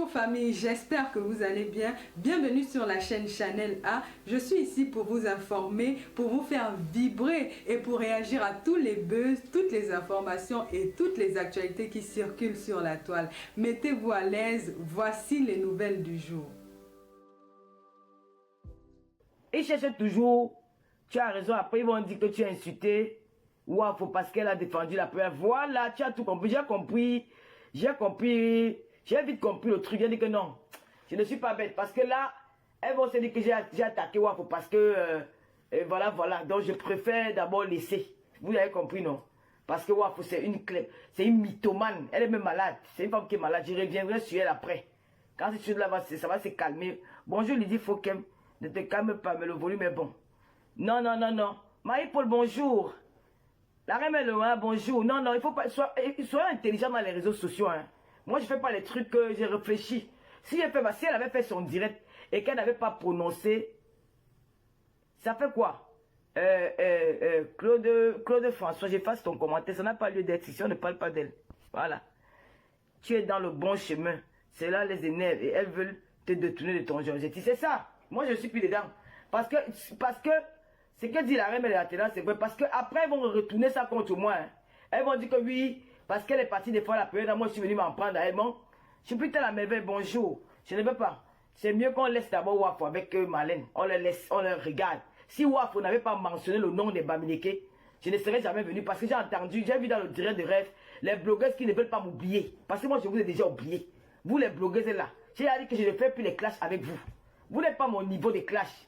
Bonjour famille, j'espère que vous allez bien. Bienvenue sur la chaîne Channel A. Je suis ici pour vous informer, pour vous faire vibrer et pour réagir à tous les buzz, toutes les informations et toutes les actualités qui circulent sur la toile. Mettez-vous à l'aise, voici les nouvelles du jour. Ils cherchent toujours, tu as raison, après ils vont dire que tu as insulté. Ouah, faut parce qu'elle a défendu la première. Voilà, tu as tout compris, j'ai vite compris le truc. J'ai dit que non, je ne suis pas bête. Parce que là, elles vont se dire que j'ai attaqué Wafo parce que, voilà. Donc je préfère d'abord laisser. Vous avez compris, non? Parce que Wafo, c'est une mythomane. Elle est même malade. C'est une femme qui est malade. Je reviendrai sur elle après. Quand cette chose-là ça va se calmer. Bonjour Lydie Fouquem. Ne te calme pas, mais le volume est bon. Non. Marie-Paul, bonjour. La reine est loin, bonjour. Non, il faut pas. Soyez intelligent dans les réseaux sociaux. Hein. Moi, je fais pas les trucs que j'ai réfléchi. Si elle avait fait son direct et qu'elle n'avait pas prononcé, ça fait quoi? Claude François, j'efface ton commentaire. Ça n'a pas lieu d'être si on ne parle pas d'elle. Voilà. Tu es dans le bon chemin. C'est là les énerve et elles veulent te détourner de ton objectif. C'est ça. Moi, je suis plus dedans. Parce que ce que dit la reine de la télé, c'est vrai. Parce que après elles vont retourner ça contre moi. Hein. Elles vont dire que oui, parce qu'elle est partie des fois la période, moi je suis venu m'en prendre à elle. Bon, je suis putain la merveille, bonjour. Je ne veux pas. C'est mieux qu'on laisse d'abord Wafo avec Marlène. On le laisse, on le regarde. Si Wafo n'avait pas mentionné le nom des Bamileke, je ne serais jamais venu. Parce que j'ai vu dans le direct de rêve, les blogueuses qui ne veulent pas m'oublier. Parce que moi je vous ai déjà oublié. Vous les blogueuses là, j'ai dit que je ne fais plus les clashs avec vous. Vous n'êtes pas mon niveau de clash.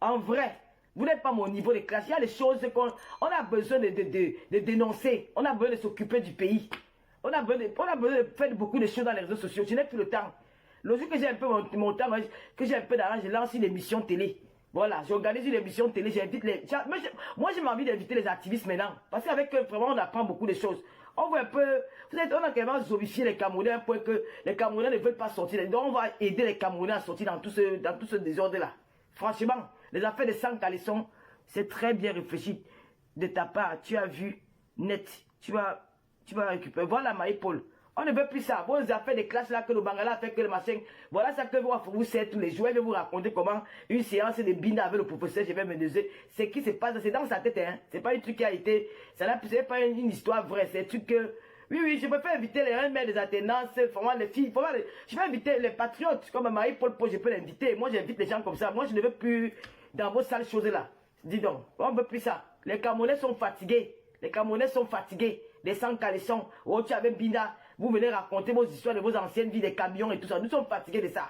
En vrai, vous n'êtes pas mon niveau de clash. Il y a des choses qu'on a besoin de dénoncer. On a besoin de s'occuper du pays. On a besoin de faire beaucoup de choses dans les réseaux sociaux. Je n'ai plus le temps. Le jour que j'ai un peu mon temps, que j'ai un peu d'argent, je lance une émission télé. Voilà, j'organise une émission télé, j'invite les... Moi, j'ai envie d'inviter les activistes maintenant. Parce qu'avec eux, vraiment, on apprend beaucoup de choses. On voit un peu... On a carrément zombifié les Camerounais à un point que les Camerounais ne veulent pas sortir. Donc, on va aider les Camerounais à sortir dans tout ce désordre-là. Franchement, les affaires de sang caleçon, c'est très bien réfléchi de ta part. Tu as vu net. Tu vas récupérer. Voilà, Marie-Paul. On ne veut plus ça. Vos affaires de classe là que le Bangala fait que le machin. Voilà ça que vous savez tous les jours. Je vais vous raconter comment une séance de binda avec le professeur, je vais me dire. C'est qui se passe. C'est dans sa tête. Hein. C'est pas un truc qui a été. C'est pas une histoire vraie. C'est un truc que. Oui, je préfère inviter les reines des alternances, vraiment les filles. Je vais inviter les patriotes comme Marie-Paul, je peux l'inviter. Moi, j'invite les gens comme ça. Moi, je ne veux plus dans vos sales choses là. Dis donc, on ne veut plus ça. Les Camerounais sont fatigués. Les Camerounais sont fatigués. Des sans caleçons. Oh, tu avais Binda. Vous venez raconter vos histoires de vos anciennes vies, des camions et tout ça. Nous sommes fatigués de ça.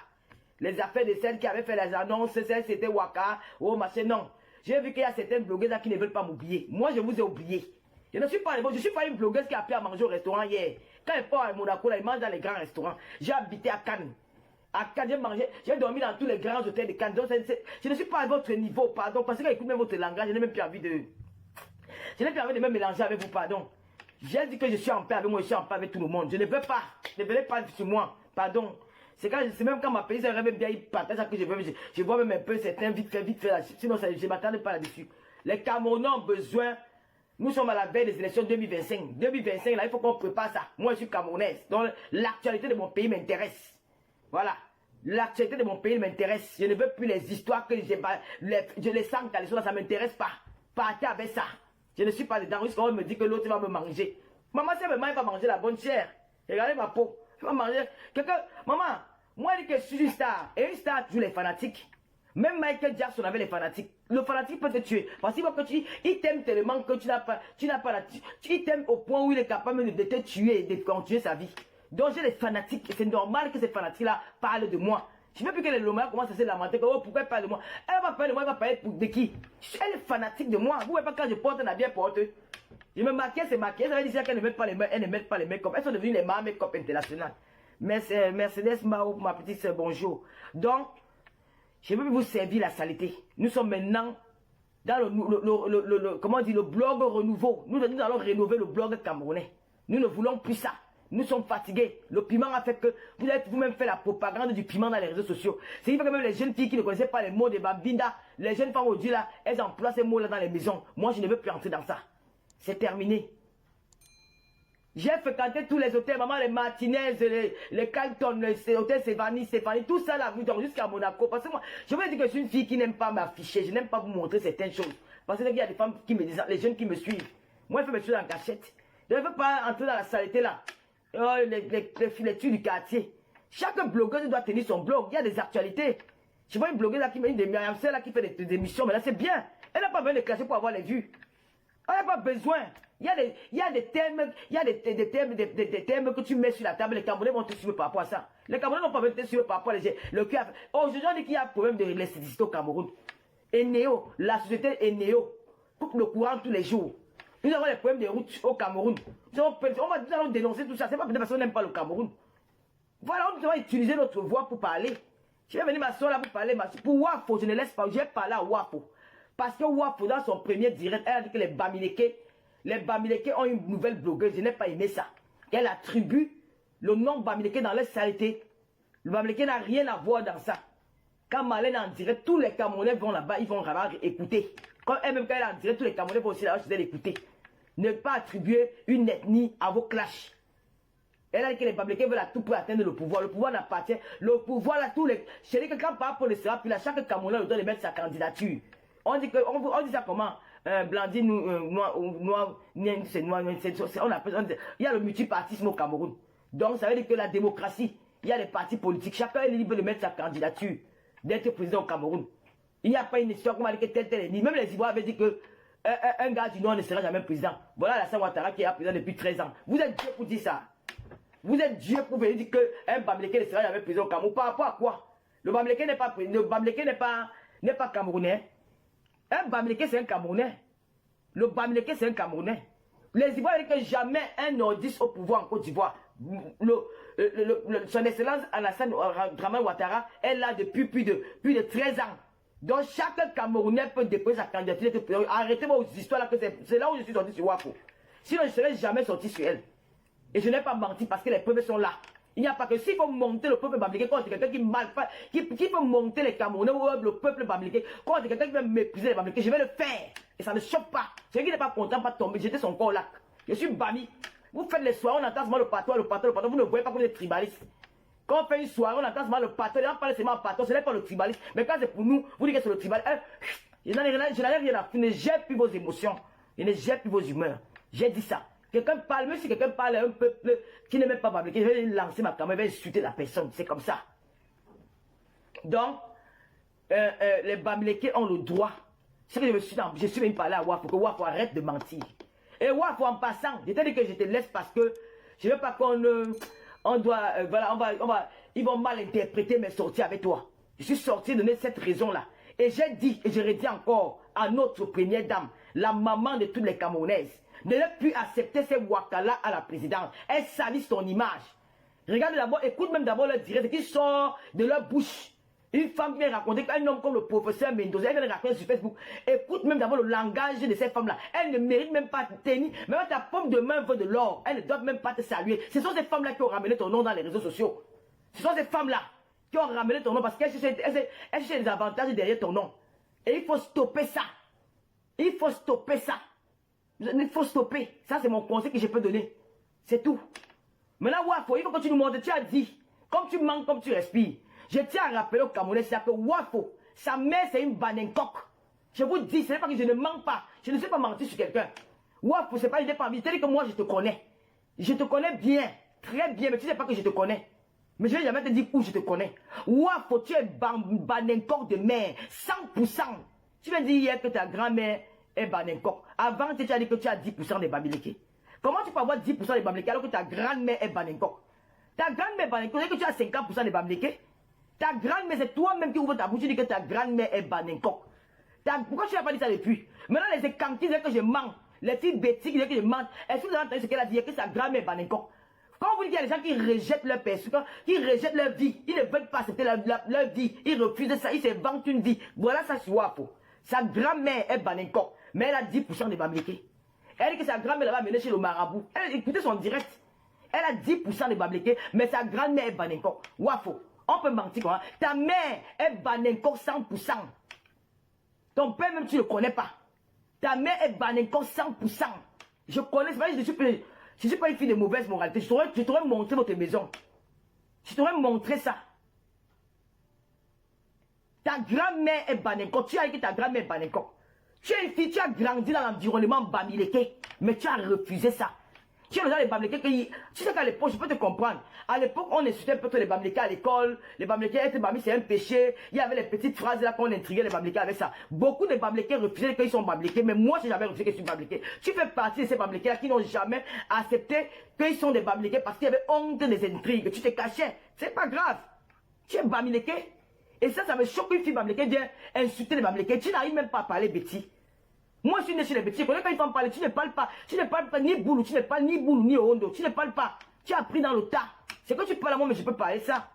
Les affaires de celles qui avaient fait les annonces, c'était Waka, oh machin, non. J'ai vu qu'il y a certaines blogueuses là qui ne veulent pas m'oublier. Moi, je vous ai oublié. Je ne suis pas une blogueuse qui a appelé à manger au restaurant hier. Quand elle part à Monaco, là, elle mange dans les grands restaurants. J'ai habité à Cannes. À Cannes, j'ai dormi dans tous les grands hôtels de Cannes. Donc, je ne suis pas à votre niveau, pardon. Parce que quand j'écoute même votre langage, je n'ai même plus envie de... Je n'ai plus envie de me mélanger avec vous, pardon. J'ai dit que je suis en paix avec moi, je suis en paix avec tout le monde. Je ne veux pas. Ne venez pas sur moi, pardon. C'est même quand ma pays, ça rêve bien, il partage ça que je veux. Je vois même un peu certains vite fait là. Sinon, je ne m'attendais pas là-dessus. Les Camerounais ont besoin... Nous sommes à la veille des élections 2025. 2025, là, il faut qu'on prépare ça. Moi, je suis camerounaise. Donc, l'actualité de mon pays m'intéresse. Voilà. L'actualité de mon pays m'intéresse. Je ne veux plus les histoires que je les sens dans les choses, ça ne m'intéresse pas. Partez avec ça. Je ne suis pas dedans. Jusqu'à me dit que l'autre va me manger. Maman, si elle va manger la bonne chair. Regardez ma peau. Elle va manger. Maman, moi, je dis que je suis une star. Et une star, toujours les fanatiques. Même Michael Jackson avait les fanatiques. Le fanatique peut te tuer. Parce qu'il t'aime tellement que tu n'as pas il t'aime au point où il est capable de te tuer et de continuer sa vie. Donc j'ai les fanatiques. C'est normal que ces fanatiques-là parlent de moi. Je ne veux plus que les Lomara commencent à se lamenter. Oh, pourquoi elle parle de moi? Elle va parler de moi, elle va parler de qui? Elle est fanatique de moi. Vous ne voyez pas quand je porte un habit, elle porte. Je me maquille, c'est maquillé. Ça veut dire qu'elle ne met pas les mains, elles ne mettent pas les make-up. Elles sont devenues les make-up internationales. Mercedes Mao, ma petite sœur, bonjour. Donc, je veux vous servir la saleté. Nous sommes maintenant dans comment on dit, le blog renouveau. Nous allons rénover le blog camerounais. Nous ne voulons plus ça. Nous sommes fatigués. Le piment a fait que vous avez vous-même fait la propagande du piment dans les réseaux sociaux. C'est que même les jeunes filles qui ne connaissaient pas les mots de Babinda, les jeunes femmes aujourd'hui là, elles emploient ces mots-là dans les maisons. Moi, je ne veux plus entrer dans ça. C'est terminé. J'ai fréquenté tous les hôtels, maman, les Martinez, les Carlton, les hôtels Stéphanie, tout ça là, jusqu'à Monaco. Parce que moi, je veux dire que je suis une fille qui n'aime pas m'afficher, je n'aime pas vous montrer certaines choses. Parce qu'il y a des femmes qui me disent, les jeunes qui me suivent. Moi, il faut me suivre en cachette. Je ne veux pas entrer dans la saleté là. Oh, les filetures du quartier. Chaque blogueuse doit tenir son blog. Il y a des actualités. Je vois une blogueuse là qui met des là qui fait des émissions, mais là c'est bien. Elle n'a pas besoin de clasher pour avoir les vues. Elle n'a pas besoin. Il y a des thèmes, des thèmes que tu mets sur la table. Les Camerounais vont te suivre par rapport à ça. Les Camerounais n'ont pas besoin de te suivre par rapport à le cœur. Aujourd'hui, on dit qu'il y a un problème de l'électricité au Cameroun. Eneo, la société Eneo coupe le courant tous les jours. Nous avons des problèmes de routes au Cameroun. Nous allons dénoncer tout ça. C'est pas parce qu'on n'aime pas le Cameroun. Voilà, on doit utiliser notre voix pour parler. Je vais venir m'asseoir là pour parler. Pour Wafo, je ne laisse pas. Je vais parler à Wafo. Parce que Wafo, dans son premier direct, elle a dit que les Bamileke ont une nouvelle blogueuse. Je n'ai pas aimé ça. Elle attribue le nom Bamileke dans leur saleté. Le Bamileke n'a rien à voir dans ça. Quand Marlène est en direct, tous les Camerounais vont là-bas, ils vont là-bas écouter. Quand elle-même, quand elle est en direct, tous les Camerounais vont aussi là-bas chez elle écouter. Ne pas attribuer une ethnie à vos clashs. Elle a dit que les Bamileke veulent à tout pour atteindre le pouvoir. Le pouvoir n'appartient. Le pouvoir, là, tous les. Je dis que quand par rapport au sera, puis là, chaque Camerounais doit mettre sa candidature. On dit ça comment Blandine, c'est noir, on appelle, il y a le multipartisme au Cameroun. Donc, ça veut dire que la démocratie, il y a les partis politiques. Chacun est libre de mettre sa candidature, d'être président au Cameroun. Il n'y a pas une histoire comme avec tel. Même les Ivoiriens avaient dit que un gars du Nord ne sera jamais président. Voilà la Ouattara qui est président depuis 13 ans. Vous êtes Dieu pour dire ça. Vous êtes Dieu pour venir dire qu'un Bamileke ne sera jamais président au Cameroun. Par rapport à quoi? Le Bamileke n'est pas camerounais. Un Bamileke, c'est un Camerounais. Le Bamileke, c'est un Camerounais. Les Ivoiriens disent que jamais un nordiste au pouvoir en Côte d'Ivoire. Son Excellence Alassane Dramane Ouattara est là depuis plus de 13 ans. Donc chaque Camerounais peut déposer sa candidature. Arrêtez vos histoires là, que c'est là où je suis sorti sur Wafo. Sinon je ne serais jamais sorti sur elle. Et je n'ai pas menti parce que les preuves sont là. Il n'y a pas que s'il faut monter le peuple bamileke contre quelqu'un qui peut monter les Camerounais ou le peuple bamileke contre quelqu'un qui veut mépriser les Bamileke, je vais le faire. Et ça ne choque pas. Celui qui n'est pas content pas tomber, jeter son corps au lac. Je suis Bami. Vous faites les soirées, on entend seulement le patois. Vous ne voyez pas comme des tribalistes. Quand on fait une soirée, on entend seulement le patois. On parle seulement patois, ce n'est pas le tribalisme. Mais quand c'est pour nous, vous dites que c'est le tribalisme. Je n'en ai rien à foutre. Je ne gère plus vos émotions. Je ne gère plus vos humeurs. J'ai dit ça. Quelqu'un parle, même si quelqu'un parle à un peuple qui n'est même pas Bamileke, je vais lancer ma caméra, je vais insulter la personne. C'est comme ça. Donc, les Bamileke ont le droit. C'est que je suis venu parler à Wafo, que Wafo arrête de mentir. Et Wafo, en passant, je t'ai dit que je te laisse parce que je ne veux pas on doit, ils vont mal interpréter mes sorties avec toi. Je suis sorti de cette raison-là. Et j'ai dit, et je redis encore à notre première dame, la maman de toutes les Camerounaises, ne l'a plus accepter ces Wakala à la présidence. Elle salisse ton image. Regarde d'abord, écoute même d'abord leur direct qui sort de leur bouche. Une femme qui vient raconter qu'un homme comme le professeur Mendoza, elle vient raconter sur Facebook. Écoute même d'abord le langage de ces femmes-là. Elles ne méritent même pas de tenir. Même ta pomme de main veut de l'or. Elles ne doivent même pas te saluer. Ce sont ces femmes-là qui ont ramené ton nom dans les réseaux sociaux. Ce sont ces femmes-là qui ont ramené ton nom parce qu'elles cherchent des avantages derrière ton nom. Et il faut stopper ça. Il faut stopper ça. Il faut stopper. Ça, c'est mon conseil que je peux donner. C'est tout. Maintenant, Wafo, il faut que tu nous montres. Tu as dit, comme tu manques, comme tu respires. Je tiens à rappeler aux Camerounais, c'est que Wafo, sa mère, c'est une banencoque. Je vous dis, ce n'est pas que je ne mens pas. Je ne sais pas mentir sur quelqu'un. Wafo, c'est pas une parmi. C'est-à-dire que moi, je te connais. Je te connais bien. Très bien, mais tu ne sais pas que je te connais. Mais je ne vais jamais te dire où je te connais. Wafo, tu es banencoque de mère. 100%. Tu m'as dit hier que ta grand-mère est banencoque. Avant, tu as dit que tu as 10% des Bamileke. Comment tu peux avoir 10% des Bamileke alors que ta grand-mère est banencoque? Ta grand-mère est banencoque, que tu as 50% des Bamileke. Ta grand-mère, c'est toi-même qui ouvre ta bouche, tu dis que ta grand-mère est banencoque. Pourquoi tu n'as pas dit ça depuis? Maintenant, les écanquis disent que je mens. Les filles bêtises disent que je mens. Est-ce que vous avez entendu ce qu'elle a dit? Que sa grand-mère est banencoque. Quand vous dites qu'il y a des gens qui rejettent leur personne, qui rejettent leur vie, ils ne veulent pas accepter leur vie, ils refusent ça, ils se vantent une vie. Voilà ça, c'est Wafo. Sa grand-mère est banencoque, mais elle a 10% des Bamileke. Elle dit que sa grand-mère va mener chez le marabout. Écoutez son direct. Elle a 10% des Bamileke, mais sa grand-mère est banencoque. Wafo. On peut mentir quoi. Ta mère est banencoque 100%. Ton père même tu ne le connais pas. Ta mère est banencoque 100%. Je connais, c'est pas je Je ne suis pas une fille de mauvaise moralité. Je t'aurais montré votre maison. Je t'aurais montré ça. Ta grand-mère est Banenko. Tu as dit que ta grand-mère est Banenko. Tu es une fille, tu as grandi dans l'environnement Bamileke. Mais tu as refusé ça. Tu es dans les Bamileke. Tu sais qu'à l'époque, je peux te comprendre. À l'époque, on insultait un peu les Bamileke à l'école. Les Bamileke étaient Bamileke, c'est un péché. Il y avait les petites phrases là qu'on intriguait les Bamileke avec ça. Beaucoup de Bamileke refusaient qu'ils sont Bamileke. Mais moi, je n'ai jamais refusé que je suis Bamileke. Tu fais partie de ces Bamileke là qui n'ont jamais accepté qu'ils sont des Bamileke parce qu'il y avait honte des intrigues. Tu te cachais. C'est pas grave. Tu es Bamileke. Et ça me choque une fille Bamileke vient insulter les Bamileke. Tu n'arrives même pas à parler Betty. Moi, je suis né chez les Betty. Quand ils font parler, tu ne parles pas. Tu ne parles pas ni boulou, tu ne parles ni boulou, ni hondo. Tu ne parles pas. Tu as appris dans le tas. C'est que tu parles à moi, mais je peux parler ça.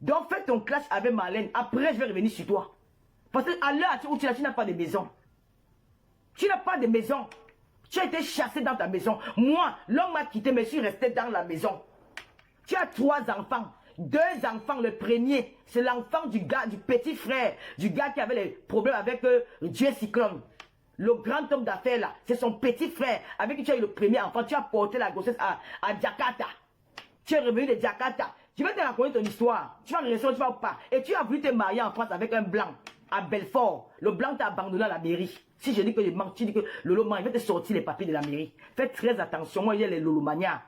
Donc, fais ton clash avec Marlène. Après, je vais revenir sur toi. Parce qu'à l'heure où tu n'as pas de maison. Tu n'as pas de maison. Tu as été chassé dans ta maison. Moi, l'homme m'a quitté, mais je suis resté dans la maison. Tu as 3 enfants. 2 enfants, le premier, c'est l'enfant du gars, du petit frère, du gars qui avait les problèmes avec Dieu Cyclone. Le grand homme d'affaires là, c'est son petit frère avec qui tu as eu le premier enfant. Tu as porté la grossesse à Jakarta. Tu es revenu de Jakarta. Je vais te raconter ton histoire. Tu vas rester, tu vas pas. Et tu as voulu te marier en France avec un blanc à Belfort. Le blanc t'a abandonné à la mairie. Si je dis que je manque, tu dis que Lolo man, il va te sortir les papiers de la mairie. Fais très attention. Moi, j'ai les Lolomania.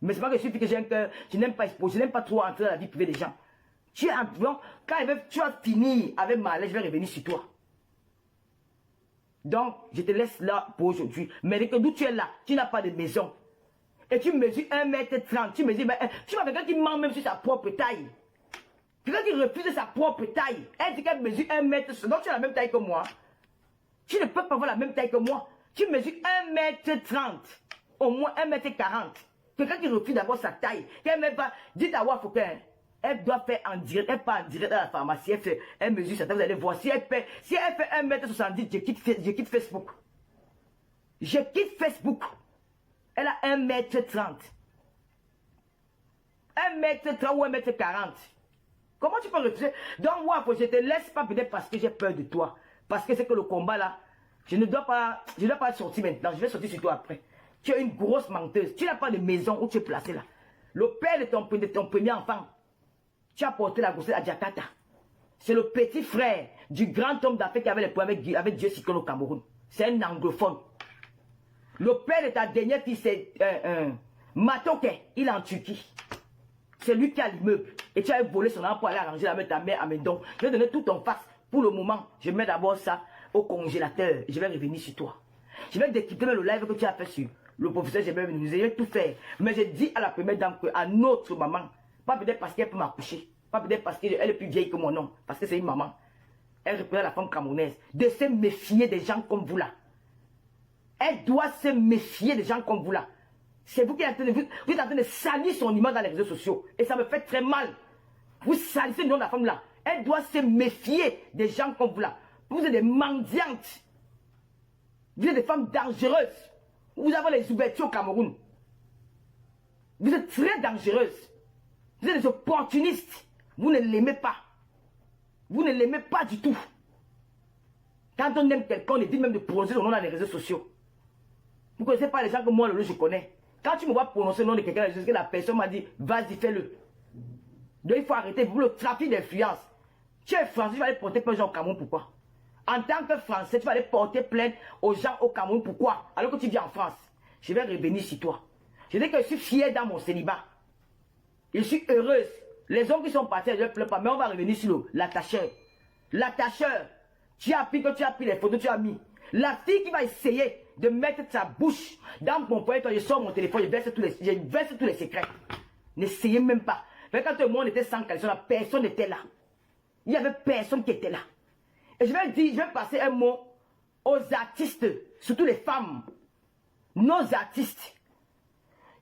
Mais c'est pas que je suis que j'ai un cœur, je n'aime pas exposer, je n'aime pas trop entrer dans la vie privée des gens. Tu vas finir avec Marlène, je vais revenir sur toi. Donc, je te laisse là pour aujourd'hui. Mais d'où tu es là, tu n'as pas de maison. Et tu mesures 1m30, tu mesures, tu vois quelqu'un qui ment même sur sa propre taille. Quelqu'un qui refuse sa propre taille. Elle dit qu'elle mesure 1m, donc tu as la même taille que moi. Tu ne peux pas avoir la même taille que moi. Tu mesures 1m30, au moins 1m40. Quelqu'un qui refuse d'avoir sa taille, qu'elle même pas, dites à Wafouken, elle doit faire en direct, elle part en direct à la pharmacie, elle mesure sa taille, vous allez voir, si elle fait 1m70, je quitte Facebook. Je quitte Facebook. Elle a 1m30. 1m30 ou 1m40. Comment tu peux refuser? Donc, Wafou, je te laisse pas peut-être parce que j'ai peur de toi. Parce que c'est que le combat là, je ne dois pas sortir maintenant, je vais sortir sur toi après. Tu es une grosse menteuse. Tu n'as pas de maison où tu es placé là. Le père de ton premier enfant, tu as porté la grossesse à Jakarta. C'est le petit frère du grand homme d'Afrique qui avait les problèmes avec Dieu Cyclone au Cameroun. C'est un anglophone. Le père de ta dernière fille, c'est Matoke. Il est en Turquie. C'est lui qui a l'immeuble. Et tu as volé son argent pour aller arranger avec ta mère à Mendon. Je vais donner tout en face. Pour le moment, je mets d'abord ça au congélateur. Je vais revenir sur toi. Je vais décrypter le live que tu as fait sur le professeur, j'ai même nous ayons tout fait. Mais j'ai dit à la première dame qu'à notre maman, pas peut-être parce qu'elle peut m'accoucher, pas peut-être parce qu'elle est plus vieille que mon nom, parce que c'est une maman. Elle représente la femme camerounaise. De se méfier des gens comme vous là. Elle doit se méfier des gens comme vous là. C'est vous qui êtes en train de salir son image dans les réseaux sociaux. Et ça me fait très mal. Vous salissez le nom de la femme là. Elle doit se méfier des gens comme vous là. Vous êtes des mendiantes. Vous êtes des femmes dangereuses. Vous avez les ouvertures au Cameroun. Vous êtes très dangereuses. Vous êtes des opportunistes. Vous ne l'aimez pas. Vous ne l'aimez pas du tout. Quand on aime quelqu'un, on dit même de prononcer son nom dans les réseaux sociaux. Vous ne connaissez pas les gens que moi, je connais. Quand tu me vois prononcer le nom de quelqu'un, c'est que la personne m'a dit, vas-y, fais-le. Donc il faut arrêter. Vous le trafic d'influence. Tu es français, tu vas aller porter plainte aux gens au Cameroun, pourquoi? En tant que Français, tu vas aller porter plainte aux gens au Cameroun. Pourquoi? Alors que tu vis en France. Je vais revenir sur toi. Je dis que je suis fière dans mon célibat. Je suis heureuse. Les hommes qui sont partis, je ne pleure pas. Mais on va revenir sur l'attacheur. L'attacheur. Tu as pris les photos, tu as mis. La fille qui va essayer de mettre sa bouche dans mon poignet, je sors mon téléphone, je verse tous les secrets. N'essayez même pas. Mais quand tout le monde était sans caleçon, personne n'était là. Il n'y avait personne qui était là. Et je vais passer un mot aux artistes, surtout les femmes. Nos artistes.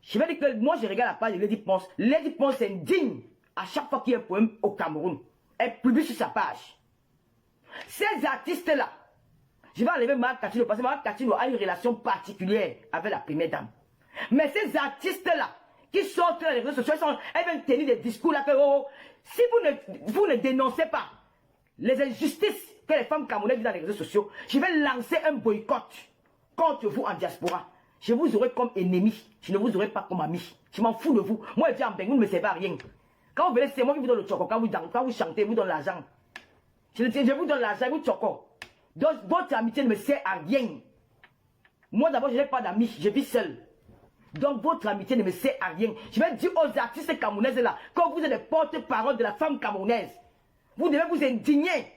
Je vais dire que moi je regarde la page de Lady Ponce. Lady Ponce est indigne à chaque fois qu'il y a un poème au Cameroun. Elle publie sur sa page. Ces artistes-là, je vais enlever Marc Catino parce que Marc Catino a une relation particulière avec la première dame. Mais ces artistes-là, qui sortent dans les réseaux sociaux, elles viennent tenir des discours là que si vous ne dénoncez pas les injustices que les femmes camerounaises vivent dans les réseaux sociaux, je vais lancer un boycott contre vous en diaspora. Je vous aurai comme ennemi. Je ne vous aurai pas comme ami. Je m'en fous de vous. Moi, je dis en Bengue, vous ne me servez à rien. Quand vous venez, c'est moi qui vous donne le choco. Quand vous chantez, je vous donne l'argent. Je vous donne l'argent, vous choco. Donc, votre amitié ne me sert à rien. Moi, d'abord, je n'ai pas d'amis. Je vis seul. Donc, votre amitié ne me sert à rien. Je vais dire aux artistes camerounaises là, quand vous êtes les porte-parole de la femme camerounaise, vous devez vous indigner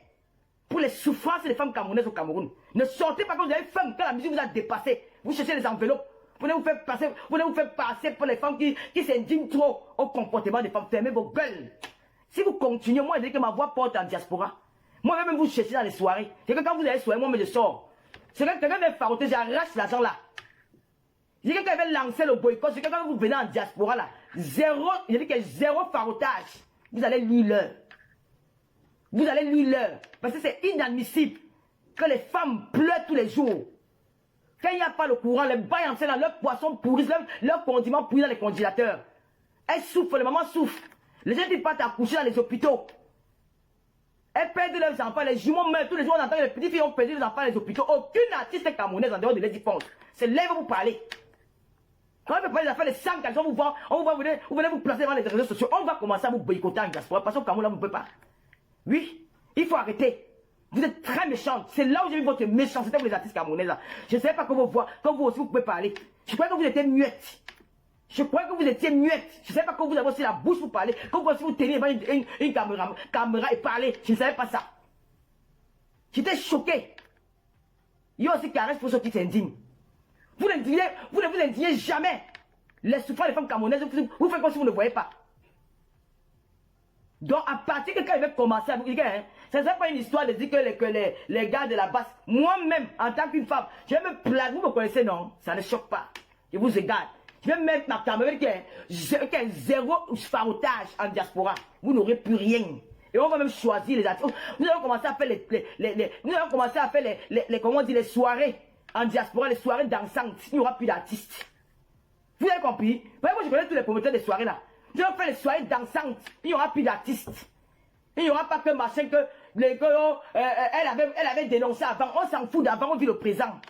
pour les souffrances des femmes camerounaises au Cameroun. Ne sortez pas quand vous avez faim, quand la musique vous a dépassé. Vous cherchez les enveloppes. Vous voulez vous faire passer pour les femmes qui s'indignent trop au comportement des femmes. Fermez vos gueules. Si vous continuez, moi, je dis que ma voix porte en diaspora. Moi, même vous cherchez dans les soirées. C'est que quand vous avez les soirées, moi, je sors. C'est que quelqu'un vient faroter, j'arrache l'argent là. Je dis que quelqu'un vient lancer le boycott. C'est que quand vous venez en diaspora là, je dis que zéro farotage. Vous allez lui l'heure. Vous allez lui l'heure. Parce que c'est inadmissible que les femmes pleurent tous les jours. Quand il n'y a pas le courant, les bails en dans leurs poissons pourrissent, leurs condiments pourrissent dans les congélateurs. Elles souffrent, les mamans souffrent. Les gens qui partent accoucher dans les hôpitaux. Elles perdent leurs enfants, les jumeaux meurent. Tous les jours on entend que les petites filles ont perdu leurs enfants dans les hôpitaux. Aucune artiste camerounaise en dehors de Lady Ponce. C'est là où vous parlez. Quand on peut parler des affaires de sang, quand on vous voit, vous venez vous placer dans les réseaux sociaux. On va commencer à vous boycotter en diaspora parce qu'au Cameroun, là, vous ne pouvez pas. Oui, il faut arrêter. Vous êtes très méchante. C'est là où j'ai vu votre méchanceté pour les artistes camerounais là. Je ne savais pas comment vous aussi vous pouvez parler. Je croyais que vous étiez muette. Je croyais que vous étiez muette. Je ne savais pas que vous avez aussi la bouche pour parler. Quand vous aussi vous tenez devant une caméra et parler. Je ne savais pas ça. J'étais choqué. Il y a aussi caresse pour ceux qui s'indignent. Vous ne vous indignez jamais. Les souffrances des femmes camerounaises, vous faites comme si vous ne voyez pas. Donc, à partir de quand il va commencer à vous dire, hein, ce n'est pas une histoire de dire que les gars de la basse, moi-même, en tant qu'une femme, je vais me plaindre, vous me connaissez, non? Ça ne choque pas. Je vous regarde. Je vais mettre ma caméra avec zéro farotage en diaspora. Vous n'aurez plus rien. Et on va même choisir les artistes. Nous allons commencer à faire les soirées en diaspora, les soirées dansantes. Il n'y aura plus d'artistes. Vous avez compris? Moi, je connais tous les promoteurs des soirées là. Je vais faire les soirées dansantes. Il n'y aura plus d'artistes. Il n'y aura pas que machin que elle avait dénoncé avant. On s'en fout d'avant, on vit le présent.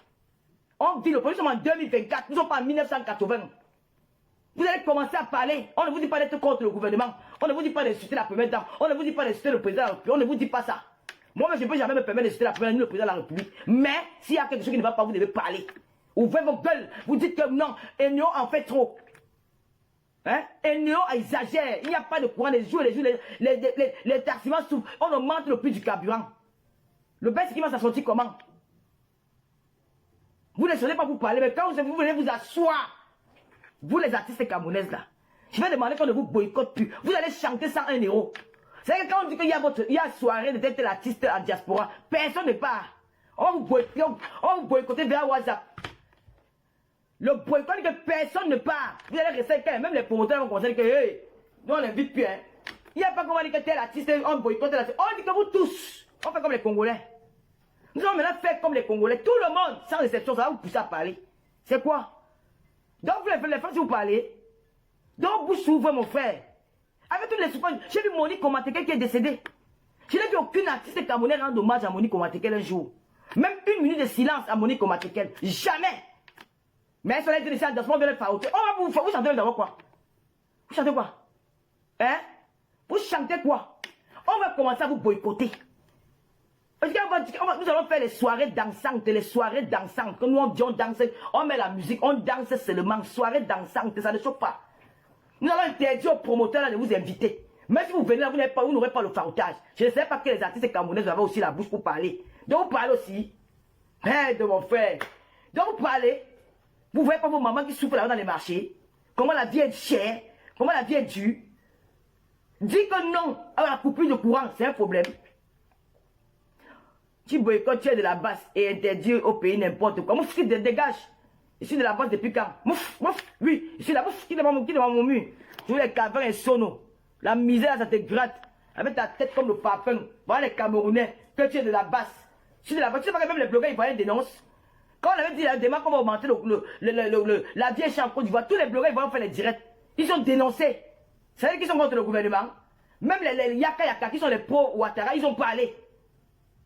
On vit le présent, nous sommes en 2024, nous ne sommes pas en 1980. Vous allez commencer à parler. On ne vous dit pas d'être contre le gouvernement. On ne vous dit pas d'insulter la première dame. On ne vous dit pas d'insulter le président de la République. On ne vous dit pas ça. Moi, je ne peux jamais me permettre d'insulter la première dame ni le président de la République. Mais s'il y a quelque chose qui ne va pas, vous devez parler. Ouvrez vos gueules. Vous dites que non, Enyo en fait trop. Hein? Enyo exagère. Il n'y a pas de courant. Les taximans souffrent. On augmente le prix du carburant. Le baisse qui va s'assortir comment? Vous ne savez pas vous parler, mais quand vous venez vous asseoir, vous les artistes camerounaises là, je vais demander qu'on ne vous boycotte plus. Vous allez chanter sans 1 euro. C'est que quand on dit qu'il y a soirée de tel artiste en diaspora, personne ne part. On vous boycotter via WhatsApp. Le boycott dit que personne ne part. Vous allez rester quand même les promoteurs vont commencer que hey, nous on n'invite plus. Hein. Il n'y a pas comment dire que tel artiste, on boycotte l'artiste. On dit que vous tous, on fait comme les Congolais. Nous allons maintenant faire comme les Congolais. Tout le monde, sans exception, ça va vous pousser à parler. C'est quoi? Donc vous les femmes, si vous parlez, donc vous s'ouvrez mon frère. Avec toutes les souffrances, j'ai vu Monique Komatekel qui est décédée. Je n'ai vu aucune artiste camerounaise rendre hommage à Monique Komatekel un jour. Même 1 minute de silence à Monique Komatekel. Jamais. Mais elle serait décédée dans ce moment, oh, vous chantez d'abord quoi? Vous chantez quoi? Hein? Vous chantez quoi? On va commencer à vous boycotter. Parce que nous allons faire les soirées dansantes, que nous on dit on danse, on met la musique, on danse seulement, soirées dansantes, ça ne choque pas. Nous allons interdire aux promoteurs là, de vous inviter. Même si vous venez là, vous n'aurez pas le farotage. Je ne sais pas que les artistes camerounais avaient aussi la bouche pour parler. Donc vous parlez aussi, hein, de mon frère. Donc vous parlez, vous voyez pas vos mamans qui souffrent là dans les marchés, comment la vie est chère, comment la vie est dure. Dis que non à la coupure de courant, c'est un problème. Tu boycottes, tu es de la basse et interdis au pays n'importe quoi. Mouf, qui te dégage. Je suis de la basse depuis quand? Mouf, mouf, oui. Je suis là, mouf, qui devant mon mur. Tous les caverns et sonos. La misère, ça te gratte. Avec ta tête comme le parfum. Voilà les Camerounais, que tu es de la basse. Je suis de la basse. Tu sais pas que même les blogueurs, ils voyaient une dénonce. Quand on avait dit demain qu'on va augmenter la vieille chambre en Côte d'Ivoire, tous les blogueurs, ils vont faire les directs. Ils ont dénoncé. C'est-à-dire qu'ils sont contre le gouvernement. Même les Yaka Yaka, qui sont les pro-Ouattara, ils ont parlé.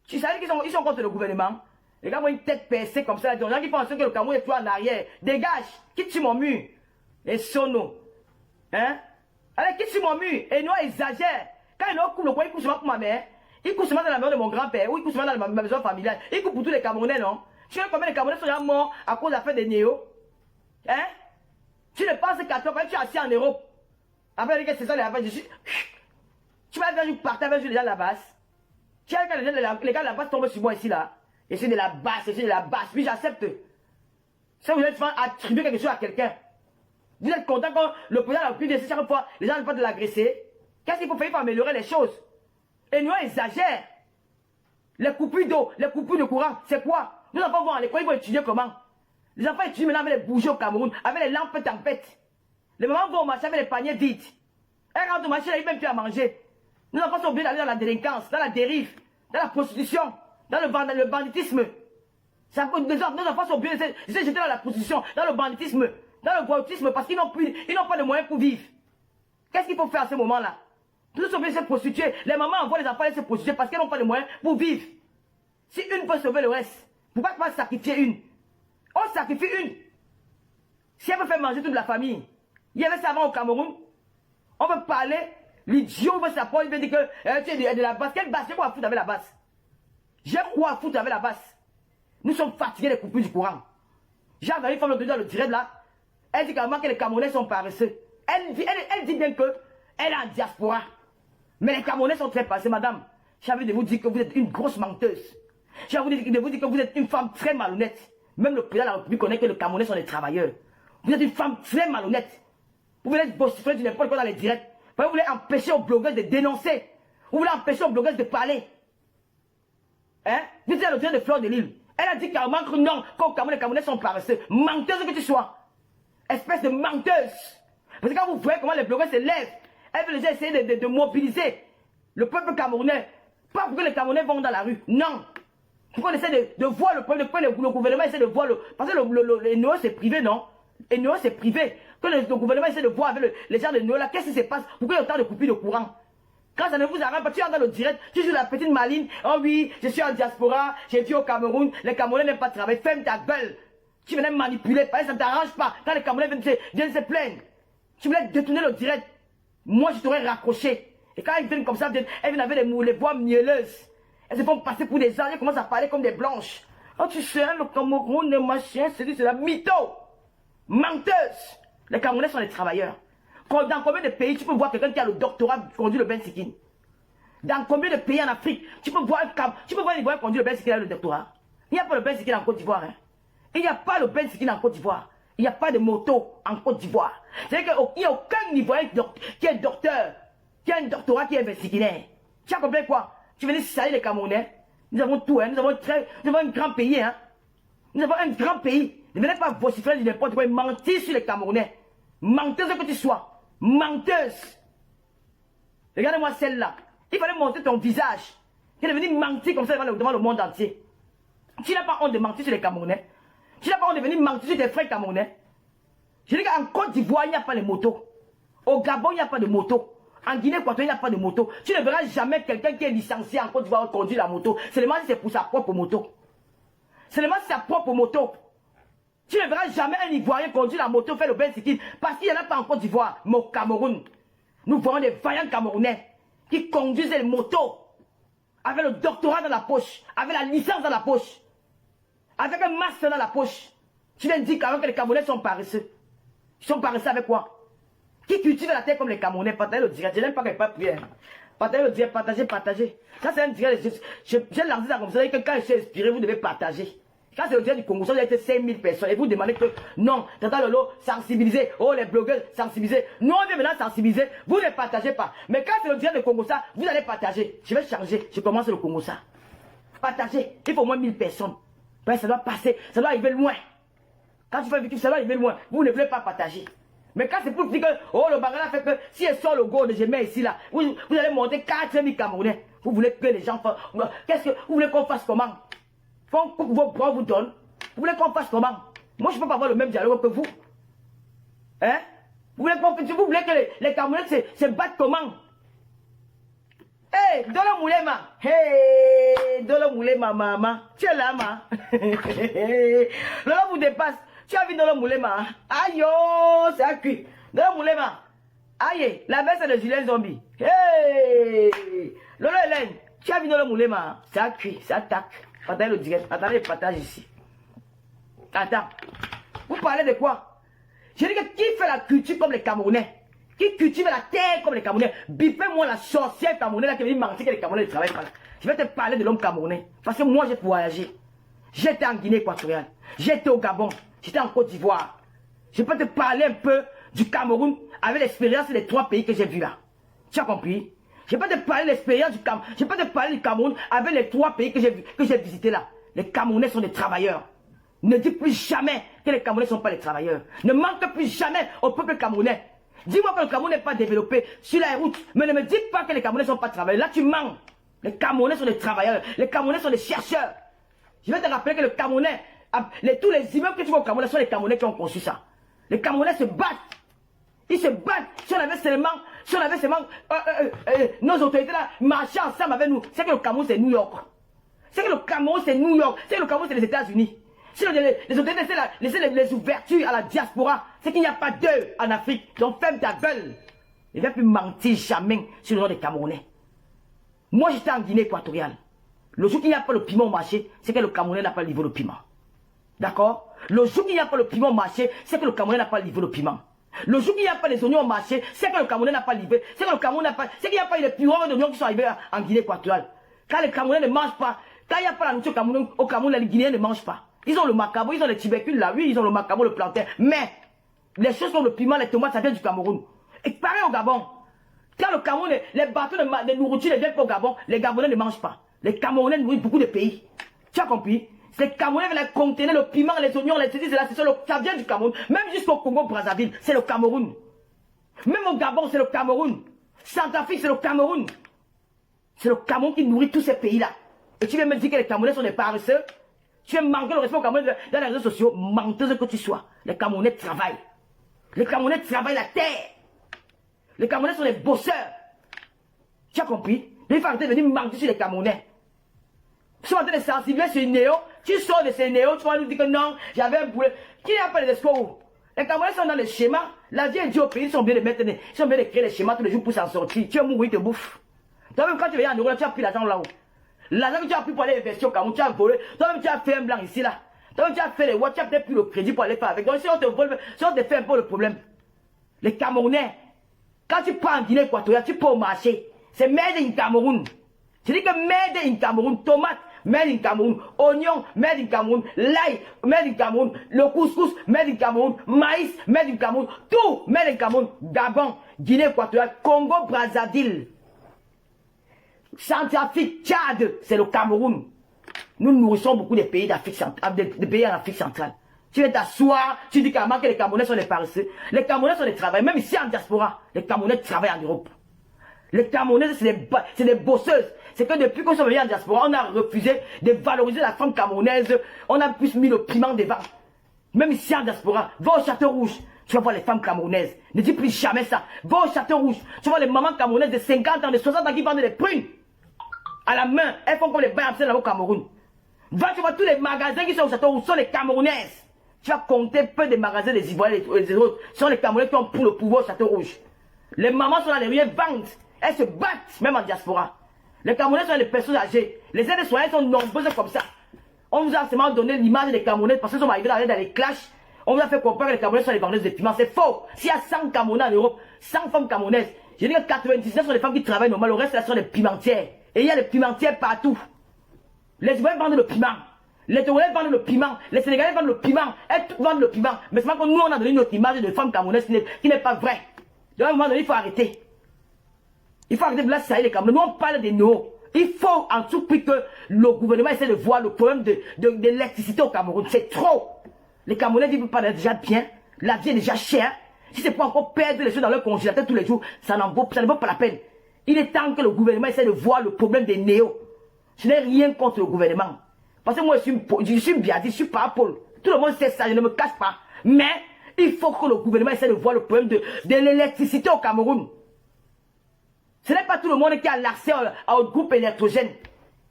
Tu savais qu'ils sont contre le gouvernement. Les gars ont une tête percée comme ça. Les gens qui pensent que le Cameroun est toujours en arrière. Dégage. Quitte sur mon mur. Les sonos. Hein? Allez, quitte sur mon mur. Et nous, exagère. Quand il coupe le coin, il coupe seulement pour ma mère. Il coupe seulement dans la maison de mon grand-père. Ou il coupe seulement dans ma maison familiale. Il coupe pour tous les Camerounais, non? Tu sais combien de Camerounais sont déjà morts à cause de l'affaire des néos? Hein? Tu ne penses qu'à toi, quand tu es assis en Europe. Après, c'est ça les affaires. Tu vas faire partir avec les gens de la base. Tu vois, les gars de la base tombent sur moi ici, là. Et c'est de la basse, c'est de la basse. Puis j'accepte. Si vous êtes attribuer quelque chose à quelqu'un, vous êtes content quand le président a pu décider chaque fois, les gens ne pas de l'agresser. Qu'est-ce qu'il faut faire pour améliorer les choses? Et nous, on exagère. Les coupures d'eau, les coupures de courant, c'est quoi? Nos enfants vont à l'école, ils vont étudier comment? Les enfants étudient maintenant avec les bougies au Cameroun, avec les lampes tempêtes. Les mamans vont au marché avec les paniers vides. Elles rentrent au marché, elles n'ont même plus à manger. Nos enfants sont obligés d'aller dans la délinquance, dans la dérive, dans la prostitution, dans le banditisme. Nos enfants sont obligés de se jeter dans la prostitution, dans le banditisme, dans le voyoutisme, parce qu'ils n'ont pas de moyens pour vivre. Qu'est-ce qu'il faut faire à ce moment-là? Tous sont obligés de se prostituer. Les mamans envoient les enfants aller se prostituer parce qu'elles n'ont pas de moyens pour vivre. Si une peut sauver le reste, pourquoi pas sacrifier une? On sacrifie une. Si elle veut faire manger toute la famille, il y avait ça avant au Cameroun. On veut parler, l'idiot veut s'apprendre, il veut dire que tu es de la base. Quelle base? J'ai quoi à foutre avec la base? J'ai quoi à foutre avec la base? Nous sommes fatigués des coupures du courant. J'ai envoyé une femme dans le direct là. Elle dit carrément que les Camerounais sont paresseux. Elle dit bien que elle est en diaspora. Mais les Camerounais sont très paresseux, madame. J'ai envie de vous dire que vous êtes une grosse menteuse. J'ai envie de vous dire que vous êtes une femme très malhonnête. Même le président de la République connaît que les Camerounais sont des travailleurs. Vous êtes une femme très malhonnête. Vous voulez vociférer du n'importe quoi dans les directs. Vous voulez empêcher aux blogueuses de dénoncer. Vous voulez empêcher aux blogueuses de parler. Hein? Vous êtes le direct de Fleur de Lille. Elle a dit carrément que non, qu'au Cameroun, les Camerounais sont paresseux. Menteuse que tu sois. Espèce de menteuse. Parce que quand vous voyez comment les blogueurs se lèvent, elles veulent déjà essayer de mobiliser le peuple camerounais. Pas pour que les Camerounais vont dans la rue. Non. Pour qu'on essaie de voir le problème, le gouvernement essaie de voir le... Parce que les NOE c'est privé, non? Les NOE c'est privé. Que le gouvernement essaie de voir avec les gens de NOE là, qu'est-ce qui se passe? Pourquoi il y a autant de coupures de courant? Quand ça ne vous arrête pas, tu es dans le direct, tu joues la petite maline. Oh oui, je suis en diaspora, j'ai dit au Cameroun, les Camerounais n'aiment pas travailler. Ferme ta gueule. Tu venais me manipuler, parce que ça ne t'arrange pas. Quand les Camerounais viennent se plaindre, tu voulais détourner le direct. Moi, je t'aurais raccroché. Et quand ils viennent comme ça, elles viennent avec les voix mielleuses. Elles se font passer pour des gens, elles commencent à parler comme des blanches. Oh, tu sais, le Cameroun, le machin, c'est la mytho. Menteuse. Les Camerounais sont des travailleurs. Dans combien de pays tu peux voir quelqu'un qui a le doctorat conduire le Ben Sikin? Dans combien de pays en Afrique tu peux voir un Ivoirien conduire le Ben Sikin avec le doctorat? Il n'y a pas le Ben Sikin en Côte d'Ivoire. Hein? Il n'y a pas le Ben Sikin en Côte d'Ivoire. Il n'y a pas de moto en Côte d'Ivoire. C'est-à-dire qu'il n'y a aucun Ivoirien qui est docteur, qui a un doctorat qui est Ben Sikinaire. Tu as compris quoi? Tu venais salir les Camerounais. Nous avons tout, hein? Nous avons un grand pays. Hein? Nous avons un grand pays. Ne venez pas vociférer du n'importe quoi et mentir sur les Camerounais. Menteuse que tu sois. Menteuse. Regardez-moi celle-là. Il fallait montrer ton visage. Tu es venu mentir comme ça devant le monde entier. Tu n'as pas honte de mentir sur les Camerounais. Tu n'as pas honte de venir mentir sur tes frères Camerounais. Je dis qu'en Côte d'Ivoire, il n'y a pas de moto. Au Gabon, il n'y a pas de moto. En Guinée équatoriale, il n'y a pas de moto. Tu ne verras jamais quelqu'un qui est licencié en Côte d'Ivoire conduire la moto. Seulement si c'est pour sa propre moto. Seulement si c'est sa propre moto. Tu ne verras jamais un Ivoirien conduire la moto, faire le Ben Sikin, parce qu'il n'y en a pas en Côte d'Ivoire, mais au Cameroun. Nous voyons des vaillants Camerounais qui conduisent les motos avec le doctorat dans la poche, avec la licence dans la poche, avec un master dans la poche. Tu viens de dire quand même que les Camerounais sont paresseux. Ils sont paresseux avec quoi? Qui cultive la terre comme les Camerounais? Partagez le direct. Je n'aime pas qu'il n'y ait pas de prière. Partagez le direct, partagez. Ça c'est un direct. J'ai lancé ça comme ça, que quand je suis inspiré, vous devez partager. Quand c'est le direct du Congo, ça a été 5000 personnes. Et vous demandez que non, Tata Lolo, sensibiliser. Oh, les blogueurs, sensibiliser. Nous, on vient maintenant sensibiliser. Vous ne partagez pas. Mais quand c'est le direct du Congo, ça, vous allez partager. Je vais changer. Je commence le Congo, ça. Partagez. Il faut au moins 1000 personnes. Ben, ça doit passer. Ça doit arriver loin. Quand tu fais victime, ça doit arriver loin. Vous ne voulez pas partager. Mais quand c'est pour dire que, oh, le bagala fait que, si elle sort le go de je mets ici, là, vous allez monter 4000 Camerounais. Vous voulez que les gens fassent. Qu'est-ce que vous voulez qu'on fasse comment? Vos bras vous donnent. Vous voulez qu'on fasse comment? Moi, je ne peux pas avoir le même dialogue que vous. Hein? Vous voulez que les Camerounais se battent comment? Hé, Dolo Moulema. Hey, Dolo Moulema, maman. Tu es là, ma. Lolo vous dépasse. Tu as vu Dolo Moulema? Aïe, oh, c'est à cuire. Dolo Moulema. Aïe, la baisse de Julien Zombie. Hey, Lolo Hélène. Tu as vu Dolo Moulema? C'est à cuire, c'est à tac. Attendez le direct. Attendez le partage ici. Attends. Vous parlez de quoi? Je dis que qui fait la culture comme les Camerounais? Qui cultive la terre comme les Camerounais? Bippez-moi la sorcière camerounaise qui me dit mentir que les Camerounais ne travaillent pas. Je vais te parler de l'homme camerounais. Parce que moi, j'ai voyagé. J'étais en Guinée équatoriale. J'étais au Gabon. J'étais en Côte d'Ivoire. Je peux te parler un peu du Cameroun avec l'expérience des 3 pays que j'ai vus là. Tu as compris? Je peux te parler de l'expérience du Cameroun. Je peux te parler du Cameroun avec les 3 pays que j'ai visités là. Les Camerounais sont des travailleurs. Ne dis plus jamais que les Camerounais ne sont pas des travailleurs. Ne manque plus jamais au peuple camerounais. Dis-moi que le Cameroun n'est pas développé sur la route, mais ne me dis pas que les Camerounais ne sont pas travailleurs. Là, tu mens. Les Camerounais sont des travailleurs. Les Camerounais sont des chercheurs. Je vais te rappeler que le Camerounais, tous les immeubles que tu vois au Cameroun sont les Camerounais qui ont conçu ça. Les Camerounais se battent. Ils se battent. Si on avait seulement nos autorités là marchaient ensemble avec nous, c'est que le Cameroun c'est New York. C'est que le Cameroun c'est New York. C'est que le Cameroun c'est les États-Unis. Si les autorités laissaient les ouvertures à la diaspora, c'est qu'il n'y a pas d'eux en Afrique. Donc ferme ta gueule. Il ne va plus mentir jamais sur le nom des Camerounais. Moi j'étais en Guinée équatoriale. Le jour qu'il n'y a pas le piment au marché, c'est que le Camerounais n'a pas le niveau de piment. D'accord? Le jour qu'il n'y a pas le piment au marché, c'est que le Camerounais n'a pas le niveau de piment. Le jour qu'il n'y a pas les oignons au marché, c'est que le Camerounais n'a pas livré. C'est que le Cameroun n'a pas. C'est qu'il n'y a pas eu les pirogues d'oignons qui sont arrivés en Guinée équatoriale. Quand les Camerounais ne mangent pas, quand il n'y a pas la nourriture au Cameroun, les Guinéens ne mangent pas. Ils ont le macabo, ils ont les tubercules là, oui, ils ont le macabo, le plantain. Mais les choses comme le piment, les tomates, ça vient du Cameroun. Et pareil au Gabon. Quand le Cameroun, les bateaux de nourriture ne viennent pas au Gabon, les Gabonais ne mangent pas. Les Camerounais nourrissent beaucoup de pays. Tu as compris? C'est les Camerounais qui les contenaient, le piment, les oignons, les ceci, ça vient du Cameroun. Même jusqu'au Congo-Brazzaville, c'est le Cameroun. Même au Gabon, c'est le Cameroun. Centrafrique, c'est le Cameroun. C'est le Cameroun qui nourrit tous ces pays-là. Et tu viens me dire que les Camerounais sont des paresseux? Tu viens manquer le respect aux Camerounais dans les réseaux sociaux, menteuse que tu sois. Les Camerounais travaillent. Les Camerounais travaillent la terre. Les Camerounais sont des bosseurs. Tu as compris? Il faut arrêter de venir mentir sur les Camerounais. Tu es en train de sensibiliser sur une néo, tu sors de ces néos, tu vas nous dire que non, j'avais un boulet. Qui n'a pas les escrocs? Les Camerounais sont dans les schémas. La vie est due au pays, ils sont bien de mettre, ils sont bien de créer les schémas tous les jours pour s'en sortir. Tu es mourir, tu te bouffes. Toi-même, quand tu viens en Europe, tu as pris l'argent là-haut. L'argent que tu as pris pour aller investir au Cameroun, tu as volé. Toi-même, tu as fait un blanc ici, là. Toi-même, tu as fait les watts, tu as peut-être pris le crédit pour aller faire avec. Donc, si on te vole, si on te fait un peu le problème. Les Camerounais, quand tu pars en Guinée équatoriale, tu pars au marché. C'est made in Cameroun. Je dis que made in Cameroun, tomate, made in Cameroun, oignon, made in Cameroun, l'ail, made in Cameroun, le couscous, made in Cameroun, maïs, made in Cameroun, tout made in Cameroun, Gabon, Guinée équatoriale, Congo, Brazzaville, Centrafrique, Tchad, c'est le Cameroun. Nous nourrissons beaucoup de pays d'Afrique centrale, des pays en Afrique centrale. Tu viens t'asseoir, tu dis carrément que les Camerounais sont des paresseux. Les Camerounais sont des travailleurs, même ici en diaspora, les Camerounais travaillent en Europe. Les Camerounais, c'est des bosseuses. C'est que depuis qu'on est venu en diaspora, on a refusé de valoriser la femme camerounaise. On a plus mis le piment devant. Même ici en diaspora, va au Château Rouge, tu vas voir les femmes camerounaises. Ne dis plus jamais ça. Va au Château Rouge, tu vois les mamans camerounaises de 50 ans, de 60 ans qui vendent des prunes. À la main, elles font comme les bains là au Cameroun. Va, tu vois tous les magasins qui sont au Château Rouge sont les Camerounaises. Tu vas compter peu des magasins des Ivoiriens et des autres. Ce sont les Camerounais qui ont pour le pouvoir au Château Rouge. Les mamans sont dans les rues, vendent. Elles se battent, même en diaspora. Les Camerounais sont des personnes âgées. Les aides-soignants sont nombreuses comme ça. On vous a seulement donné l'image des Camerounais parce qu'ils sont arrivés dans les clashs. On vous a fait comprendre que les Camerounais sont les vendeuses de piments. C'est faux. S'il y a 100 Camerounais en Europe, 100 femmes camerounaises, je dis que 99 sont des femmes qui travaillent normal. Le reste, elles sont des pimentières. Et il y a des pimentières partout. Les Ivoiriens vendent le piment. Les Togolais vendent le piment. Les Sénégalais vendent le piment. Elles vendent le piment. Mais c'est que nous, on a donné notre image de femmes camerounaises qui n'est pas vraie. Donc à un moment donné, il faut arrêter. Il faut arrêter de là, ça y est, les Camerounais. Nous, on parle des nos. Il faut en tout cas que le gouvernement essaie de voir le problème de l'électricité au Cameroun. C'est trop. Les Camerounais vivent pas déjà bien. La vie est déjà chère. Si c'est pour encore perdre les choses dans leur congélateur tous les jours, ça ne vaut pas la peine. Il est temps que le gouvernement essaie de voir le problème des néos. Je n'ai rien contre le gouvernement. Parce que moi, je suis bien dit, je suis pas Paul. Tout le monde sait ça, je ne me cache pas. Mais il faut que le gouvernement essaie de voir le problème de l'électricité au Cameroun. Ce n'est pas tout le monde qui a l'accès au groupe électrogène.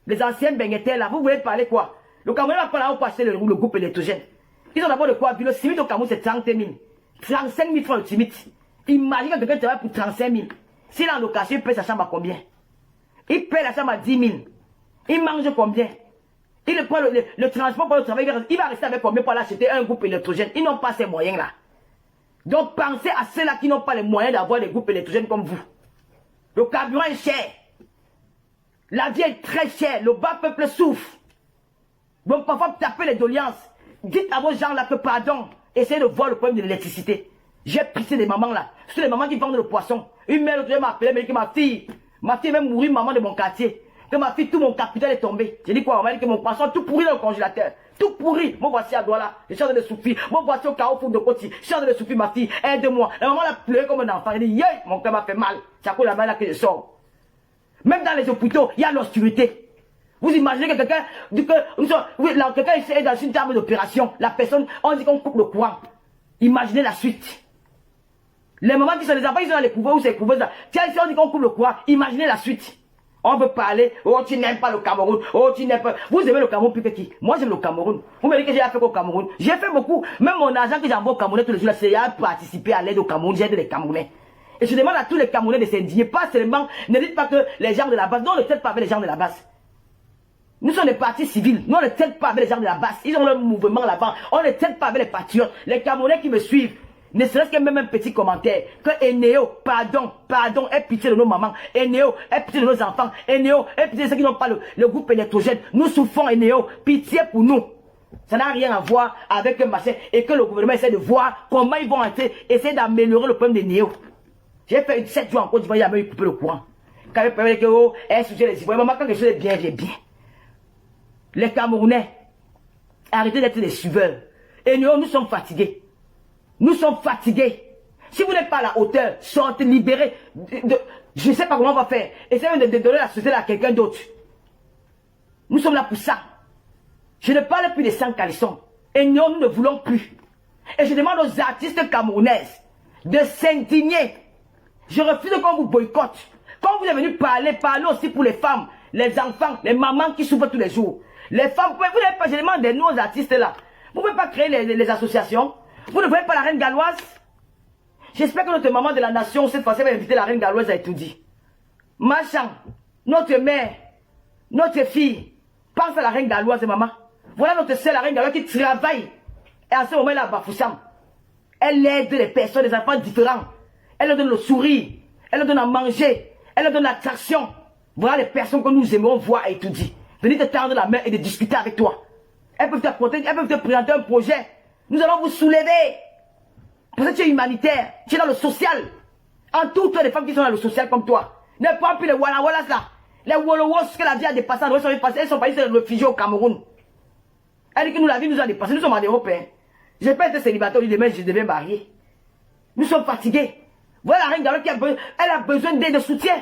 Les anciens benguetés là, vous voulez parler quoi? Le Cameroun va pas là pour acheter le groupe électrogène. Ils ont d'abord de quoi? Le CIMIT au Cameroun c'est 30 000. 35 000 francs le CIMIT. Imagine que quelqu'un travaille pour 35 000. S'il est en location, il paye sa chambre à combien? Il paye la chambre à 10 000. Il mange combien? Il prend le transport pour le travail. Il va rester avec combien pour aller acheter un groupe électrogène? Ils n'ont pas ces moyens là. Donc pensez à ceux-là qui n'ont pas les moyens d'avoir des groupes électrogènes comme vous. Le carburant est cher. La vie est très chère. Le bas peuple souffre. Donc parfois tapez les doléances. Dites à vos gens là que pardon. Essayez de voir le problème de l'électricité. J'ai pissé des mamans là. Surtout les mamans qui vendent le poisson. Une mère l'autre jour m'a appelé, mais que ma fille est même mourir, maman de mon quartier. Que ma fille, tout mon capital est tombé. J'ai dit quoi? On m'a dit que mon poisson tout pourri dans le congélateur. Tout pourri. Moi voici à Douala. Je suis en train de souffrir. Moi voici au Carrefour de Côte. Je suis en train de souffrir ma fille. Aide-moi. La maman a pleuré comme un enfant. Elle dit, yeah, mon cœur m'a fait mal. C'est à cause de la main là que je sors. Même dans les hôpitaux, il y a l'obscurité. Vous imaginez que quelqu'un, quelqu'un est dans une table d'opération. La personne, on dit qu'on coupe le courant. Imaginez la suite. Les mamans qui sont les enfants, ils sont dans les couvents ou c'est couvents. Tiens, si on dit qu'on coupe le courant, imaginez la suite. On veut parler, oh tu n'aimes pas le Cameroun, oh tu n'aimes pas... Vous aimez le Cameroun plus que qui? Moi j'aime le Cameroun. Vous me dites que j'ai fait au Cameroun. J'ai fait beaucoup. Même mon argent que j'envoie au Cameroun tous les jours, c'est à participer à l'aide au Cameroun. J'aide les Camerounais. Et je demande à tous les Camerounais de s'indigner. Pas seulement, ne dites pas que les gens de la base, non, on ne traite pas avec les gens de la base. Nous sommes des partis civils. Nous on ne traite pas avec les gens de la base. Ils ont leur mouvement là-bas. On ne traite pas avec les patriotes. Les Camerounais qui me suivent. Ne serait-ce que même un petit commentaire. Que Eneo, pardon, aie pitié de nos mamans. Eneo, aie pitié de nos enfants. Eneo, aie pitié de ceux qui n'ont pas le groupe électrogène. Nous souffrons, Eneo. Pitié pour nous. Ça n'a rien à voir avec un machin. Et que le gouvernement essaie de voir comment ils vont essayer d'améliorer le problème des Néo. J'ai fait 7 jours en Côte d'Ivoire, il y a eu coupé le courant. Quand il parlait que, oh, elle soutient les Ivoiriens. Maman, quand quelque chose est bien, j'ai bien. Les Camerounais, arrêtez d'être des suiveurs. Eneo, nous sommes fatigués. Nous sommes fatigués. Si vous n'êtes pas à la hauteur, sortez, libérez. Je ne sais pas comment on va faire. Essayez de donner la société à quelqu'un d'autre. Nous sommes là pour ça. Je ne parle plus des sans calissons. Et non, nous ne voulons plus. Et je demande aux artistes camerounaises de s'indigner. Je refuse qu'on vous boycotte. Quand vous êtes venu parler, parlez aussi pour les femmes, les enfants, les mamans qui souffrent tous les jours. Les femmes, vous n'avez pas, je demande des nouveaux artistes là. Vous ne pouvez pas créer les associations. Vous ne voyez pas la reine galloise? J'espère que notre maman de la nation, cette fois-ci, va inviter la reine galloise à étudier. Machin, notre mère, notre fille, pense à la reine galloise, maman. Voilà notre sœur, la reine galloise, qui travaille. Et à ce moment-là, Bafoussam, elle aide les personnes, les enfants différents. Elle leur donne le sourire. Elle leur donne à manger. Elle leur donne l'attraction. Voilà les personnes que nous aimons voir et étudier. Venez te tendre la main et de discuter avec toi. Elles peuvent te présenter un projet. Nous allons vous soulever. Parce que tu es humanitaire. Tu es dans le social. Entoure-toi des femmes qui sont dans le social comme toi. Ne prends plus les Walla Wallas là. Les Wolowos que la vie a dépassé. Elles sont parties se réfugier au Cameroun. Elle dit que nous, la vie nous a dépassé. Nous sommes en Européens. Je n'ai pas été célibataire. Demain, je devais marier. Nous sommes fatigués. Voilà la reine Gallo qui a besoin. Elle a besoin d'aide, de soutien.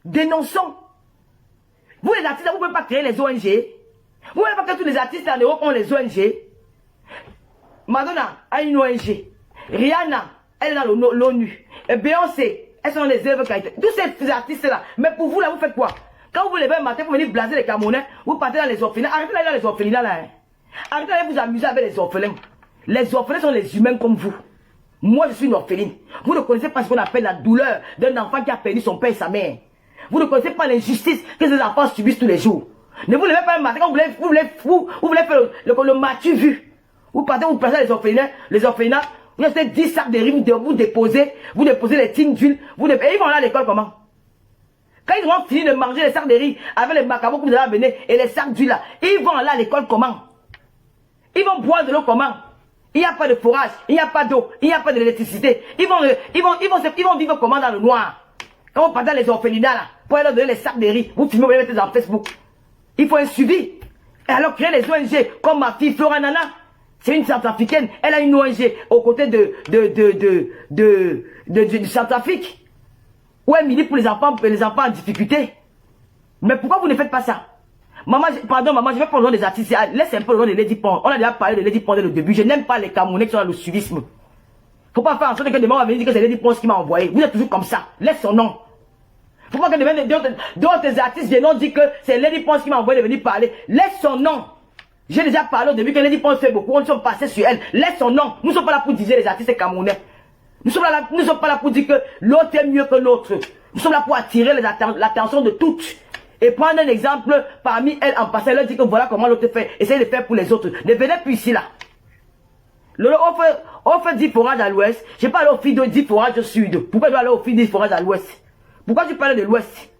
Dénonçons. Vous les artistes, vous ne pouvez pas créer les ONG. Vous ne voyez pas que tous les artistes en Europe ont les ONG. Madonna a une ONG. Rihanna, elle est dans l'ONU. Et Beyoncé, elles sont dans les œuvres qualité. Tous ces artistes-là. Mais pour vous, là, vous faites quoi? Quand vous vous levez un matin pour venir blaser les Camerounais, vous partez dans les orphelins. Arrêtez d'aller dans les orphelinats là. Arrêtez d'aller vous amuser avec les orphelins. Les orphelins sont les humains comme vous. Moi, je suis une orpheline. Vous ne connaissez pas ce qu'on appelle la douleur d'un enfant qui a perdu son père et sa mère. Vous ne connaissez pas l'injustice que ces enfants subissent tous les jours. Ne vous levez pas un matin quand vous voulez faire le matu vu. Vous partez, vous placez les orphelinats, vous achetez 10 sacs de riz, vous déposez les tines d'huile, et ils vont aller à l'école comment? Quand ils auront fini de manger les sacs de riz avec les macarons que vous avez amenés et les sacs d'huile là, ils vont aller à l'école comment? Ils vont boire de l'eau comment? Il n'y a pas de forage, il n'y a pas d'eau, il n'y a pas d'électricité. Ils vont vivre comment dans le noir? Quand vous partez dans les orphelinats là, pour leur donner les sacs de riz, vous filmez, vous les mettez dans Facebook. Il faut un suivi. Et alors créer les ONG, comme ma fille Flora Nana, c'est une centrafricaine, elle a une ONG aux côtés du Centrafrique, où elle milite pour les enfants en difficulté. Mais pourquoi vous ne faites pas ça? Maman, pardon maman, je vais prendre le nom des artistes, laisse un peu le nom de Lady Pond. On a déjà parlé de Lady Pond dès le début, je n'aime pas les Camerounais qui sont dans le suivisme. Faut pas faire en sorte que demain on va venir dire que c'est Lady Ponce qui m'a envoyé. Vous êtes toujours comme ça. Laisse son nom. Faut pas que demain d'autres artistes viennent dire que c'est Lady Ponce qui m'a envoyé de venir parler. Laisse son nom. J'ai déjà parlé au début que Lady Ponce fait beaucoup. On sont passés sur elle. Laisse son nom. Nous ne sommes pas là pour dire les artistes camerounais. Nous ne sommes pas là pour dire que l'autre est mieux que l'autre. Nous sommes là pour attirer l'attention de toutes. Et prendre un exemple parmi elles en passant. Leur dire que voilà comment l'autre fait. Essayez de faire pour les autres. Ne venez plus ici là. On fait 10 forages à l'ouest. Je n'ai pas allé aux filles de 10 forages au sud. Pourquoi je dois aller aux filles de 10 forages à l'ouest? Pourquoi tu parles de l'ouest?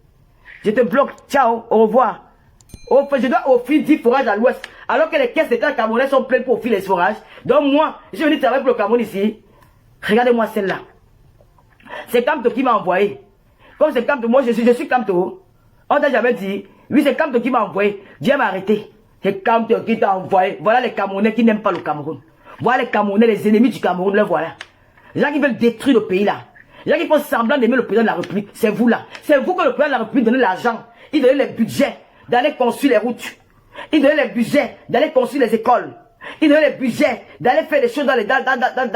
Je te bloque. Ciao. Au revoir. Je dois offrir 10 forages à l'ouest. Alors que les caisses d'État camerounais sont pleines pour offrir les forages. Donc moi, je suis venu travailler pour le Cameroun ici. Regardez-moi celle-là. C'est Kamto qui m'a envoyé. Comme c'est Kamto, moi je suis Kamto. On t'a jamais dit. Oui, c'est Kamto qui m'a envoyé. Dieu m'a arrêté. C'est Kamto qui t'a envoyé. Voilà les Camerounais qui n'aiment pas le Cameroun. Voilà les Camerounais, les ennemis du Cameroun. Le voilà. Les gens qui veulent détruire le pays là. Les gens qui font semblant d'aimer le président de la République. C'est vous là. C'est vous que le président de la République donnait l'argent. Il donnait les budgets d'aller construire les routes. Il donnait les budgets d'aller construire les écoles. Il donnait les budgets d'aller faire des choses dans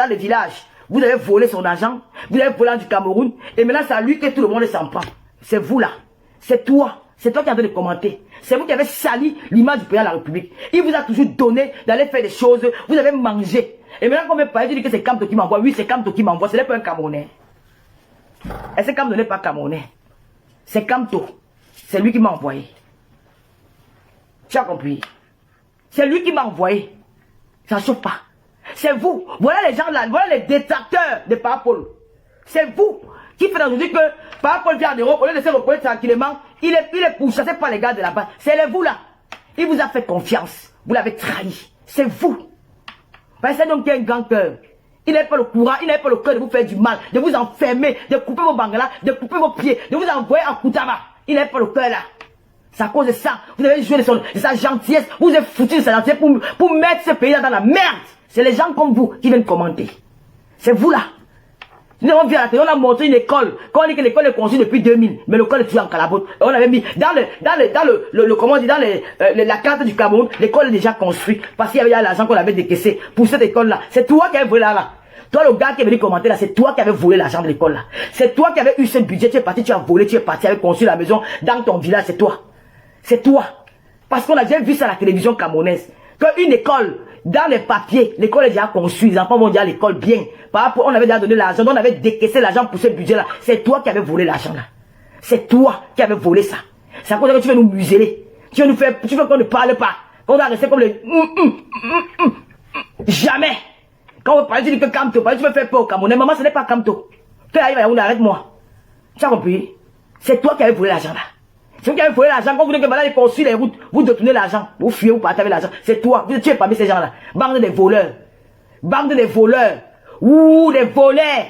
les villages. Vous avez volé son argent. Vous avez volé du Cameroun. Et maintenant, c'est à lui que tout le monde s'en prend. C'est vous là. C'est toi. C'est toi qui as en train de commenter. C'est vous qui avez sali l'image du président de la République. Il vous a toujours donné d'aller faire des choses. Vous avez mangé. Et maintenant, quand on me parle, je dis que c'est Kamto qui m'envoie. Oui, c'est Kamto qui m'envoie. Ce n'est pas un Camerounais. Et c'est Kamto n'est pas Camerounais. C'est Kamto. C'est lui qui m'a envoyé. Tu as compris? C'est lui qui m'a envoyé. Ça ne chauffe pas. C'est vous. Voilà les gens là. Voilà les détracteurs de Parapol. C'est vous qui faites aujourd'hui que Parapol vient en Europe. Au lieu de se reposer tranquillement, il est pourchassé par les gars de là-bas. C'est vous là. Il vous a fait confiance. Vous l'avez trahi. C'est vous. C'est donc un grand cœur. Il n'a pas le courage, il n'a pas le cœur de vous faire du mal, de vous enfermer, de couper vos bangalas, de couper vos pieds, de vous envoyer en Koutama. Il n'a pas le cœur là. C'est à cause de ça. Vous avez joué de sa gentillesse. Vous avez foutu de sa gentillesse pour mettre ce pays là dans la merde. C'est les gens comme vous qui viennent commenter. C'est vous là. Nous on vient à la télé, on a montré une école. Quand on dit que l'école est construite depuis 2000, mais l'école est toujours en calabote. On avait mis comment on dit, la carte du Cameroun, l'école est déjà construite. Parce qu'il y avait l'argent qu'on avait décaissé pour cette école là. C'est toi qui avais volé là. Toi le gars qui est venu commenter là, c'est toi qui avais volé l'argent de l'école là. C'est toi qui avais eu ce budget, tu es parti, tu as volé, tu es parti, avec construit la maison dans ton village, c'est toi. C'est toi. Parce qu'on a déjà vu ça à la télévision camerounaise. Qu'une école, dans les papiers, l'école est déjà construite, les enfants vont déjà à l'école bien. Par rapport, on avait déjà donné l'argent, on avait décaissé l'argent pour ce budget-là. C'est toi qui avais volé l'argent là. C'est toi qui avais volé ça. C'est à cause que tu veux nous museler. Tu veux qu'on ne parle pas. Qu'on va rester comme les... Jamais. Quand on parle, tu dis que Kamto, tu veux faire peur au Camerounais. Maman, ce n'est pas Kamto. Tu arrives à Yaoundé, arrête-moi. Tu as compris? C'est toi qui avais volé l'argent là. C'est vous qui avez volé l'argent. Quand vous dites que voilà, les construire les routes, vous détournez l'argent. Vous fuyez, vous partez avec l'argent. C'est toi. Vous êtes parmi ces gens-là. Bande de voleurs. Bande de voleurs. Ouh, des voleurs.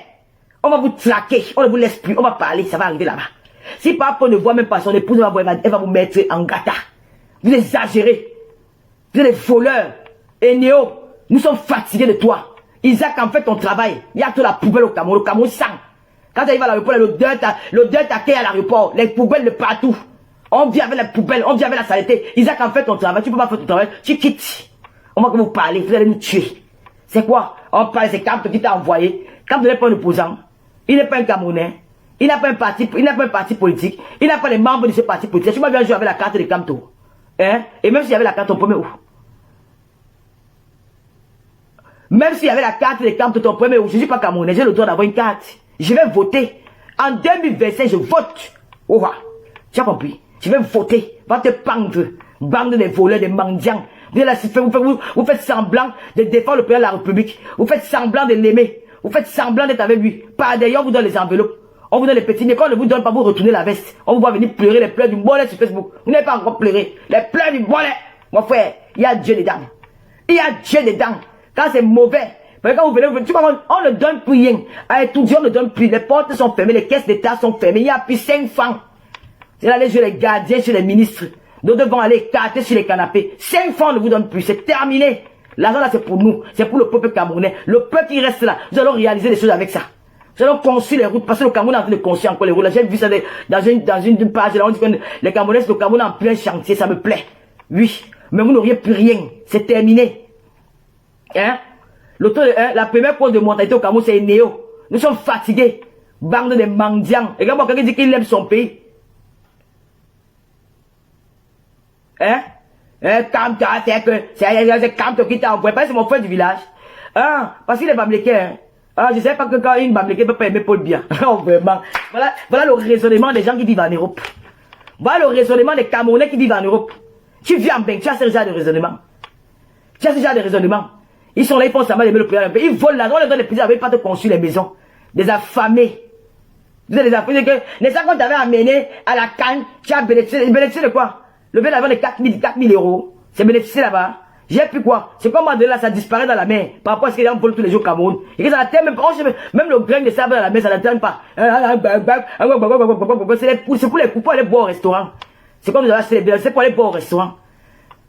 On va vous traquer. On ne vous laisse plus. On va parler. Ça va arriver là-bas. Si papa ne voit même pas son épouse, elle va vous mettre en gata. Vous exagérez. Vous êtes des voleurs. Et Néo, nous sommes fatigués de toi. Isaac, en fait ton travail. Il y a toute la poubelle au Cameroun. Le Cameroun sang. Quand tu arrives à l'aéroport, l'odeur t'accueille à l'aéroport. Les poubelles de partout. On vient avec la poubelle, on vient avec la saleté. Isaac, en fait ton travail, tu peux pas faire ton travail, tu quittes. On va que vous parler, vous allez nous tuer. C'est quoi? On parle, c'est Kamto qui t'a envoyé. Kamto n'est pas un opposant. Il n'est pas un Camerounais. Il n'a pas un parti politique. Il n'a pas les membres de ce parti politique. Tu m'as bien joué avec la carte de Kamto. Hein? Et même s'il y avait la carte, ton premier où? Même s'il y avait la carte de Kamto, ton premier où? Je ne suis pas Camerounais, j'ai le droit d'avoir une carte. Je vais voter. En 2025, je vote. Oh, tu as compris? Je vais voter. Va te pendre. Bande de voleurs, de mendiants. Vous faites semblant de défendre le président de la République. Vous faites semblant de l'aimer. Vous faites semblant d'être avec lui. Par d'ailleurs, on vous donne les enveloppes. On vous donne les petits. Mais quand on ne vous donne pas, vous retournez la veste. On vous voit venir pleurer les pleurs du bonnet sur Facebook. Vous n'avez pas encore pleuré. Les pleurs du bonnet. Mon frère, il y a Dieu dedans. Il y a Dieu dedans. Quand c'est mauvais. Quand vous venez, tu vois, on ne donne plus rien. À étudiants, on ne donne plus. Les portes sont fermées. Les caisses d'État sont fermées. Il y a plus 5 francs. C'est là, les gardiens, sur les ministres. Nous devons aller écarter sur les canapés. 5 francs ne vous donnent plus. C'est terminé. L'argent là, c'est pour nous. C'est pour le peuple camerounais. Le peuple qui reste là, nous allons réaliser des choses avec ça. Nous allons construire les routes. Parce que le Cameroun est en train de construire encore les routes. J'ai vu ça dans une page. Là, on dit que les Camerounais, c'est le Cameroun en plein chantier. Ça me plaît. Oui. Mais vous n'auriez plus rien. C'est terminé. Hein? La première cause de mortalité au Cameroun, c'est Néo. Nous sommes fatigués. Bande de mendiants. Et quand quelqu'un dit qu'il aime son pays. Calme-toi, c'est calme-toi qui t'a envoyé. C'est mon frère du village. Parce qu'il est bamléqué. Je ne sais pas que quand une bamléqué ne peut pas aimer Paul Biya. Vraiment. Voilà le raisonnement des gens qui vivent en Europe. Voilà le raisonnement des Camerounais qui vivent en Europe. Tu vis en Beng, tu as ce genre de raisonnement. Tu as ce genre de raisonnement. Ils sont là, ils font semblant d'aimer le président. Ils volent l'argent, on les donne les présidents, ils pas de construire les maisons. Des affamés. Vous êtes des affamés. N'est-ce pas qu'on t'avait amené à la Cannes, tu as bénéficié de quoi? Le bien avant de 4 000 euros. C'est bénéficié là-bas. J'ai pu quoi? C'est comme là, ça disparaît dans la mer. Par rapport à ce qu'ils volent tous les jours au Cameroun. Et que ça n'atteint même le grain de sable dans la mer, ça n'atteint pas. C'est pour les coups pour aller boire au restaurant. C'est comme nous avons acheté les biens, c'est pour aller boire au restaurant.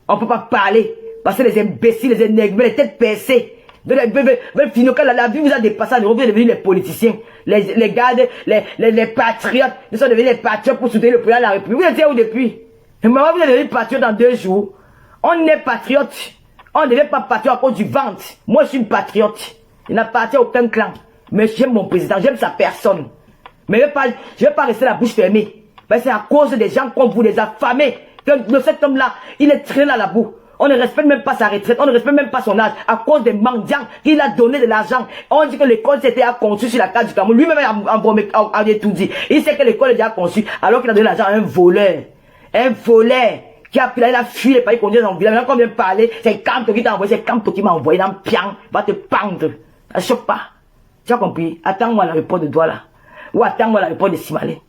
On ne peut pas parler. Parce que les imbéciles, les énigmes, les têtes percées. La vie vous a dépassé en Europe, vous êtes devenus les politiciens. Les gardes, les patriotes. Ils sont devenus les patriotes pour soutenir le président de la République. Vous étiez où depuis? Maman, vous êtes devenus patriotes dans 2 jours. On est patriote. On ne devient pas patriote à cause du ventre. Moi, je suis une patriote. Je n'appartiens à aucun clan. Mais j'aime mon président, j'aime sa personne. Mais je ne vais pas rester la bouche fermée. C'est à cause des gens comme vous, des affamés, que cet homme-là, il est traîné dans la boue. On ne respecte même pas sa retraite, on ne respecte même pas son âge, à cause des mendiants qu'il a donné de l'argent. On dit que l'école s'était construite sur la carte du Cameroun. Lui-même a tout dit. Il sait que l'école est déjà construite, alors qu'il a donné l'argent à un voleur. Un voleur qui a fui les pays qu'on dit dans le village. Maintenant qu'on vient parler, c'est Kamto qui t'a envoyé, c'est Kamto qui m'a envoyé dans le pian, va te pendre. Ça ne choque pas. Tu as compris? Attends-moi l'aéroport de Douala. Ou attends-moi l'aéroport de Simalé.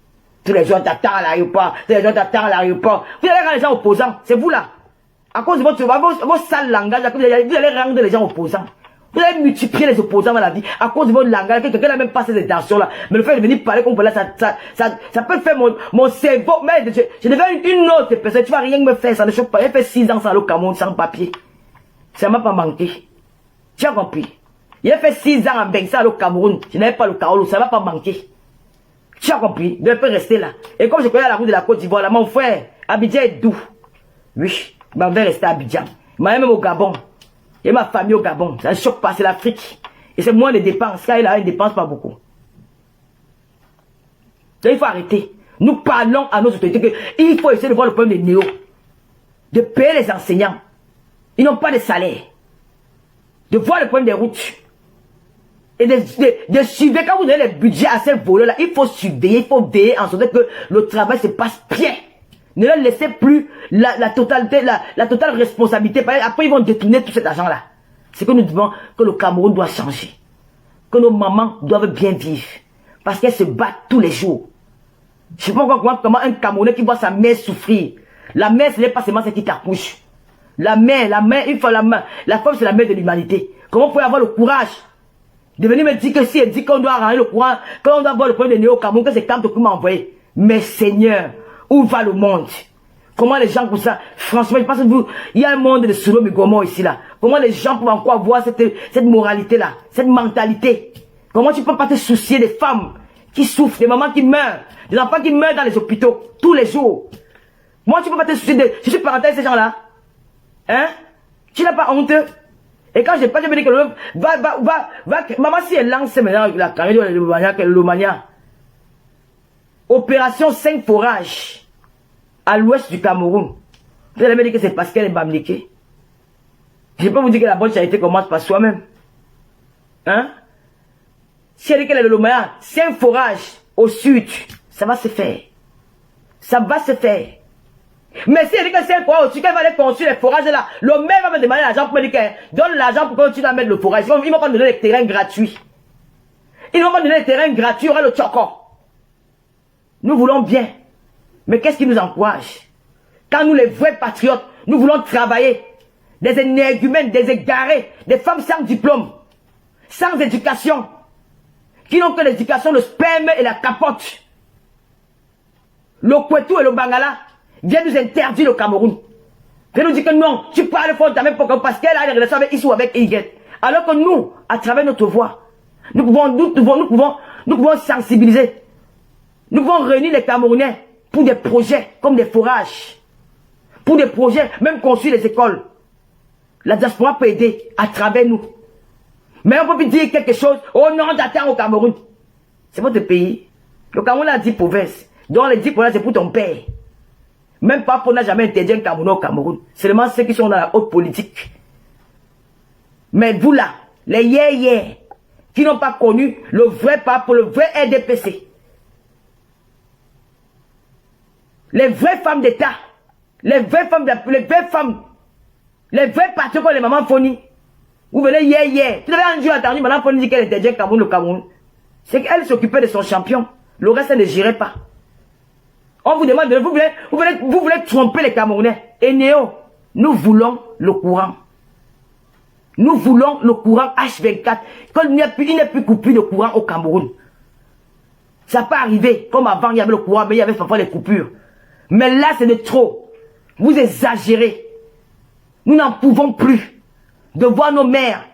Tous les jours t'attends à l'aéroport, tous les jours t'attends à l'aéroport. Vous allez rendre les gens opposants, c'est vous là. À cause de vos sales langages, vous allez rendre les gens opposants. Vous allez multiplier les opposants dans la vie à cause de votre langage. Quelqu'un n'a même pas ces intentions-là. Mais le fait de venir parler comme voilà, ça peut faire mon cerveau. Mais je deviens une autre personne. Tu vas rien me faire, ça ne choque pas. J'ai fait 6 ans sans le Cameroun, sans papier. Ça ne m'a pas manqué. Tu as compris? J'ai fait 6 ans en Beng, sans le Cameroun. Je n'avais pas le Cameroun, ça ne m'a pas manqué. Tu as compris? Je peux rester là. Et comme je connais la route de la Côte d'Ivoire, là, mon frère, Abidjan est doux. Oui, je vais rester à Abidjan. Il m'a même au Gabon. Et ma famille au Gabon. Ça ne choque pas, c'est l'Afrique. Et c'est moins les dépenses. Car il a une dépense pas beaucoup. Donc il faut arrêter. Nous parlons à nos autorités qu'il faut essayer de voir le problème des néos. De payer les enseignants. Ils n'ont pas de salaire. De voir le problème des routes. Et de surveiller, quand vous donnez les budgets à ces voleurs-là, il faut surveiller, il faut veiller en sorte que le travail se passe bien. Ne leur laissez plus la totalité, la totale responsabilité. Après, ils vont détourner tout cet argent-là. C'est que nous disons que le Cameroun doit changer. Que nos mamans doivent bien vivre. Parce qu'elles se battent tous les jours. Je ne sais pas comment un Camerounais qui voit sa mère souffrir. La mère, ce n'est pas seulement celle qui t'accouche. La mère, il faut la femme, c'est la mère de l'humanité. Comment vous pouvez avoir le courage de venir me dire que si elle dit qu'on doit arranger le courant, qu'on doit avoir le problème de néo Cameroun, que c'est Kamto qui m'a envoyé. Mais Seigneur, où va le monde? Comment les gens comme ça? Franchement, je pense que il y a un monde de Sodome et Gomorrhe ici là. Comment les gens peuvent encore avoir cette moralité là, cette mentalité? Comment tu peux pas te soucier des femmes qui souffrent, des mamans qui meurent, des enfants qui meurent dans les hôpitaux tous les jours? Moi, tu peux pas te soucier de... Je suis parental de ces gens là. Hein? Tu n'as pas honte? Et quand je me dis que maman, si elle lance maintenant la carrière de l'Omania, opération 5 forages à l'ouest du Cameroun, vous allez me dire que c'est parce qu'elle est bamliquée. Je peux vous dire que la bonne charité commence par soi-même. Hein? Si elle dit qu'elle est de l'Omania, 5 forages au sud, ça va se faire. Ça va se faire. Mais si elle dit que c'est un forage au-dessus, qu'elle va aller construire les forages là, le maire va me demander l'argent pour me dire que donne l'argent pour continuer à mettre le forage. Ils vont pas me donner les terrains gratuits. Ils vont pas me donner les terrains gratuits, il y aura le tchoko. Nous voulons bien. Mais qu'est-ce qui nous encourage? Quand nous, les vrais patriotes, nous voulons travailler. Des énergumènes, des égarés, des femmes sans diplôme, sans éducation, qui n'ont que l'éducation, le sperme et la capote. Le Kwetou et le Bangala viennent nous interdire le Cameroun. Viennent nous dire que non, tu parles fort parce qu'elle a des relations avec Issou, avec Iguet. Alors que nous, à travers notre voix, nous pouvons sensibiliser. Nous pouvons réunir les Camerounais pour des projets comme des forages. Pour des projets, même construire les écoles. La diaspora peut aider à travers nous. Mais on peut plus dire quelque chose. Oh non, j'attends au Cameroun. C'est votre pays. Le Cameroun a 10 provinces. Donc les 10 provinces, c'est pour ton père. Même pas pour n'a jamais interdit un Camerounais au Cameroun. Seulement ceux qui sont dans la haute politique. Mais vous là, les yé qui n'ont pas connu le vrai pape, le vrai RDPC. Les vraies femmes d'État. Les vraies femmes, les vrais patrons comme les mamans Foni. Vous venez hier. Tu avais un jour entendu, madame Foni dit qu'elle interdit le Cameroun. C'est qu'elle s'occupait de son champion. Le reste, elle ne gérait pas. On vous demande, vous voulez tromper les Camerounais. Et Néo, nous voulons le courant. Nous voulons le courant H24. Quand il n'y a plus coupure de courant au Cameroun. Ça peut arriver. Comme avant, il y avait le courant, mais il y avait parfois les coupures. Mais là, c'est de trop. Vous exagérez. Nous n'en pouvons plus de voir nos mères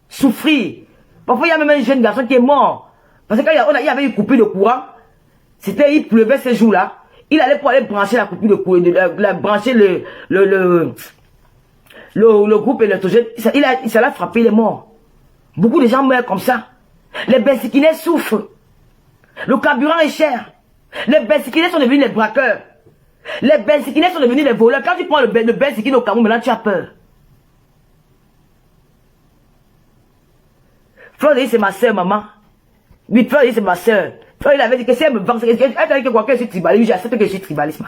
souffrir. Parfois, il y a même un jeune garçon qui est mort. Parce qu'il y avait une coupure de courant. Il pleuvait ces jours-là. Il allait pour aller brancher la coupure de courant, brancher le groupe électrogène. Ça l'a frappé, il est mort. Beaucoup de gens meurent comme ça. Les Bensikinais souffrent. Le carburant est cher. Les Bensikinais sont devenus les braqueurs. Les Bensikinais sont devenus les voleurs. Quand tu prends le Bensikin au Cameroun, maintenant tu as peur. Fleur c'est ma soeur, maman. Oui, Fleur c'est ma soeur. Fleur il avait dit que si elle me vend, elle a dit que quoi que je suis tribaliste, j'accepte que je suis tribaliste.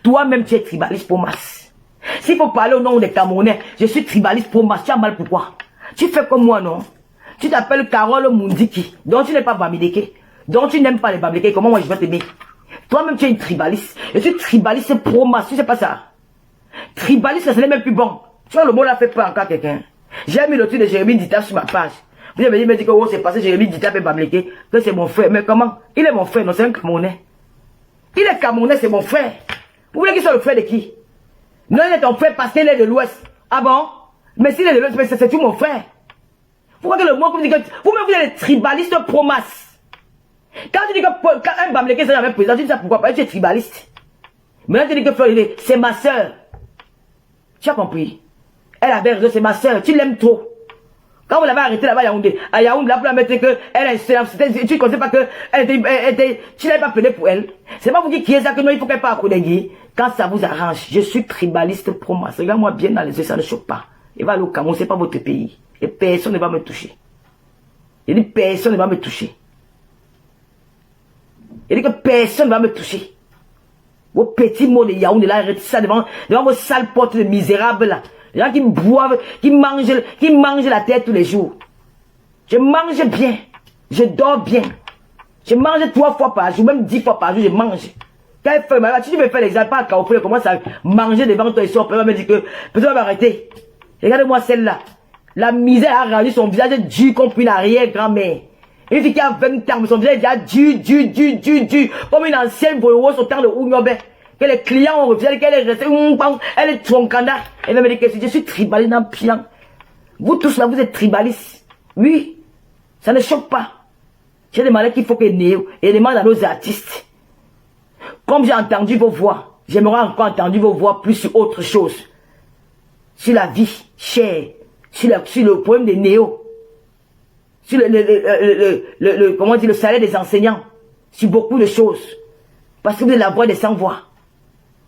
Toi-même, tu es tribaliste pour masse. S'il faut parler au nom des Camerounais, je suis tribaliste pour masse. Tu as mal pourquoi? Tu fais comme moi, non? Tu t'appelles Carole Mundiki, donc tu n'es pas Bamideke, donc tu n'aimes pas les Bamideke. Comment moi je vais t'aimer? Toi-même, tu es une tribaliste. Je suis tribaliste pro masse. Tu sais pas ça? Tribaliste, ce n'est même plus bon. Tu vois, le mot là fait pas encore quelqu'un. J'ai mis le truc de Jérémy Dita sur ma page. Vous avez dit que oh, c'est passé Jérémy Dita et Bamideke, que c'est mon frère. Mais comment? Il est mon frère, non, c'est un Camerounais. Il est Camerounais, c'est mon frère. Vous voulez qu'il soit le frère de qui? Non, il est ton frère parce qu'il est de l'Ouest. Ah bon? Mais s'il est de l'Ouest, c'est tout mon frère. Pourquoi que le mot que vous dites que vous-même vous êtes tribaliste pro masse? Quand tu dis que un Bamileke c'est jamais président, tu dis ça pourquoi? Parce que tu es tribaliste. Maintenant tu dis que Fleur, c'est ma soeur. Tu as compris? Elle avait raison, c'est ma soeur. Tu l'aimes trop. Quand vous l'avez arrêté là-bas à Yaoundé, là pour la mettre que elle est, tu ne connais pas que tu n'avais pas plaidé pour elle. C'est pas vous qui est ça que non, il faut qu'elle parte à Koudengui. Quand ça vous arrange, je suis tribaliste pro masse. Regarde-moi bien dans les yeux, ça ne choque pas. Il va aller au Cameroun, c'est pas votre pays. Et personne ne va me toucher. Il dit personne ne va me toucher. Il dit que personne ne va me toucher. Vos petits mots de Yaoundé là, arrêtez ça devant vos sales portes de misérables là. Les gens qui boivent, qui mangent la tête tous les jours. Je mange bien. Je dors bien. Je mange 3 fois par jour, même 10 fois par jour, je mange. Quand elle fait, si tu veux faire l'exemple, pas à Carrefour, elle commence à manger devant toi et son père, me dit que personne va m'arrêter. Regardez-moi celle-là. La misère a rendu son visage dur comme une arrière-grand-mère. Une fille qui a 20 ans, mais son visage est dur. Comme une ancienne voleuse au temps de Ougnobe. Que les clients ont refusé, qu'elle est restée, elle est troncanda. Elle me dit que je suis tribaliste dans pian. Vous tous là, vous êtes tribalistes. Oui, ça ne choque pas. J'ai demandé qu'il faut que Néo, et demande à nos artistes. Comme j'ai entendu vos voix, j'aimerais encore entendre vos voix plus sur autre chose. Sur la vie chère, sur le problème des Néo, sur comment dire, le salaire des enseignants, sur beaucoup de choses. Parce que vous êtes la voix des sans-voix.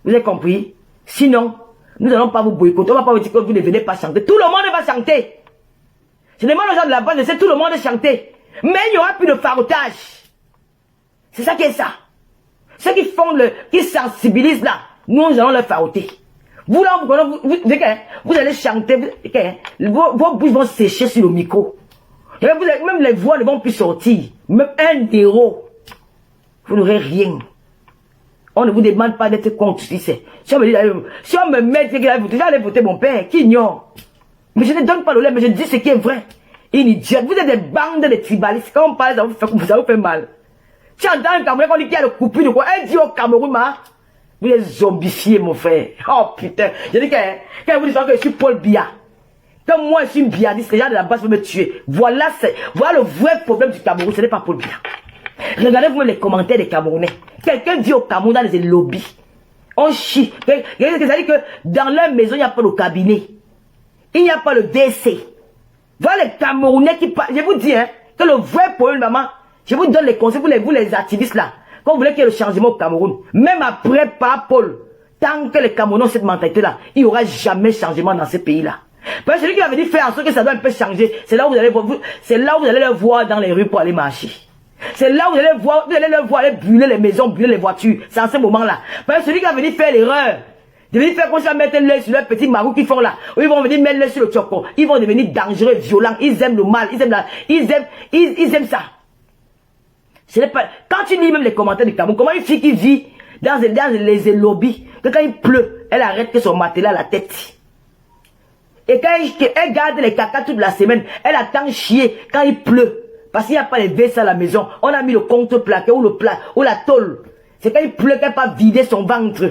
Vous avez compris? Sinon, nous n'allons pas vous boycotter. On ne va pas vous dire que vous ne venez pas chanter. Tout le monde va chanter. Je demande aux gens de la base de laisser tout le monde chanter. Mais il n'y aura plus de farotage. C'est ça qui est ça. Ceux qui font qui sensibilisent là, nous allons leur faroter. Vous là, vous allez chanter. Vos bouches vont sécher sur le micro. Même les voix ne vont plus sortir. Même un héros. Vous n'aurez rien. On ne vous demande pas d'être contre. Si on me met, vous allez voter mon père, qui ignore. Mais je ne donne pas le lait, mais je dis ce qui est vrai. Une idiote. Vous êtes des bandes de tribalistes. Quand on parle, ça vous fait mal. Tu entends un Camerounais qu'on dit qu'il y a le coupure de quoi? Elle dit au Cameroun, vous êtes zombifiés, mon frère. Oh putain. Je dis que, quand vous dites que je suis Paul Biya, comme moi je suis une biadiste, les gens de la base veulent me tuer. Voilà le vrai problème du Cameroun, ce n'est pas Paul Biya. Regardez-vous les commentaires des Camerounais. Quelqu'un dit au Cameroun dans les lobbies. On chie. C'est-à-dire que dans leur maison, il n'y a pas le cabinet. Il n'y a pas le DC. Voilà les Camerounais qui parlent. Je vous dis, hein, que le vrai problème, maman, je vous donne les conseils, vous les activistes là, quand vous voulez qu'il y ait le changement au Cameroun, même après Papa Paul, tant que les Camerounais ont cette mentalité-là, il n'y aura jamais changement dans ce pays-là. Parce que celui qui avait dit faire en sorte que ça doit un peu changer, c'est là où vous allez le voir dans les rues pour aller marcher. C'est là où vous allez le voir aller brûler les maisons, brûler les voitures. C'est en ce moment-là. Parce que celui qui a venu faire l'erreur, de venir faire comme ça, mettre l'œil sur leurs petits marous qu'ils font là, ou ils vont venir mettre l'œil sur le tchoko, ils vont devenir dangereux, violents, ils aiment le mal, ils aiment ça. Ce n'est pas... Quand tu lis même les commentaires du Cameroun, comment une fille qui vit dans les lobbies, que quand il pleut, elle arrête que son matelas à la tête. Et quand elle garde les caca toute la semaine, elle attend chier quand il pleut. Parce qu'il n'y a pas les vestes à la maison. On a mis le contre-plaqué ou la tôle. C'est quand il pleut qu'elle va vider son ventre.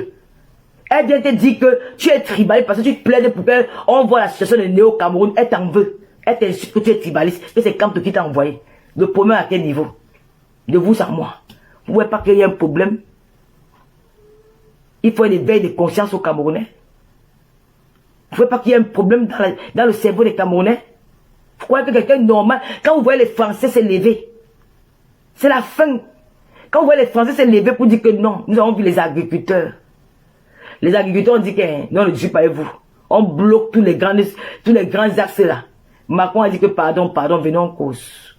Elle vient te dire que tu es tribaliste parce que tu te plaides pour qu'on voit la situation de Néo Cameroun. Elle t'en veut. Elle t'insulte que tu es tribaliste. Et c'est Camp qui t'a envoyé. Le problème à quel niveau? De vous à moi. Vous ne voyez pas qu'il y a un problème? Il faut une éveil de conscience aux Camerounais. Vous ne voyez pas qu'il y a un problème dans le cerveau des Camerounais? Vous croyez que quelqu'un normal, quand vous voyez les Français se lever, c'est la fin. Quand vous voyez les Français se lever pour dire que non, nous avons vu les agriculteurs. Les agriculteurs ont dit que non, ne dis pas vous. On bloque tous les grands axes là. Macron a dit que pardon, venons en cause.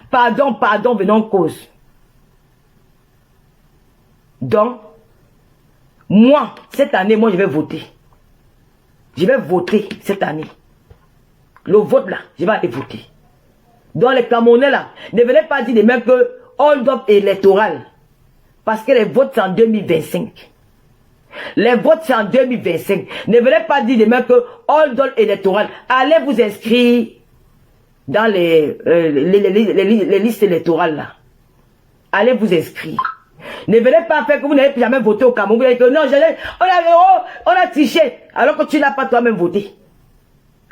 Pardon, venons en cause. Donc, moi, cette année, je vais voter. Je vais voter cette année. Le vote là, je vais aller voter. Donc les Camerounais là, ne venez pas dire même que hold-up électoral. Parce que les votes c'est en 2025. Les votes c'est en 2025. Ne venez pas dire même que hold-up électoral. Allez vous inscrire dans les listes électorales là. Allez vous inscrire. Ne venez pas faire que vous n'avez jamais voté au Cameroun. Vous allez dire que non, on a triché. Alors que tu n'as pas toi-même voté.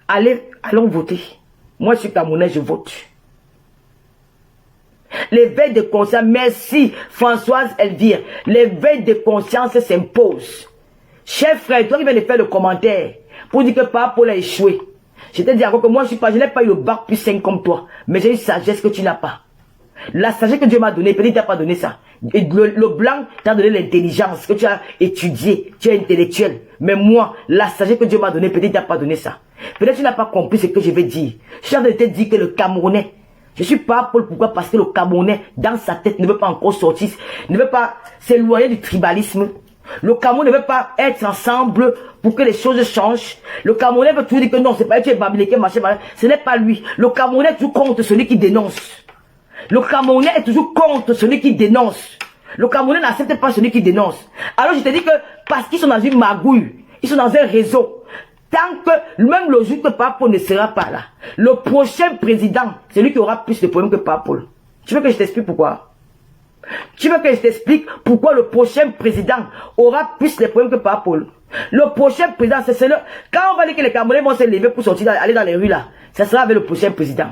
Allons voter. Moi, je suis Camerounais, je vote. L'éveil de conscience, merci Françoise Elvire. L'éveil de conscience s'impose. Cher frère, toi qui viens de faire le commentaire pour dire que Papa Paul a échoué. Je te dis encore que moi, je n'ai pas eu le bac plus 5 comme toi. Mais j'ai une sagesse que tu n'as pas. La sagesse que Dieu m'a donnée, peut-être qu'il t'a pas donné ça. Et le blanc t'a donné l'intelligence, que tu as étudié, tu es intellectuel. Mais moi, la sagesse que Dieu m'a donnée, peut-être qu'il t'a pas donné ça. Peut-être que tu n'as pas compris ce que je vais dire. Je suis en train de te dire que le Camerounais, je suis pas Paul, pourquoi? Parce que le Camerounais, dans sa tête, ne veut pas encore sortir, ne veut pas s'éloigner du tribalisme. Le Cameroun ne veut pas être ensemble pour que les choses changent. Le Camerounais veut toujours dire que non, c'est pas lui qui est babilé, machin. Ce n'est pas lui. Le Camerounais est toujours contre celui qui dénonce. Le Camerounais est toujours contre celui qui dénonce. Le Camerounais n'accepte pas celui qui dénonce. Alors je te dis que parce qu'ils sont dans une magouille, ils sont dans un réseau. Tant que, même le jour que Papa Paul ne sera pas là, le prochain président, c'est lui qui aura plus de problèmes que Papa Paul. Tu veux que je t'explique pourquoi? Tu veux que je t'explique pourquoi le prochain président aura plus de problèmes que Papa Paul? Le prochain président, c'est le... Quand on va dire que les Camerounais vont se lever pour sortir, aller dans les rues là, ça sera avec le prochain président.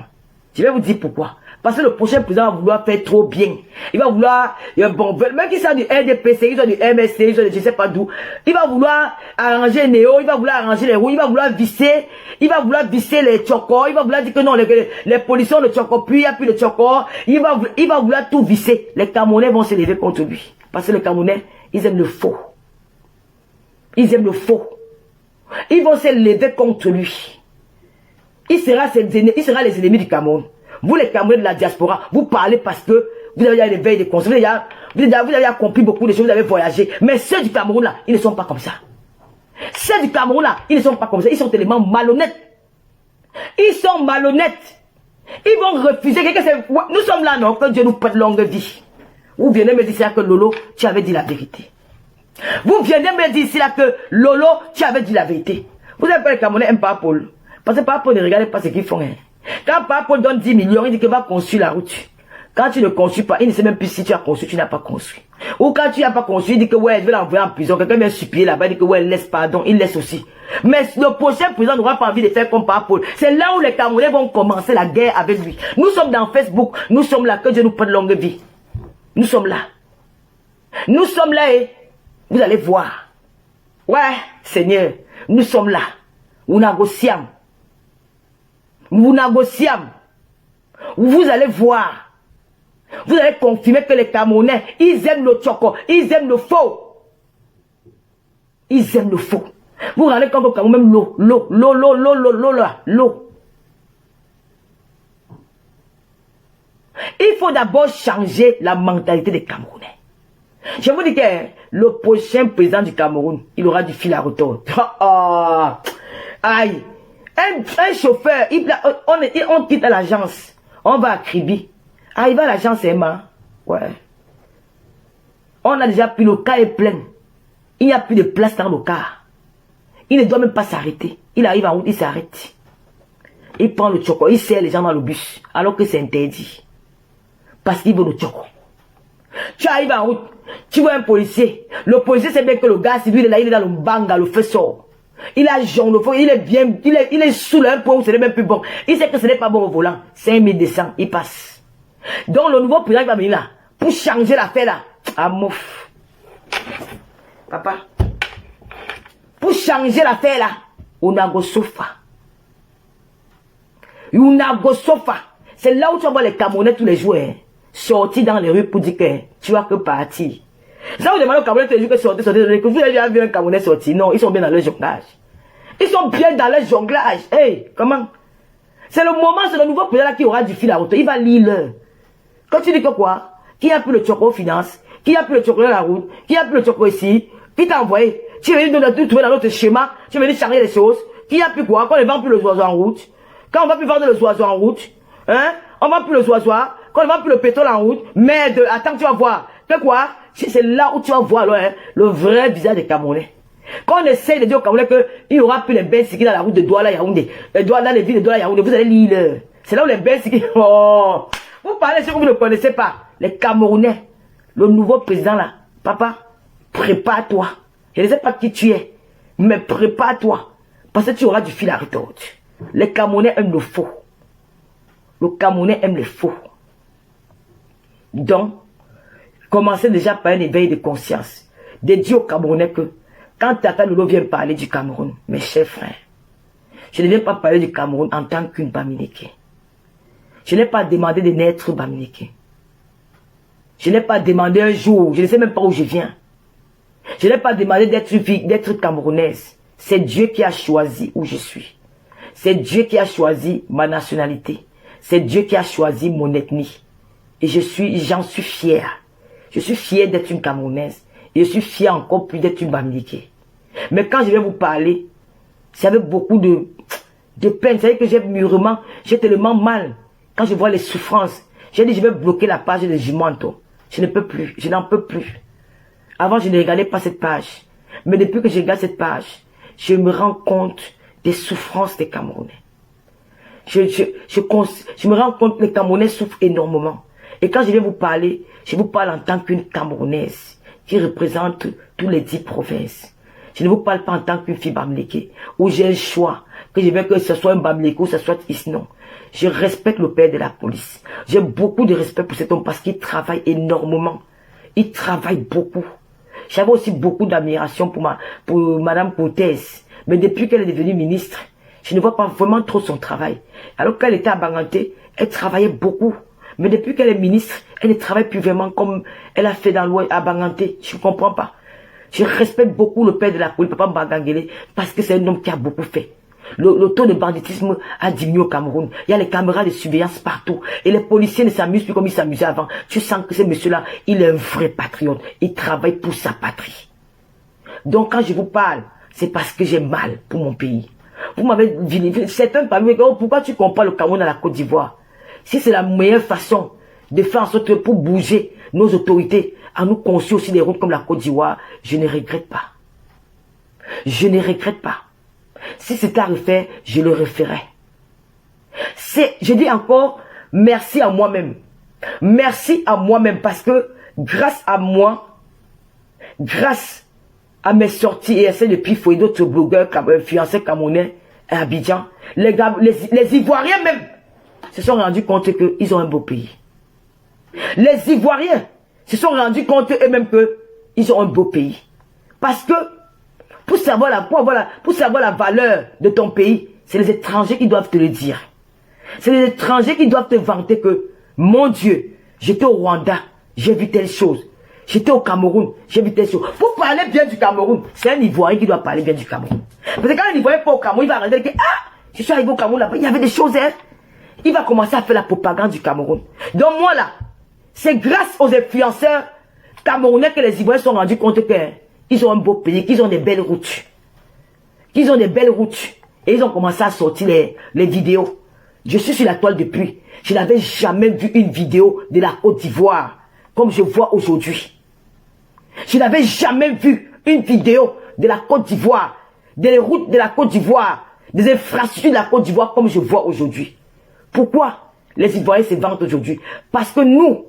Je vais vous dire pourquoi. Parce que le prochain président va vouloir faire trop bien. Il va vouloir, bon, même qu'il soit du RDPC, il soit du MSC, il soit de je ne sais pas d'où. Il va vouloir arranger Néo, il va vouloir arranger les roues, il va vouloir visser les tchokos, il va vouloir dire que non, les policiers ont le tchoko, puis il n'y a plus le tchoko. Il va vouloir tout visser. Les Camerounais vont se lever contre lui. Parce que les Camerounais, ils aiment le faux. Ils aiment le faux. Ils vont se lever contre lui. Il sera les ennemis du Cameroun. Vous les Camerounais de la diaspora, vous parlez parce que vous avez l'éveil des consciences, vous avez accompli beaucoup de choses, vous avez voyagé. Mais ceux du Cameroun là, ils ne sont pas comme ça. Ceux du Cameroun là, ils ne sont pas comme ça. Ils sont tellement malhonnêtes. Ils sont malhonnêtes. Ils vont refuser. Nous sommes là, non, que Dieu nous prête longue vie. Vous venez me dire ça que Lolo, tu avais dit la vérité. Vous venez me dire là que Lolo, tu avais dit la vérité. Vous savez pas les Camerounais n'aiment pas Paul. Parce que Papa Paul ne regarde pas ce qu'ils font. Hein. Quand Papa Paul donne 10 millions, il dit qu'il va construire la route. Quand tu ne construis pas, il ne sait même plus si tu as construit, tu n'as pas construit. Ou quand tu n'as pas construit, il dit que ouais, il veut l'envoyer en prison. Quelqu'un vient supplier là-bas, il dit que ouais, laisse pardon, il laisse aussi. Mais le prochain président n'aura pas envie de faire comme Papa Paul. C'est là où les Camerounais vont commencer la guerre avec lui. Nous sommes dans Facebook, nous sommes là, que Dieu nous prenne longue vie. Nous sommes là. Nous sommes là et vous allez voir. Ouais, Seigneur, nous sommes là. Nous négocions. Vous négociez. Vous allez voir. Vous allez confirmer que les Camerounais, ils aiment le tchoko, ils aiment le faux. Ils aiment le faux. Vous regardez comme au Cameroun, même l'eau. Il faut d'abord changer la mentalité des Camerounais. Je vous dis que le prochain président du Cameroun, il aura du fil à retordre. Aïe. Un chauffeur, on quitte l'agence. On va à Kribi. Arrivé à l'agence Emma. Ouais. On a déjà pris le car est plein. Il n'y a plus de place dans le car. Il ne doit même pas s'arrêter. Il arrive en route, il s'arrête. Il prend le choco, il serre les gens dans le bus. Alors que c'est interdit. Parce qu'il veut le choco. Tu arrives en route, tu vois un policier. Le policier sait bien que le gars civil est là, il est dans le banga, le feu sort. Il a jaune, le feu, il est bien, il est sous un point où ce n'est même plus bon. Il sait que ce n'est pas bon au volant. 5200, il passe. Donc le nouveau président va venir là, pour changer l'affaire là. Ah mouf. Papa. Pour changer l'affaire là, on a go sofa. On a go sofa. C'est là où tu vas voir les Camerounais tous les jours. Hein, sortis dans les rues pour dire que tu as que partir. Ça vous demandez aux Camerounais tous les jours que sortir. Que vous avez vu un Camerounais sortir. Non, ils sont bien dans leur jonglage. Ils sont bien dans leur jonglage. Hey, comment? C'est le moment, c'est le nouveau président là qui aura du fil à retordre. Il va lire l'heure. Quand tu dis que quoi? Qui a pris le choco aux finances? Qui a pris le choco dans la route? Qui a pris le choco ici? Qui t'a envoyé? Tu es venu trouver dans notre schéma? Tu es venu changer les choses? Qui a pris quoi? Quand on ne vend plus le oiseau en route? Quand on ne va plus vendre le oiseau en route? Hein? On ne vend plus le oiseau? Quand on ne vend plus le pétrole en route? Merde, attends, tu vas voir. Que quoi? C'est là où tu vas voir alors, hein, le vrai visage des Camerounais. Quand on essaie de dire aux Camerounais qu'il n'y aura plus les bains qui dans la route de Douala Yaoundé, dans les villes de Douala Yaoundé, vous allez lire. C'est là où les bains qui... Oh! Vous parlez ce que vous ne connaissez pas. Les Camerounais, le nouveau président là, papa, prépare-toi. Je ne sais pas qui tu es, mais prépare-toi. Parce que tu auras du fil à retordre. Les Camerounais aiment le faux. Le Camerounais aime le faux. Donc, commencez déjà par un éveil de conscience. De dire aux Camerounais que quand Tata Lolo vient parler du Cameroun, mes chers frères, je ne viens pas parler du Cameroun en tant qu'une Bamileke. Je n'ai pas demandé de naître Bamileke. Je n'ai pas demandé un jour, je ne sais même pas où je viens. Je n'ai pas demandé d'être camerounaise. C'est Dieu qui a choisi où je suis. C'est Dieu qui a choisi ma nationalité. C'est Dieu qui a choisi mon ethnie. Et j'en suis fier. Je suis fier d'être une Camerounaise. Et je suis fier encore plus d'être une Bamileke. Mais quand je vais vous parler, c'est avec beaucoup de peine. Vous savez que j'ai tellement mal. Quand je vois les souffrances, j'ai dit je vais bloquer la page de Jumanto. Je ne peux plus, je n'en peux plus. Avant, je ne regardais pas cette page. Mais depuis que je regarde cette page, je me rends compte des souffrances des Camerounais. Je me rends compte que les Camerounais souffrent énormément. Et quand je vais vous parler, je vous parle en tant qu'une Camerounaise qui représente tous les 10 provinces. Je ne vous parle pas en tant qu'une fille Bamileke, où j'ai le choix, que je veux que ce soit un Bamileke ou que ce soit ici, non. Je respecte le père de la police. J'ai beaucoup de respect pour cet homme parce qu'il travaille énormément. Il travaille beaucoup. J'avais aussi beaucoup d'admiration pour Madame Cortès. Mais depuis qu'elle est devenue ministre, je ne vois pas vraiment trop son travail. Alors qu'elle était à Banganté, elle travaillait beaucoup. Mais depuis qu'elle est ministre, elle ne travaille plus vraiment comme elle a fait dans l'Ouest à Banganté. Je ne comprends pas. Je respecte beaucoup le père de la police, Papa Mbangangele, parce que c'est un homme qui a beaucoup fait. Le taux de banditisme a diminué au Cameroun. Il y a les caméras de surveillance partout. Et les policiers ne s'amusent plus comme ils s'amusaient avant. Tu sens que ce monsieur-là, il est un vrai patriote. Il travaille pour sa patrie. Donc quand je vous parle, c'est parce que j'ai mal pour mon pays. Vous m'avez dit, certains parmi vous, pourquoi tu compares le Cameroun à la Côte d'Ivoire? Si c'est la meilleure façon de faire en sorte que pour bouger nos autorités, à nous construire aussi des routes comme la Côte d'Ivoire, je ne regrette pas. Je ne regrette pas. Si c'était à refaire, je le referais. Je dis encore, merci à moi-même. Merci à moi-même parce que grâce à moi, grâce à mes sorties et essais depuis fouiller d'autres blogueurs, fiancés camerounais à Abidjan, les Ivoiriens même se sont rendus compte qu'ils ont un beau pays. Les Ivoiriens se sont rendus compte eux-mêmes qu'ils ont un beau pays. Parce que pour savoir la valeur de ton pays, c'est les étrangers qui doivent te le dire. C'est les étrangers qui doivent te vanter que, mon Dieu, j'étais au Rwanda, j'ai vu telle chose. J'étais au Cameroun, j'ai vu telle chose. Pour parler bien du Cameroun, c'est un Ivoirien qui doit parler bien du Cameroun. Parce que quand un Ivoirien pas au Cameroun, il va regarder que, ah, je suis arrivé au Cameroun là-bas, il y avait des choses, hein. Il va commencer à faire la propagande du Cameroun. Donc moi là, c'est grâce aux influenceurs camerounais que les Ivoiriens se sont rendus compte qu'ils ont un beau pays, qu'ils ont des belles routes. Qu'ils ont des belles routes. Et ils ont commencé à sortir les vidéos. Je suis sur la toile depuis. Je n'avais jamais vu une vidéo de la Côte d'Ivoire comme je vois aujourd'hui. Je n'avais jamais vu une vidéo de la Côte d'Ivoire, des routes de la Côte d'Ivoire, des infrastructures de la Côte d'Ivoire comme je vois aujourd'hui. Pourquoi les Ivoiriens se vantent aujourd'hui? Parce que nous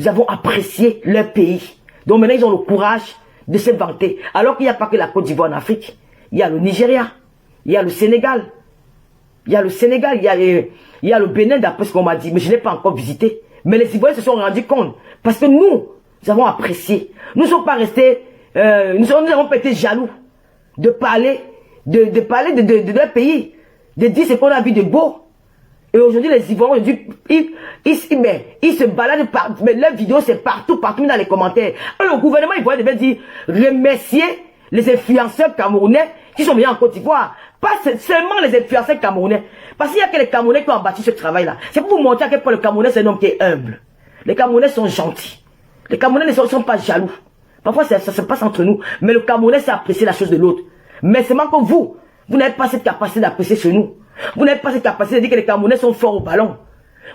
avons apprécié leur pays. Donc maintenant, ils ont le courage de se vanter. Alors qu'il n'y a pas que la Côte d'Ivoire en Afrique. Il y a le Nigeria, il y a le Sénégal. Il y a le Sénégal, il y a le Bénin, d'après ce qu'on m'a dit. Mais je n'ai pas encore visité. Mais les Ivoiriens se sont rendus compte. Parce que nous avons apprécié. Nous ne sommes pas restés, nous avons pas été jaloux de parler de leur pays, de dire ce qu'on a vu de beau. Et aujourd'hui, les Ivoiriens, ils se baladent partout. Mais leurs vidéos, c'est partout dans les commentaires. Alors, le gouvernement ivoirien devait dire, remercier les influenceurs camerounais qui sont venus en Côte d'Ivoire. Pas seulement les influenceurs camerounais. Parce qu'il y a que les Camerounais qui ont bâti ce travail-là. C'est pour vous montrer à quel point le Camerounais, c'est un homme qui est humble. Les Camerounais sont gentils. Les Camerounais ne sont pas jaloux. Parfois, ça se passe entre nous. Mais le Camerounais, c'est apprécier la chose de l'autre. Mais c'est même que vous n'avez pas cette capacité d'apprécier chez nous. Vous n'avez pas cette capacité de dire que les Camerounais sont forts au ballon.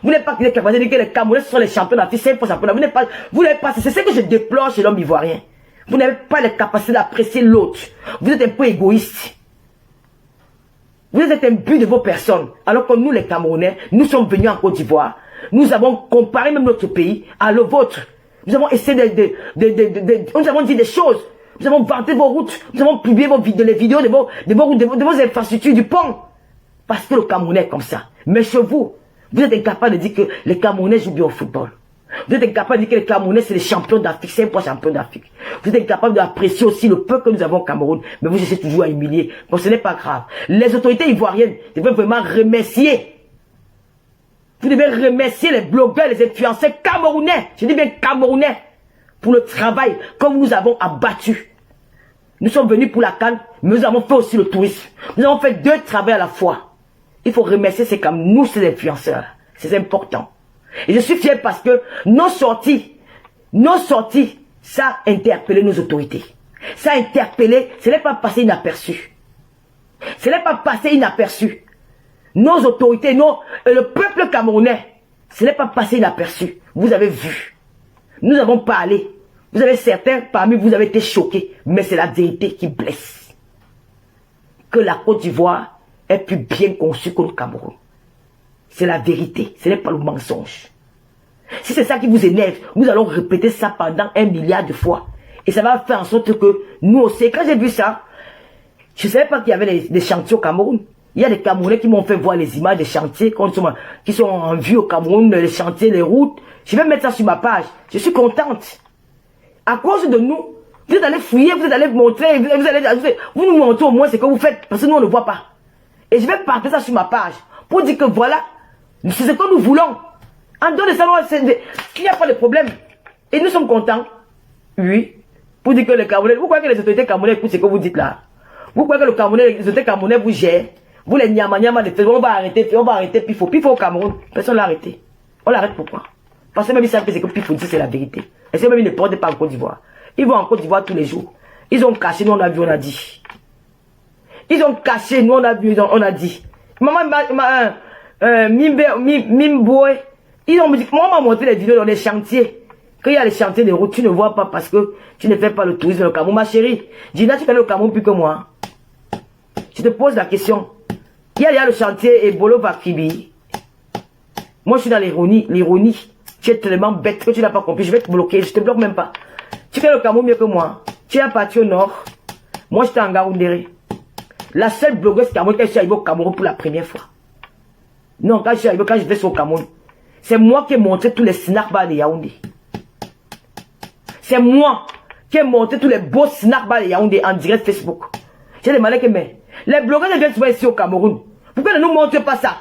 Vous n'avez pas cette capacité de dire que les Camerounais sont les champions d'Afrique. C'est ce que je déplore chez l'homme ivoirien. Vous n'avez pas la capacité d'apprécier l'autre. Vous êtes un peu égoïste. Vous êtes imbu de vos personnes. Alors que nous, les Camerounais, nous sommes venus en Côte d'Ivoire. Nous avons comparé même notre pays à le vôtre. Nous avons essayé nous avons dit des choses. Nous avons vanté vos routes. Nous avons publié les vidéos de vos infrastructures du pont. Parce que le Camerounais est comme ça. Mais chez vous, vous êtes incapable de dire que les Camerounais jouent bien au football. Vous êtes incapable de dire que les Camerounais, c'est les champions d'Afrique, c'est un point champion d'Afrique. Vous êtes incapable d'apprécier aussi le peu que nous avons au Cameroun. Mais vous essayez toujours à humilier. Donc ce n'est pas grave. Les autorités ivoiriennes devraient vraiment remercier. Vous devez remercier les blogueurs, les influenceurs camerounais. Je dis bien camerounais. Pour le travail que nous avons abattu. Nous sommes venus pour la CAN, mais nous avons fait aussi le tourisme. Nous avons fait 2 travaux à la fois. Il faut remercier ces nous, ces influenceurs. C'est important. Et je suis fier parce que nos sorties, ça a interpellé nos autorités. Ça a interpellé, ce n'est pas passé inaperçu. Ce n'est pas passé inaperçu. Nos autorités, le peuple camerounais, ce n'est pas passé inaperçu. Vous avez vu. Nous avons parlé. Vous avez certains parmi vous avez été choqués. Mais c'est la vérité qui blesse. Que la Côte d'Ivoire est plus bien conçue que le Cameroun. C'est la vérité. Ce n'est pas le mensonge. Si c'est ça qui vous énerve, nous allons répéter ça pendant 1 milliard de fois. Et ça va faire en sorte que nous aussi, quand j'ai vu ça, je ne savais pas qu'il y avait des chantiers au Cameroun. Il y a des Camerounais qui m'ont fait voir les images des chantiers qui sont en vue au Cameroun, les chantiers, les routes. Je vais mettre ça sur ma page. Je suis contente. À cause de nous, vous allez fouiller, vous allez montrer, vous nous montrez au moins ce que vous faites, parce que nous on ne voit pas. Et je vais partager ça sur ma page, pour dire que voilà, c'est ce que nous voulons. En dehors de ça, il n'y a pas de problème. Et nous sommes contents. Oui. Pour dire que les Camerounais, vous croyez que les autorités camerounaises écoutent ce que vous dites là? Vous croyez que les autorités camerounaises vous gèrent? Vous les nyama de faire, on va arrêter Pifo. Pifo au Cameroun, personne l'a arrêté. On l'arrête pourquoi? Parce que même ils savent que ce que Pifo dit, c'est la vérité. Et c'est même ils ne portent pas en Côte d'Ivoire. Ils vont en Côte d'Ivoire tous les jours. Ils ont caché, nous on a vu, on a dit. Ils ont caché, nous on a vu, on a dit. Maman, Mimboé, moi on m'a montré les vidéos dans les chantiers. Quand il y a les chantiers de route, tu ne vois pas parce que tu ne fais pas le tourisme au Cameroun. Ma chérie, Gina, tu connais le Cameroun plus que moi. Je te pose la question. Il y a le chantier Ebolo Vakibi. Moi, je suis dans l'ironie. Tu es tellement bête que tu n'as pas compris. Je vais te bloquer. Je te bloque même pas. Tu connais le Cameroun mieux que moi. Tu es parti au nord. Moi, j'étais en Gaoundéré. La seule blogueuse camerounaise quand je suis arrivé au Cameroun pour la première fois. Non, quand je vais sur le Cameroun. C'est moi qui ai montré tous les snack bars de Yaoundé. C'est moi qui ai montré tous les beaux snack bars de Yaoundé en direct Facebook. J'ai demandé que mais les blogueurs viennent souvent ici au Cameroun. Pourquoi ne nous montrez pas ça?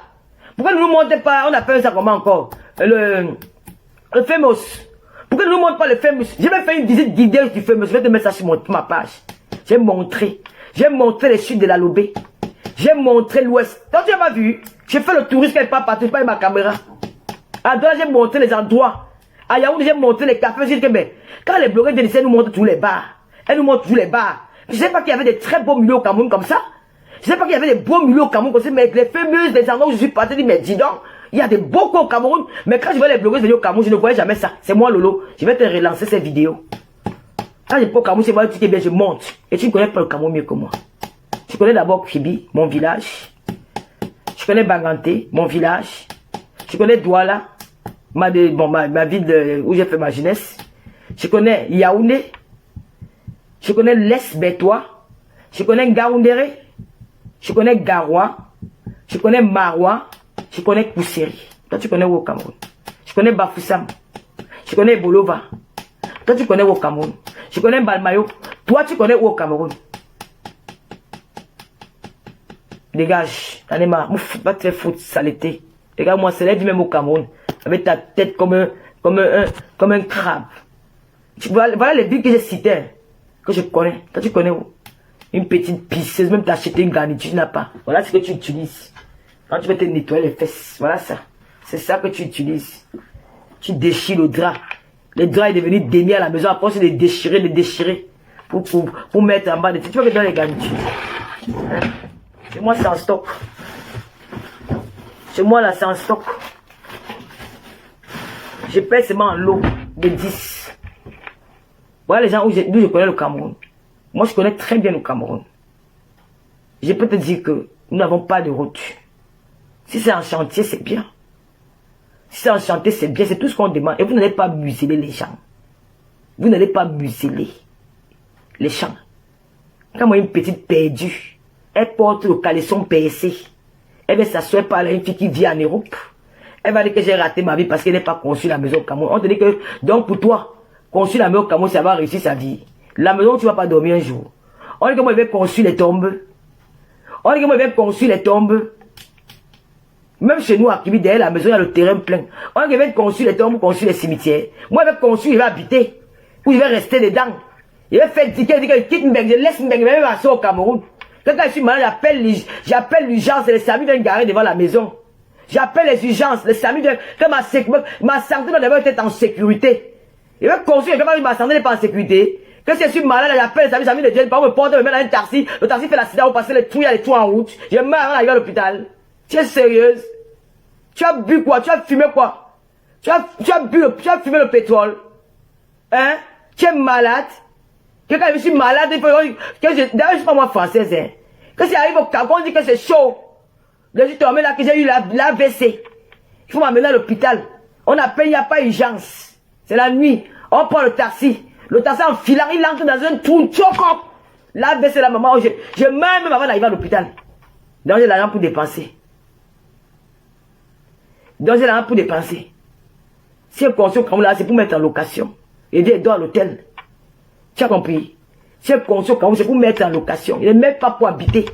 Pourquoi ne nous montrez pas, on appelle ça comment encore? Le famous. Pourquoi ne nous montrez pas le famous? Je vais faire une visite guidée du famous. Je vais te mettre ça sur ma page. J'ai montré le sud de la Lobé. J'ai montré l'ouest. Donc tu n'as pas vu? J'ai fait le touriste quelque part partout, pas avec ma caméra. À Douala, j'ai montré les endroits. À Yaoundé, j'ai montré les cafés. J'ai dit que quand les blogueurs de nous montrent tous les bars, elles nous montrent tous les bars. Je ne sais pas qu'il y avait des très beaux milieux au Cameroun comme ça. Je ne sais pas qu'il y avait des beaux milieux au Cameroun comme ça, mais les fameuses des endroits où je suis parti, je dis, mais dis donc, il y a des beaux au Cameroun. Mais quand je vois les blogueurs venir au Cameroun, je ne voyais jamais ça. C'est moi, Lolo. Je vais te relancer ces vidéos. Quand je vais au Cameroun, c'est moi qui dis, bien, je monte. Et tu ne connais pas le Cameroun mieux que moi. Tu connais d'abord Kribi, mon village. Je connais Banganté, mon village. Je connais Douala, ma ville où j'ai fait ma jeunesse. Je connais Yaoundé. Je connais l'Est Bétois. Je connais Ngaoundéré. Je connais Garoua. Je connais Maroua. Je connais Kousseri. Toi, tu connais où au Cameroun? Je connais Bafoussam. Je connais Bolova. Toi, tu connais où au Cameroun? Je connais Balmayo. Toi, tu connais où au Cameroun? Dégage. T'en es marre. Va te faire foutre, saleté. Regarde, moi, c'est l'aide même au Cameroun. Avec ta tête comme un crabe. Voilà les villes que j'ai citées. Que je connais. Toi, tu connais où? Une petite pisseuse, même t'as acheté une garniture, tu n'as pas. Voilà ce que tu utilises. Quand tu veux te nettoyer les fesses, voilà ça. C'est ça que tu utilises. Tu déchires le drap. Le drap est devenu dénié à la maison. Après, c'est de déchirer. Pour mettre en bas de... Tu vois que dans les garnitures. Hein? Chez moi, c'est en stock. Chez moi, là, c'est en stock. Je paye seulement en lot de 10. Voilà les gens d'où je connais le Cameroun. Moi, je connais très bien le Cameroun. Je peux te dire que nous n'avons pas de route. Si c'est en chantier, c'est bien. Si c'est en chantier, c'est bien. C'est tout ce qu'on demande. Et vous n'allez pas museler les gens. Vous n'allez pas museler les gens. Quand moi, une petite perdue, elle porte le caleçon PSC. Elle va s'asseoir par là, une fille qui vit en Europe. Elle va dire que j'ai raté ma vie parce qu'elle n'est pas conçue la maison au Cameroun. On te dit que, donc pour toi, conçu la maison au Cameroun, ça va réussir sa vie. La maison où tu ne vas pas dormir un jour. On dit que moi, je vais construire les tombes. On dit que moi, je vais construire les tombes. Même chez nous, à Kibi, derrière la maison, il y a le terrain plein. On dit que je vais construire les tombes, construire les cimetières. Moi, je vais construire, je vais habiter. Ou je vais rester dedans. Je vais faire ticket, je quitte Mbeng, je laisse Mbeng, je vais passer au Cameroun. Quand je suis malade, j'appelle l'urgence, les SAMU viennent garer devant la maison. J'appelle les urgences, les SAMU viennent, que ma santé doit être en sécurité. Je vais construire, quand ma santé n'est pas en sécurité. Que si je suis malade, j'appelle les SAMU ne viennent pas me porter, me mettre dans un taxi. Le taxi fait l'accident, vous passez les trous, il y a les trous en route. Je meurs avant d'arriver à l'hôpital. Tu es sérieuse? Tu as bu quoi? Tu as fumé quoi? Tu as fumé le pétrole? Hein? Tu es malade? Que quand je suis malade, d'ailleurs, je suis pas moi française, hein. Que si j'arrive au Cameroun, on dit que c'est chaud. Je suis tombé là, que j'ai eu l'AVC. Il faut m'amener à l'hôpital. On appelle, il n'y a pas urgence. C'est la nuit. On prend le taxi. Le taxi en filant, il entre dans un trou, choc. L'AVC, la maman, je meurs même avant d'arriver à l'hôpital. Donc j'ai l'argent pour dépenser. Si on construit comme là, c'est pour mettre en location. Et dire, doit à l'hôtel. Tu as compris? Si on construit comme c'est pour mettre en location. Il ne met pas pour habiter.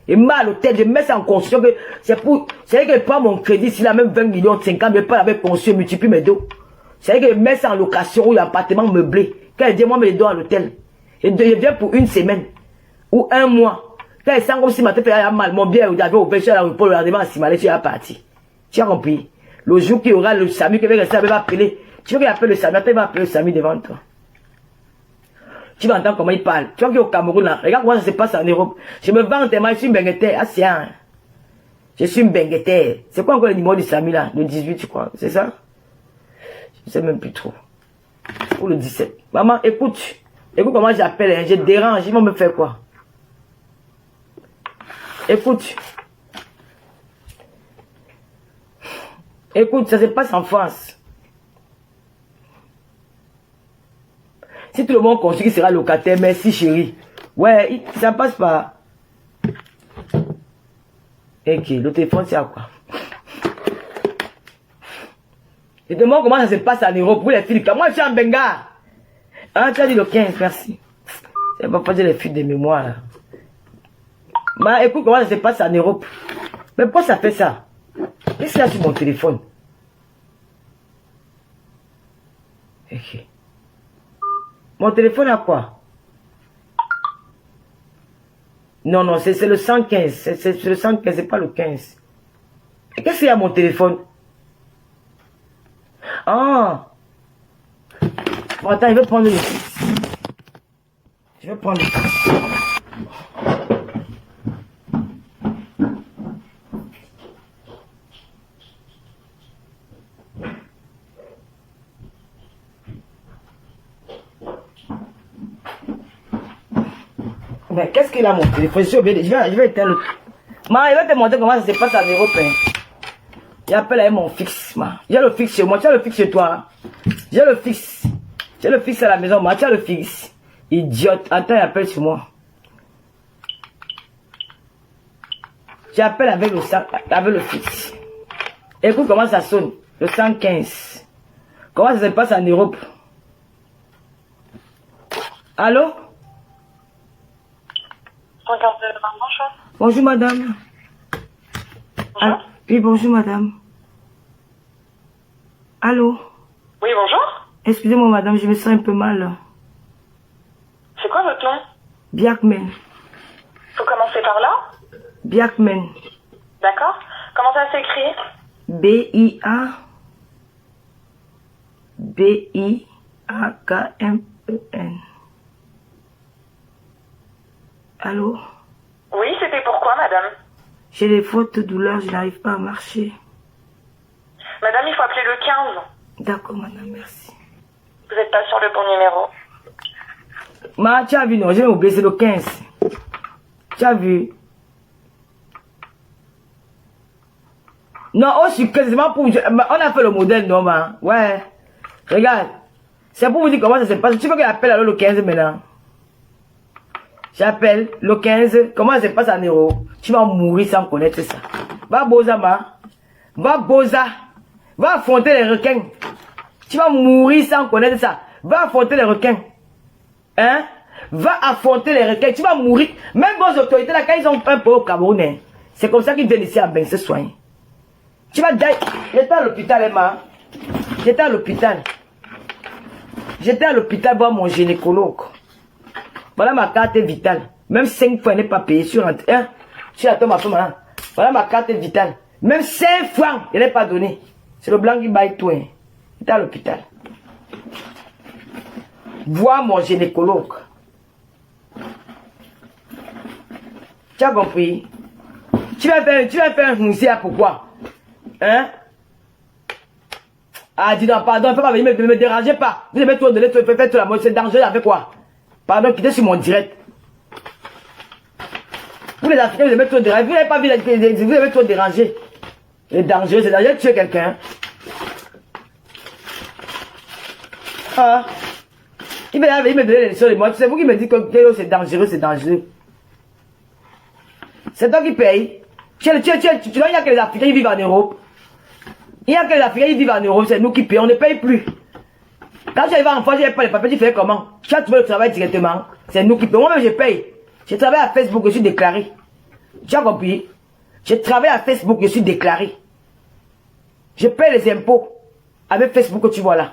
Et moi à l'hôtel, je mets ça en construction. C'est vrai que je prends mon crédit, s'il a même 20 millions, 50, je pas avec construit, multiplie mes dos. C'est vrai que je mets ça en location, où il y a un appartement meublé. Quand je dis, moi, je dois à l'hôtel. Je viens pour une semaine. Ou un mois. Quand je sens comme si ma tête fait mal, mon bien, j'avais ouvert sur l'aéroport, le lendemain, si mal, tu es parti. Tu as compris? Le jour qu'il y aura le SAMU qui va rester, il va appeler. Tu veux qu'il appelle le SAMU, il va appeler le SAMU devant toi. Tu vas entendre comment il parle. Tu vois qu'il est au Cameroun là. Regarde comment ça se passe en Europe. Je me vends tellement, je suis Mbengueter. Ah, c'est un. Je suis Mbengueter. C'est quoi encore le numéro du SAMU là? Le 18, je crois. C'est ça? Je sais même plus trop. Ou le 17. Maman, écoute. Écoute comment j'appelle. Hein. Je dérange. Ils vont me faire quoi? Écoute. Écoute, ça se passe en France. Si tout le monde construit qu'il sera locataire, merci chérie. Ouais, ça passe pas. Ok, le téléphone c'est à quoi? Je te demande comment ça se passe en Europe pour les filles. Moi je suis en Benga. Ah, tu as dit le 15, merci. Ça va pas dire les filles de mémoire là. Bah écoute comment ça se passe en Europe. Mais pourquoi ça fait ça? Qu'est-ce qu'il y a sur mon téléphone? Ok. Mon téléphone a quoi? Non, non, c'est le 115. C'est le 115, c'est pas le 15. Qu'est-ce qu'il y a à mon téléphone? Ah! Bon, attends, je vais prendre le fixe. Je vais prendre le fixe. Mais qu'est-ce qu'il a mon téléphone? Je vais éteindre le... Ma, il va te montrer comment ça se passe en Europe. Hein. J'appelle avec mon fixe. J'ai le fixe chez moi. Tu as le fixe chez toi. Hein? J'ai le fixe. J'ai le fixe à la maison. Tu as le fixe. Idiote. Attends, il appelle chez moi. J'appelle avec le fixe. Écoute comment ça sonne. Le 115. Comment ça se passe en Europe? Allô? Bonjour. Bonjour madame. Bonjour. Ah, oui, bonjour madame. Allô? Oui, bonjour. Excusez-moi madame, je me sens un peu mal. C'est quoi votre nom? Biakmen. Faut commencer par là? Biakmen. D'accord. Comment ça s'écrit? B-I-A. B-I-A-K-M-E-N. Allô? Oui, c'était pourquoi, madame? J'ai des fortes douleurs, je n'arrive pas à marcher. Madame, il faut appeler le 15. D'accord, madame, merci. Vous n'êtes pas sur le bon numéro. Tu as vu, non, je vais oublier, c'est le 15. Tu as vu? Non, oh, c'est quasiment pour... On a fait le modèle, non, ma. Ouais. Regarde. C'est pour vous dire comment ça se passe. Tu veux que j'appelle alors le 15 maintenant? J'appelle le 15. Comment ça se passe en euros? Tu vas mourir sans connaître ça. Va Boza, ma. Va Boza. Va affronter les requins. Tu vas mourir sans connaître ça. Va affronter les requins. Hein? Va affronter les requins. Tu vas mourir. Même vos autorités là, quand ils ont un peu au Cameroun, hein, c'est comme ça qu'ils viennent ici à Ben se soigner. Tu vas dire, j'étais à l'hôpital, Emma. J'étais à l'hôpital. J'étais à l'hôpital voir mon gynécologue. Voilà ma carte vitale. Même 5 fois, elle n'est pas payée sur un... Hein? Tu attends ma femme, hein? Voilà ma carte vitale. Même 5 francs, elle n'est pas donnée. C'est le blanc qui baille tout. Hein. J'étais à l'hôpital. Voir mon gynécologue. Tu as compris? Tu vas faire un musée, pourquoi? Hein? Ah, dis donc, pardon, ne me dérangez pas. Vous devez tout donner, faire tout la mode, c'est dangereux avec quoi? Pardon, quittez sur mon direct. Vous les Africains, vous devez tout déranger. Vous n'avez pas vu, vous devez tout déranger. C'est dangereux de tuer quelqu'un. Ah. Il me donner les leçons de moi. C'est vous qui me dites que c'est dangereux, c'est dangereux. C'est toi qui paye. Tu vois, il y a que les Africains qui vivent en Europe. Il y a que les Africains qui vivent en Europe, c'est nous qui payons, on ne paye plus. Quand j'arrive en France, je n'avais pas les papiers, tu fais comment? Tu as trouvé le travail directement. C'est nous qui payons. Moi-même, je paye. Je travaille à Facebook, je suis déclaré. Tu as compris? Je travaille à Facebook, je suis déclaré. Je paye les impôts avec Facebook que tu vois là.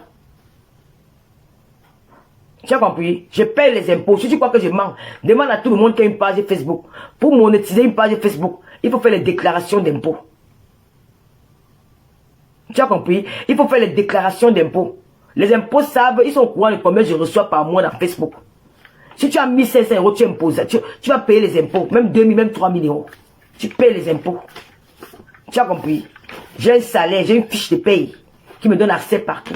Tu as compris? Je paye les impôts. Si tu crois que je mens, demande à tout le monde qui a une page Facebook. Pour monétiser une page Facebook, il faut faire les déclarations d'impôts. Tu as compris? Il faut faire les déclarations d'impôts. Les impôts savent, ils sont au courant de combien je reçois par mois dans Facebook. Si tu as 1500 euros, tu imposes. Tu vas payer les impôts. Même 2000, même 3000 euros. Tu payes les impôts. Tu as compris? J'ai un salaire, j'ai une fiche de paye qui me donne accès partout.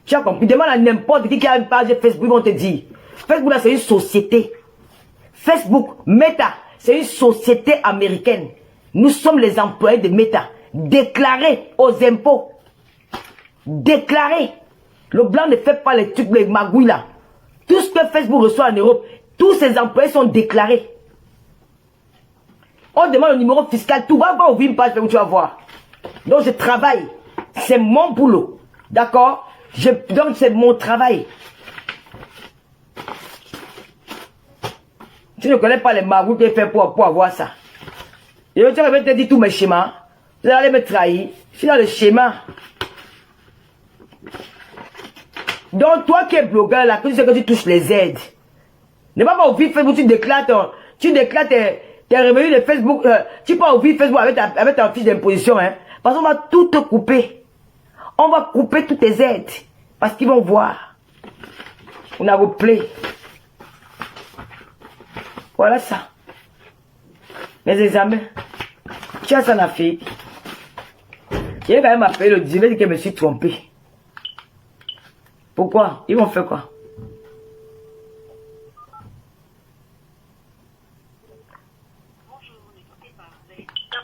Tu as compris? Demande à n'importe qui a une page Facebook, ils vont te dire. Facebook, là, c'est une société. Facebook, Meta, c'est une société américaine. Nous sommes les employés de Meta. Déclarés aux impôts. Déclarés. Le blanc ne fait pas les trucs, les magouilles là. Tout ce que Facebook reçoit en Europe, tous ses employés sont déclarés. On demande le numéro fiscal, tout va ouvrir une page où tu vas voir. Donc je travaille. C'est mon boulot. D'accord? Donc c'est mon travail. Tu ne connais pas les marauds qu'il fait pour avoir ça. Et tu vas te dire tous mes schémas. Vous allez me trahir. Je suis dans le schéma. Donc, toi qui es blogueur, là, que tu sais que tu touches les aides. Ne va pas au vif Facebook, tu déclares tes revenus de Facebook. Tu peux au vif Facebook avec ta fiche d'imposition. Hein, parce qu'on va tout te couper. On va couper toutes tes aides. Parce qu'ils vont voir. On a replay. Voilà ça. Mes examens. Tu as ça en Afrique. J'ai quand même appelé le dealer dit que je me suis trompé. Pourquoi? Ils vont faire quoi?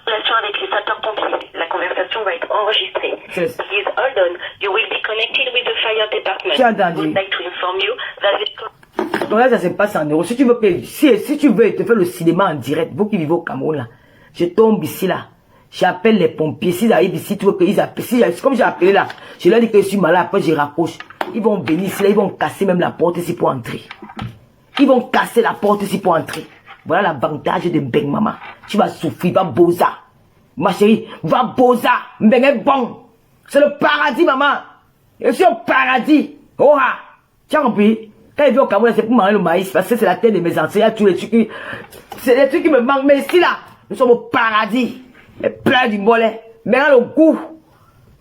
Relation avec les sapeurs-pompiers. La conversation va être enregistrée. Yes. Please hold on. You will be connected with the fire department. Tu as entendu? Would like to inform you that this... Donc là, ça se passe en euros. Si tu veux payer, si tu veux te faire le cinéma en direct, vous qui vivez au Cameroun là, je tombe ici là. J'appelle les pompiers. S'ils arrivent ici, tu veux qu'ils appellent. Comme j'ai appelé là, je leur dis que je suis malade, après je raccroche. Ils vont venir ici là, ils vont casser même la porte ici pour entrer. Ils vont casser la porte ici pour entrer. Voilà l'avantage de Mbeng maman. Tu vas souffrir, va boza. Ma chérie, va boza. Mbeng est bon. C'est le paradis maman. Je suis au paradis. Oh ah. Tu as compris? Quand je vais au Cameroun, c'est pour manger le maïs. Parce que c'est la terre de mes ancêtres. Tous les trucs. C'est des trucs qui me manquent. Mais ici là, nous sommes au paradis. Et plein du mollet. Mais là, le goût.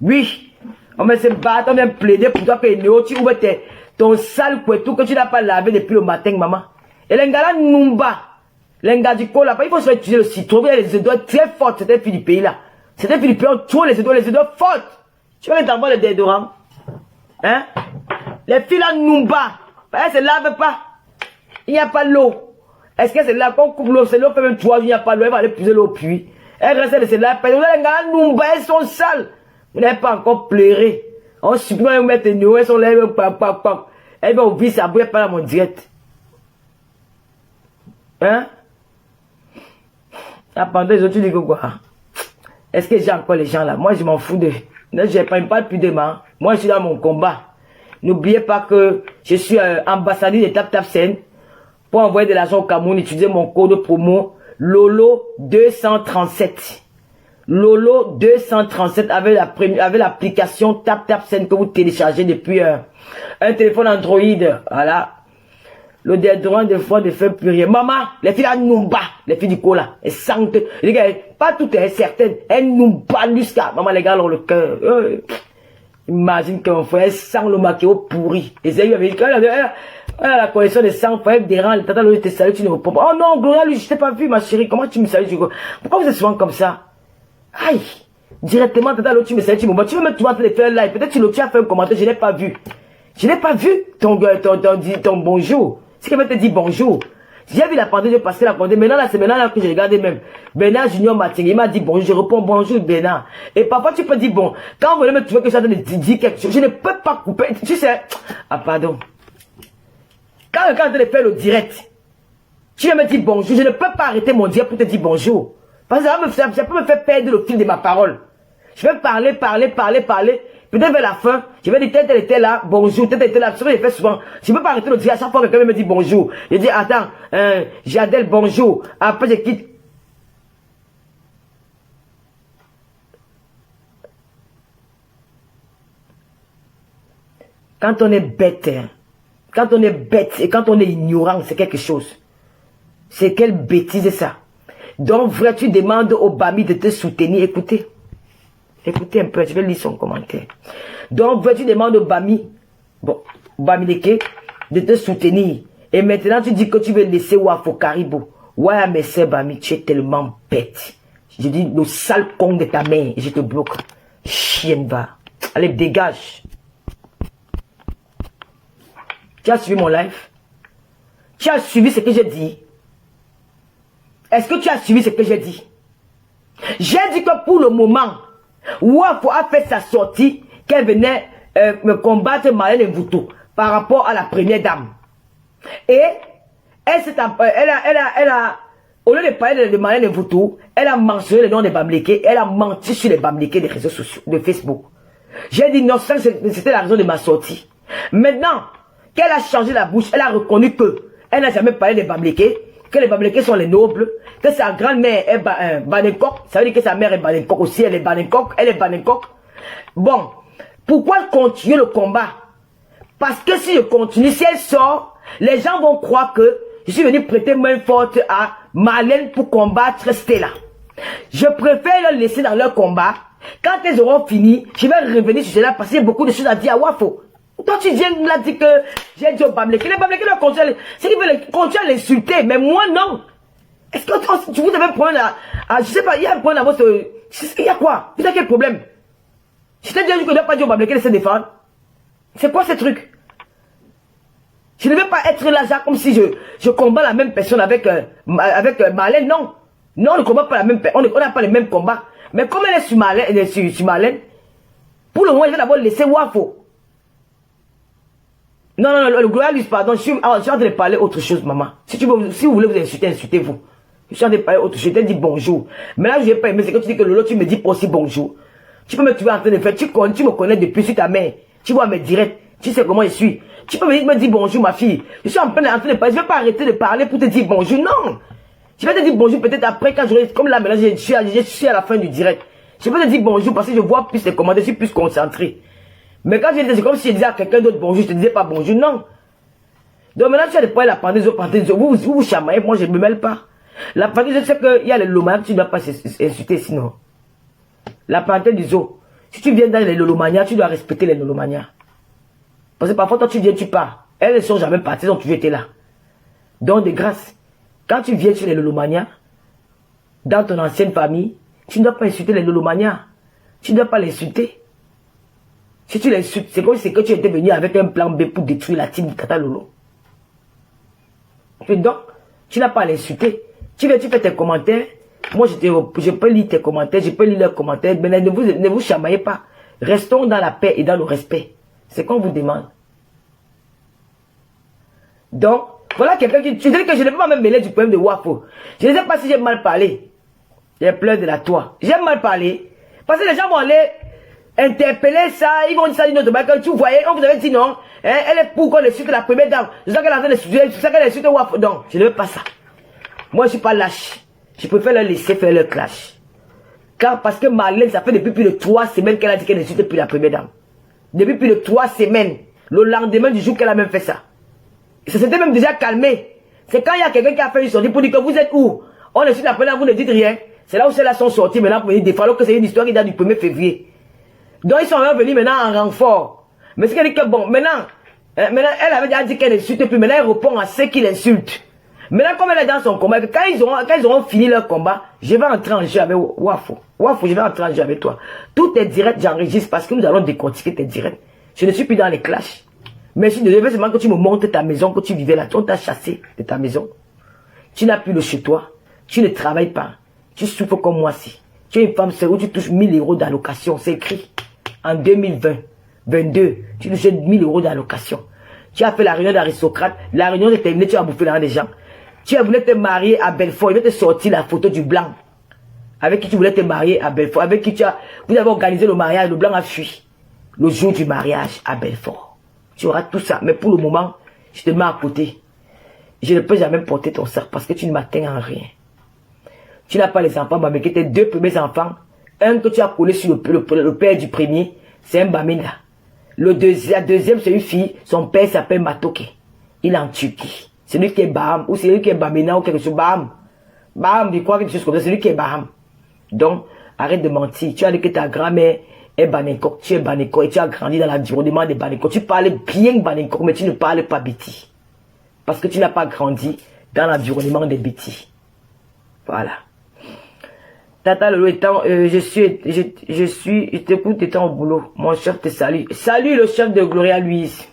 Oui. On met se battre, on vient plaider pour toi que tu ouvres ton sale couetou que tu n'as pas lavé depuis le matin, maman. Et les gars là, Numba. Les gars du col là, il faut se utiliser le citron. Il y a les doigts très fortes. C'était fille du pays là. C'était fille du pays, on trouve les doigts fortes. Tu vas les avoir les déodorants. Hein? Les filles là, Numba. Elles se lavent pas. Il n'y a pas l'eau. Est-ce que c'est là qu'on coupe l'eau? C'est l'eau fait même 3 jours, il n'y a pas l'eau. Elle va aller puiser l'eau au puits. Elle reste de se laver. Les gars là, Numba, elles sont sales. Vous n'avez pas encore pleuré. On supprime, on met tes numéros, elles sont là, elles vont ouvrir sa bouille, pas dans mon direct. Hein? Pendant les autres, tu dis que quoi? Est-ce que j'ai encore les gens là? Moi, je m'en fous de. Je ne parle plus de moi. Moi, je suis dans mon combat. N'oubliez pas que je suis ambassadeur de TapTapSend pour envoyer de l'argent au Cameroun, utiliser mon code promo Lolo 237. Lolo 237 avec l'application TapTapSend que vous téléchargez depuis un téléphone Android. Voilà. Le déodorant de fois ne fait plus rien. Maman, les filles là nous bat, les filles du cola, elles sentent. Les gars, pas toutes, certaines, elles nous battent jusqu'à. Maman, les gars, alors le cœur. Imagine qu'un frère, elles sentent le maquillage pourri. Les amis avaient dit, la collection de sang, frère, dérange, tata, le te salue, tu ne réponds pas. Oh non, Gloria, lui, je t'ai pas vu, ma chérie, comment tu me salues, pourquoi vous êtes souvent comme ça? Aïe, directement, tata, l'autre, tu me salues, tu me vois, tu veux me trouver les faire live, peut-être tu as fait un commentaire, je n'ai pas vu. Je n'ai pas vu ton bonjour. C'est qu'elle m'a dit bonjour. J'ai vu la pandémie, j'ai passé la pandémie. Maintenant, là, c'est maintenant là que j'ai regardé même. Bernard Junior Martin, il m'a dit bonjour. Je réponds bonjour, Bernard. Et parfois, tu peux dire bon. Quand vous voulez me trouver que je suis en train de dire quelque chose, je ne peux pas couper. Tu sais. Ah, pardon. Quand je suis en train de faire le direct, tu viens me dire bonjour. Je ne peux pas arrêter mon direct pour te dire bonjour. Parce que ça peut me faire perdre le fil de ma parole. Je vais parler. Peut-être vers la fin, je vais dire tel était là, bonjour, tel était là. C'est ce que je fais souvent. Je ne peux pas arrêter le dire à chaque fois que quelqu'un me dit bonjour. Je dis, attends, Jadel, bonjour. Après, je quitte. Quand on est bête, et quand on est ignorant, c'est quelque chose. C'est quelle bêtise ça. Donc, vrai, tu demandes au Bami de te soutenir. Écoutez. Écoutez un peu, je vais lire son commentaire. Donc, tu demandes au Bami, Bami Leke, de te soutenir. Et maintenant, tu dis que tu veux laisser Wafo Caribou. Ouais, mais c'est Bami, tu es tellement bête. Je dis, le sale con de ta mère, et je te bloque. Chienne va. Allez, dégage. Tu as suivi mon live? Tu as suivi ce que j'ai dit? Est-ce que tu as suivi ce que j'ai dit? J'ai dit que pour le moment, Wafo a fait sa sortie qu'elle venait me combattre Marlène Mvoutou par rapport à la première dame. Et elle a au lieu de parler de Marlène Mvoutou, elle a mentionné le nom des Bamileke, elle a menti sur les Bamileke des réseaux sociaux, de Facebook. J'ai dit non, c'était la raison de ma sortie. Maintenant qu'elle a changé la bouche, elle a reconnu que elle n'a jamais parlé des Bamileke, que les Bamileke sont les nobles, que sa grand-mère est Banekok, ça veut dire que sa mère est Banekok aussi, elle est Banekok. Bon, pourquoi continuer le combat? Parce que si je continue, si elle sort, les gens vont croire que je suis venu prêter main forte à Marlène pour combattre Stella. Je préfère leur laisser dans leur combat. Quand elles auront fini, je vais revenir sur cela parce qu'il y a beaucoup de choses à dire à Wafo. Toi, tu viens de dire que j'ai dit au Bamileke. Les Bamileke doivent continuer, c'est qu'ils veulent continuer à l'insulter, mais moi non. Est-ce que vous avez un problème je sais pas, il y a un problème à votre... Il y a quoi? Vous avez quel problème? Je t'ai déjà dit que je ne dois pas dire au Bamileke de se défendre. C'est quoi ce truc? Je ne vais pas être là, genre, comme si je combats la même personne avec Marlène, non. Non, on ne combat pas la même personne, on n'a pas les mêmes combats. Mais comme elle est sur Marlène, pour le moment, je vais d'abord laisser Wafo. Non, le Glorialus, pardon, je suis en train de parler autre chose, maman. Si vous voulez vous insulter, insultez-vous. Je suis en train de parler autre chose, je t'ai dit bonjour. Mais là, je n'ai pas aimé, c'est que tu dis que Lolo, tu me dis pas aussi bonjour. Tu peux me trouver en train de faire, tu me connais depuis sur ta mère. Tu vois mes directs, tu sais comment je suis. Tu peux me dire bonjour, ma fille. Je suis en train de parler, je ne vais pas arrêter de parler pour te dire bonjour, non. Je vais te dire bonjour peut-être après, quand j'aurai, comme là, maintenant, je suis à la fin du direct. Je vais te dire bonjour parce que je vois plus les commentaires, je suis plus concentré. Mais quand je disais, c'est comme si je disais à quelqu'un d'autre bonjour, je te disais pas bonjour, non. Donc maintenant, tu as des points, la pandémie, vous chamaillez, moi je ne me mêle pas. La pandémie, je sais qu'il y a les lomanias, tu ne dois pas insulter sinon. La parenthèse du zoo, si tu viens dans les lolomanias, tu dois respecter les lolomanias. Parce que parfois, toi tu viens, tu pars. Elles ne sont jamais parties, donc tu étais là. Donc de grâce, quand tu viens chez les lolomanias, dans ton ancienne famille, tu ne dois pas insulter les lolomanias. Tu ne dois pas l'insulter. Si tu l'insultes, c'est comme si que tu étais venu avec un plan B pour détruire la team du Tata Lolo. Donc, tu n'as pas à l'insulter. Tu viens, tu fais tes commentaires. Moi, je peux lire tes commentaires, je peux lire leurs commentaires. Mais ne vous chamaillez pas. Restons dans la paix et dans le respect. C'est qu'on vous demande. Donc, voilà quelqu'un qui... Tu dis que je ne peux pas me mêler du problème de Wafo. Je ne sais pas si j'ai mal parlé. J'ai pleuré de la toi. J'ai mal parlé. Parce que les gens vont aller interpeller ça. Ils vont dire ça d'une autre manière. Tu voyais, on vous avait dit non. Hein, elle est pour qu'on insulte la première dame. C'est ça qu'elle est en train d'insulter. C'est ça qu'elle insulte Wafo. Non, je ne veux pas ça. Moi, je ne suis pas lâche. Je préfère leur laisser faire leur clash. Car parce que Marlène, ça fait depuis plus de 3 semaines qu'elle a dit qu'elle insulte depuis la première dame. Depuis plus de 3 semaines. Le lendemain du jour qu'elle a même fait ça. Et ça s'était même déjà calmé. C'est quand il y a quelqu'un qui a fait une sortie pour dire que vous êtes où? On insulte la première dame, vous ne dites rien. C'est là où celles-là sont sorties maintenant pour venir défendre, alors que c'est une histoire qui date du 1er février. Donc ils sont revenus maintenant en renfort. Mais ce qu'elle dit que bon, maintenant, elle avait déjà dit qu'elle insulte, puis maintenant elle répond à ceux qui l'insultent. Maintenant, comme elle est dans son combat, quand ils auront fini leur combat, je vais entrer en jeu avec Wafo. Wafo, je vais entrer en jeu avec toi. Tous tes directs, j'enregistre parce que nous allons décortiquer tes directs. Je ne suis plus dans les clashs. Mais si je devais seulement que tu me montres ta maison, que tu vivais là, on t'a chassé de ta maison. Tu n'as plus le chez toi. Tu ne travailles pas. Tu souffres comme moi si. Tu es une femme seule où tu touches 1000 € d'allocation. C'est écrit. En 2022, tu touches 1000 € d'allocation. Tu as fait la réunion d'aristocrate. La réunion est terminée, tu as bouffé l'argent des gens. Tu voulais te marier à Belfort. Il va te sortir la photo du blanc. Avec qui tu voulais te marier à Belfort. Avec qui vous avez organisé le mariage. Le blanc a fui. Le jour du mariage à Belfort. Tu auras tout ça. Mais pour le moment, je te mets à côté. Je ne peux jamais porter ton sac parce que tu ne m'atteins en rien. Tu n'as pas les enfants, mais tes 2 premiers enfants. Un que tu as collé sur le père du premier, c'est un Bamenda. La deuxième, c'est une fille. Son père s'appelle Matoke. Il est en Turquie. C'est lui qui est Baham, ou c'est lui qui est Bamena, ou quelque chose. Baham. Baham, je crois quelque chose comme ça. C'est lui qui est Baham. Donc, arrête de mentir. Tu as dit que ta grand-mère est Banekok. Tu es Banekok et tu as grandi dans l'environnement de Banekok. Tu parles bien Banekok, mais tu ne parles pas Biti. Parce que tu n'as pas grandi dans l'environnement des Biti. Voilà. Tata Lolo étant, je t'écoute étant au boulot. Mon chef te salue. Salut le chef de Gloria Louise.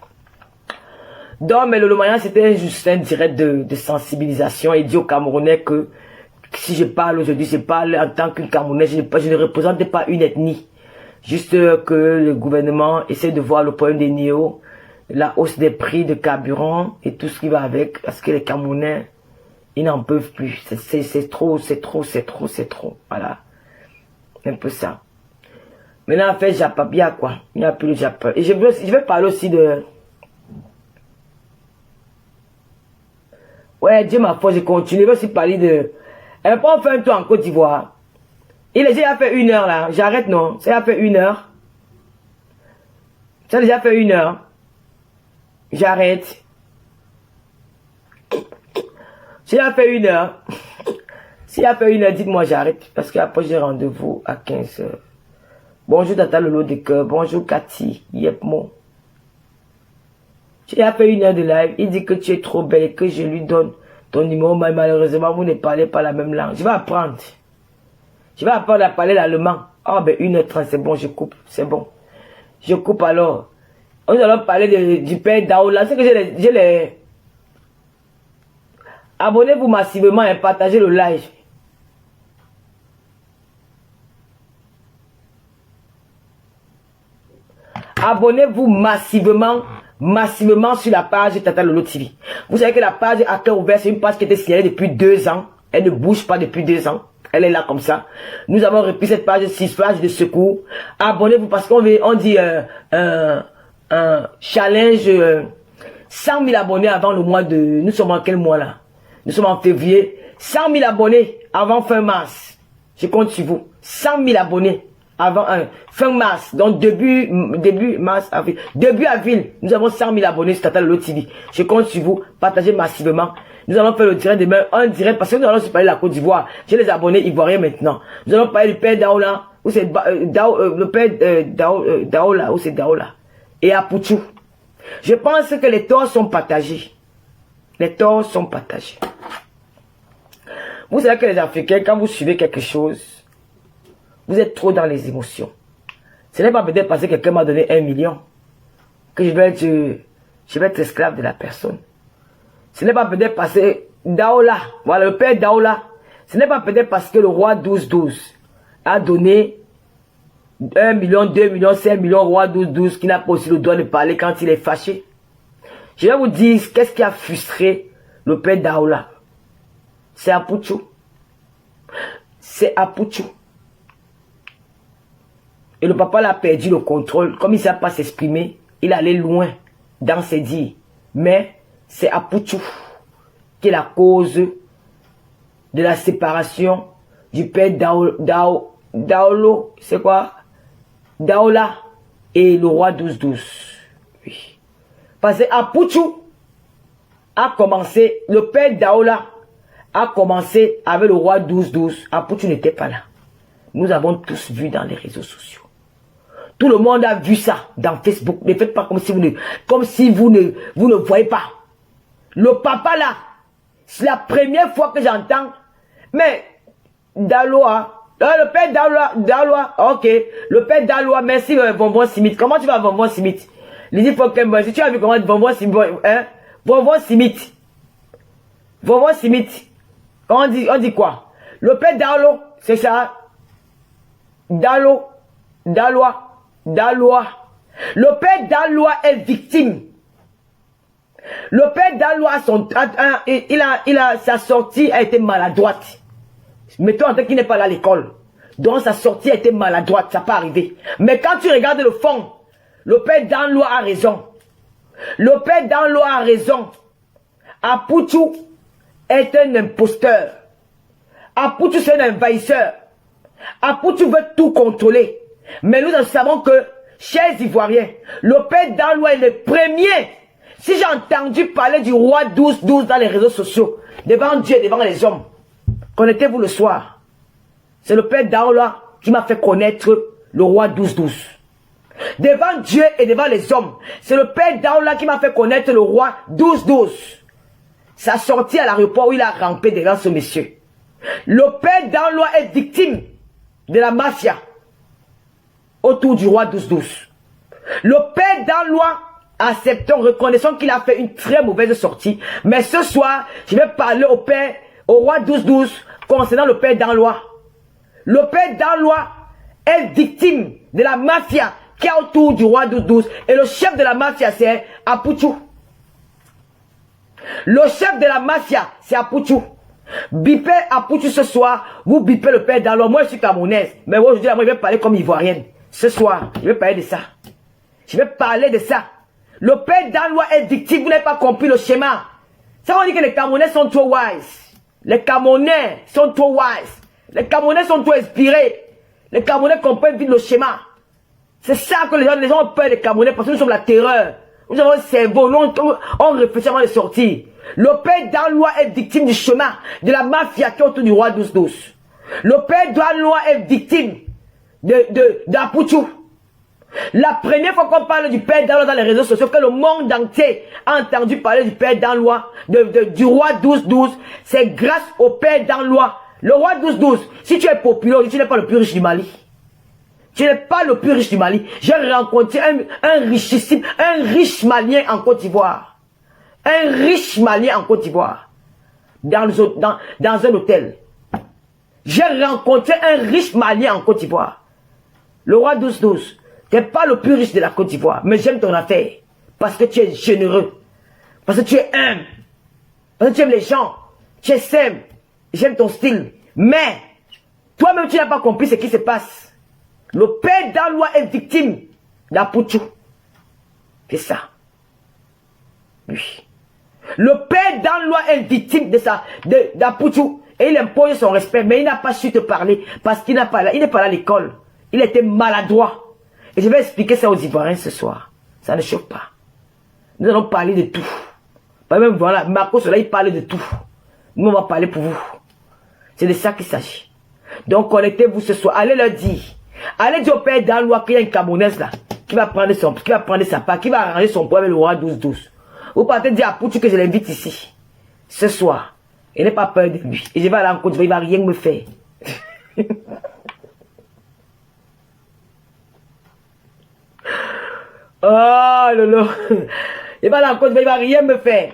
Donc, mais le Lomania, c'était juste un direct de sensibilisation et dit aux Camerounais que si je parle aujourd'hui, je parle en tant qu'une Camerounais, je ne représente pas une ethnie. Juste que le gouvernement essaie de voir le problème des néos, la hausse des prix de carburant et tout ce qui va avec, parce que les Camerounais, ils n'en peuvent plus. C'est trop. Voilà. Un peu ça. Maintenant, en fait, Japabia, quoi. Il n'y a plus le Japon. Et je vais parler aussi de... Ouais, Dieu m'a fait, je continue. Je vais aussi parler de... Un peu, on fait un tour en Côte d'Ivoire. Il a déjà fait 1 heure là. J'arrête, non? Ça a fait 1 heure. Ça a déjà fait 1 heure. J'arrête. S'il a fait 1 heure. S'il a fait 1 heure, dites-moi j'arrête. Parce qu'après j'ai rendez-vous à 15 heures. Bonjour Tata Lolo de cœur. Bonjour Cathy. Yepmo. Tu as fait 1 heure de live. Il dit que tu es trop belle et que je lui donne ton numéro. Mais malheureusement, vous ne parlez pas la même langue. Je vais apprendre. Je vais apprendre à parler l'allemand. Ah ben 1h30, c'est bon, je coupe. C'est bon. Je coupe alors. Nous allons parler du père Daoula. C'est que j'ai les... Abonnez-vous massivement et partagez le live. Abonnez-vous massivement sur la page Tata Lolo TV. Vous savez que la page à cœur ouvert, c'est une page qui était signalée depuis 2 ans. Elle ne bouge pas depuis 2 ans. Elle est là comme ça. Nous avons repris cette page 6 pages de secours. Abonnez-vous parce qu'on dit un challenge 100 000 abonnés avant le mois de... Nous sommes en quel mois là? Nous sommes en février. 100 000 abonnés avant fin mars. Je compte sur vous. 100 000 abonnés avant fin mars. Donc début mars, avril. Début avril, nous avons 100 000 abonnés sur Tata Lolo TV. Je compte sur vous. Partagez massivement. Nous allons faire le direct demain, un direct, parce que nous allons se parler de la Côte d'Ivoire. J'ai les abonnés ivoiriens maintenant. Nous allons parler du père Daoula, où c'est le père Daoula, où c'est Daoula. Et à Pouchou. Je pense que les torts sont partagés. Les torts sont partagés. Vous savez que les Africains, quand vous suivez quelque chose, vous êtes trop dans les émotions. Ce n'est pas peut-être parce que quelqu'un m'a donné 1 million que je vais être esclave de la personne. Ce n'est pas peut-être parce que Daoula, voilà le père Daoula, ce n'est pas peut-être parce que le roi 12-12 a donné 1 million, 2 millions, 5 millions au roi 12-12 qui n'a pas aussi le droit de parler quand il est fâché. Je vais vous dire qu'est-ce qui a frustré le père Daoula. C'est Apouchou. C'est Apouchou. Et le papa l'a perdu le contrôle. Comme il ne sait pas s'exprimer, il allait loin dans ses dires. Mais c'est Apouchou qui est la cause de la séparation du père Daolo, c'est quoi? Daola et le roi 12-12. Oui. Parce que Apouchou a commencé, le père Daola a commencé avec le roi 12-12. Apouchou n'était pas là. Nous avons tous vu dans les réseaux sociaux. Tout le monde a vu ça dans Facebook. Ne faites pas comme si vous ne voyez pas. Le papa là, c'est la première fois que j'entends. Mais Daloa, le père Daloa, ok. Le père Daloa, merci Bonbon Simit. Comment tu vas Bonbon Simit? Il dit faut que si tu as vu comment Bonbon Simit, hein? Bonbon Simit. Bonbon Simit. On dit quoi? Le père Dalo, c'est ça. Daloa. Le père Daloa est victime. Le père Daloa, sa sortie a été maladroite. Mettons en tête qu'il n'est pas là à l'école. Donc sa sortie a été maladroite, ça peut arriver. Mais quand tu regardes le fond, le père Daloa a raison. Le père Daloa a raison. Apouchou est un imposteur. Apouchou c'est un envahisseur. Apouchou veut tout contrôler. Mais nous savons que, chers Ivoiriens, le père Daloa est le premier. Si j'ai entendu parler du roi 12-12 dans les réseaux sociaux, devant Dieu, devant les hommes, connectez-vous le soir. C'est le père Daoula qui m'a fait connaître le roi 12-12. Devant Dieu et devant les hommes, c'est le père Daoula qui m'a fait connaître le roi 12-12. Sa sortie à l'aéroport où il a rampé devant ce monsieur. Le père Daoula est victime de la mafia autour du roi 12-12. Le père Daoula, acceptons, reconnaissons qu'il a fait une très mauvaise sortie. Mais ce soir, je vais parler au roi 12-12 concernant le père Daoula. Le père Daoula est victime de la mafia qui est autour du roi 12-12. Et le chef de la mafia, c'est Apouchou. Le chef de la mafia, c'est Apouchou. Bipez Apouchou ce soir, vous bipez le père Daoula. Moi, je suis camerounaise. Mais aujourd'hui, moi, je vais parler comme ivoirienne. Ce soir, je vais parler de ça. Je vais parler de ça. Le père Daoula est victime, vous n'avez pas compris le schéma. Ça, on dit que les Camerounais sont trop wise. Les Camerounais sont trop wise. Les Camerounais sont trop inspirés. Les Camerounais comprennent vite le schéma. C'est ça que les gens ont peur des Camerounais parce que nous sommes la terreur. Nous avons un cerveau, nous on réfléchit avant de sortir. Le père Danlois est victime du chemin de la mafia qui est autour du roi 12-12. Le père Danlois est victime d'Apoutou. La première fois qu'on parle du père Danlois dans les réseaux sociaux, que le monde entier a entendu parler du père Danlois, du roi 12-12, c'est grâce au père Danlois. Le roi 12-12, si tu es populaire, tu n'es pas le plus riche du Mali. Tu n'es pas le plus riche du Mali. J'ai rencontré un richissime, un riche malien en Côte d'Ivoire. Un riche malien en Côte d'Ivoire. Dans un hôtel. J'ai rencontré un riche malien en Côte d'Ivoire. Le roi 12-12. Tu n'es pas le plus riche de la Côte d'Ivoire. Mais j'aime ton affaire. Parce que tu es généreux. Parce que tu es humble. Parce que tu aimes les gens. Tu es simple. J'aime ton style. Mais, toi-même, tu n'as pas compris ce qui se passe. Le père Danlois est victime d'Apoutou. C'est ça. Oui. Le père Danlois est victime d'Apoutou. Et il impose son respect. Mais il n'a pas su te parler. Parce qu'il n'est pas là à l'école. Il était maladroit. Et je vais expliquer ça aux Ivoiriens ce soir. Ça ne chauffe pas. Nous allons parler de tout. Par exemple, voilà, Marcos, là, il parle de tout. Nous, on va parler pour vous. C'est de ça qu'il s'agit. Donc, connectez-vous ce soir. Allez leur dire. Allez dire au père Danlois qu'il y a une Camerounaise là. Qui va prendre sa part. Qui va arranger son problème avec le roi 12-12. Vous partez dire à Poutou que je l'invite ici. Ce soir. Il n'est pas peur de lui. Et je vais aller en Côte d'Ivoire. Il ne va rien me faire. Oh lolo. Il va aller en Côte d'Ivoire. Il ne va rien me faire.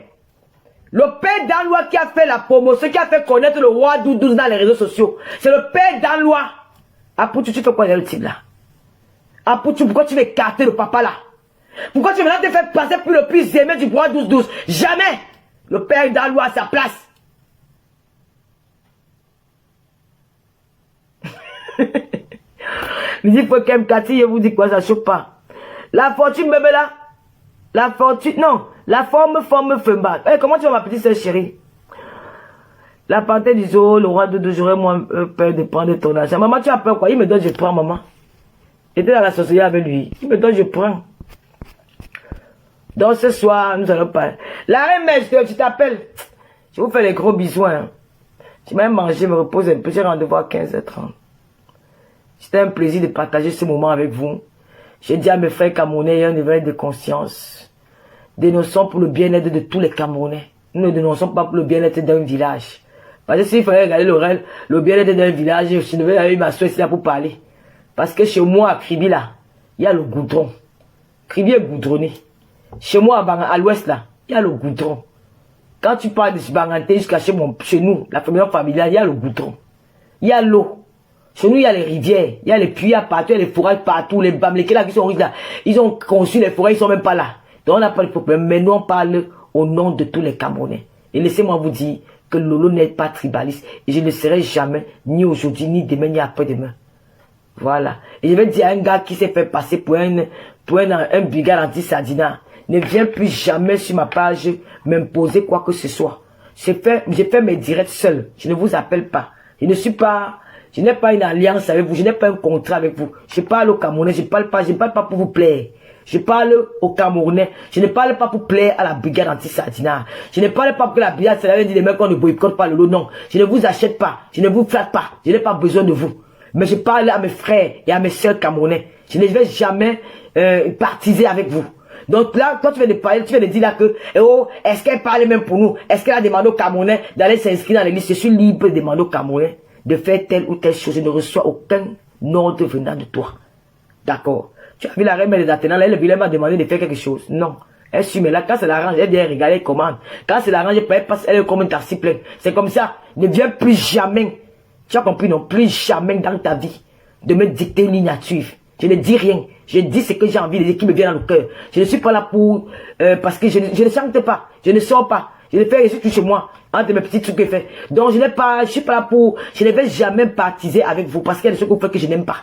Le père Danlois qui a fait la promotion, qui a fait connaître le roi 12-12 dans les réseaux sociaux. C'est le père Danlois. Apoutou, tu fais quoi derrière le type là? Apoutou, pourquoi tu veux écarter le papa là? Pourquoi tu veux maintenant te faire passer pour le plus aimé du roi 12-12? Jamais! Le père Danlois à sa place. Il dit, faut qu'elle me casse, je vous dis quoi, ça chauffe pas. La fortune, bébé là. La fortune, non. La forme, femba. Hey, comment tu vas ma petite soeur chérie? La panthère du zoo, le roi de j'aurais moins peur de prendre ton argent. Maman, tu as peur quoi? Il me donne, je prends, maman. J'étais dans la société avec lui. Il me donne, je prends. Donc ce soir, nous allons parler. La reine mère, je t'appelle. Je vous fais les gros bisous. Hein. Je vais manger, me reposer un peu. J'ai rendez-vous à 15h30. C'était un plaisir de partager ce moment avec vous. J'ai dit à mes frères camerounais, il y a un éveil de conscience. Dénonçons pour le bien-être de tous les Camerounais. Nous ne dénonçons pas pour le bien-être d'un village. Parce que s'il fallait regarder le bien-être d'un village, je devais aller ma soeur ici là pour parler. Parce que chez moi, à Kribi là, il y a le goudron. Kribi est goudronné. Chez moi, à l'ouest là, il y a le goudron. Quand tu parles de Banganté jusqu'à chez nous, la famille familiale, il y a le goudron. Il y a l'eau. Chez nous, il y a les rivières, il y a les puits partout, il y a les forêts partout, les bamlékés là qui sont riches là. Ils ont conçu les forêts, ils sont même pas là. Donc on n'a pas de problème. Mais nous, on parle au nom de tous les Camerounais. Et laissez-moi vous dire que Lolo n'est pas tribaliste. Et je ne le serai jamais, ni aujourd'hui, ni demain, ni après-demain. Voilà. Et je vais dire à un gars qui s'est fait passer pour un brigade anti-sardina. Ne viens plus jamais sur ma page m'imposer quoi que ce soit. J'ai fait mes directs seul. Je ne vous appelle pas. Je n'ai pas une alliance avec vous. Je n'ai pas un contrat avec vous. Je parle aux Camerounais. Je ne parle pas pour vous plaire. Je parle aux Camerounais. Je ne parle pas pour plaire à la brigade anti-sardina. Je ne parle pas pour que la brigade sardina dise les mecs qu'on ne boycotte pas le lot. Non. Je ne vous achète pas. Je ne vous flatte pas. Je n'ai pas besoin de vous. Mais je parle à mes frères et à mes soeurs Camerounais. Je ne vais jamais partiser avec vous. Donc là, toi tu viens de parler, tu viens de dire là que, oh, est-ce qu'elle parle même pour nous? Est-ce qu'elle a demandé aux Camerounais d'aller s'inscrire dans les listes? Je suis libre de demander aux Camerounais de faire telle ou telle chose. Je ne reçois aucun ordre venant de toi. D'accord. Tu as vu la reine des Athénas, là, elle m'a demandé de faire quelque chose. Non. Elle suit, mais là, quand c'est l'arrange, elle vient regarder, elle commande. Quand c'est l'arrange, elle passe, elle commande ta plein. C'est comme ça. Ne viens plus jamais. Tu as compris, non? Plus jamais dans ta vie de me dicter une ligne à suivre. Je ne dis rien. Je dis ce que j'ai envie de dire qui me vient dans le cœur. Je ne suis pas là pour... parce que je ne chante pas. Je ne sors pas. Je ne fais rien tout chez moi. Entre mes petits trucs que je fais. Donc je suis pas là pour... Je ne vais jamais partiser avec vous. Parce qu'il y a des choses que vous faites que je n'aime pas.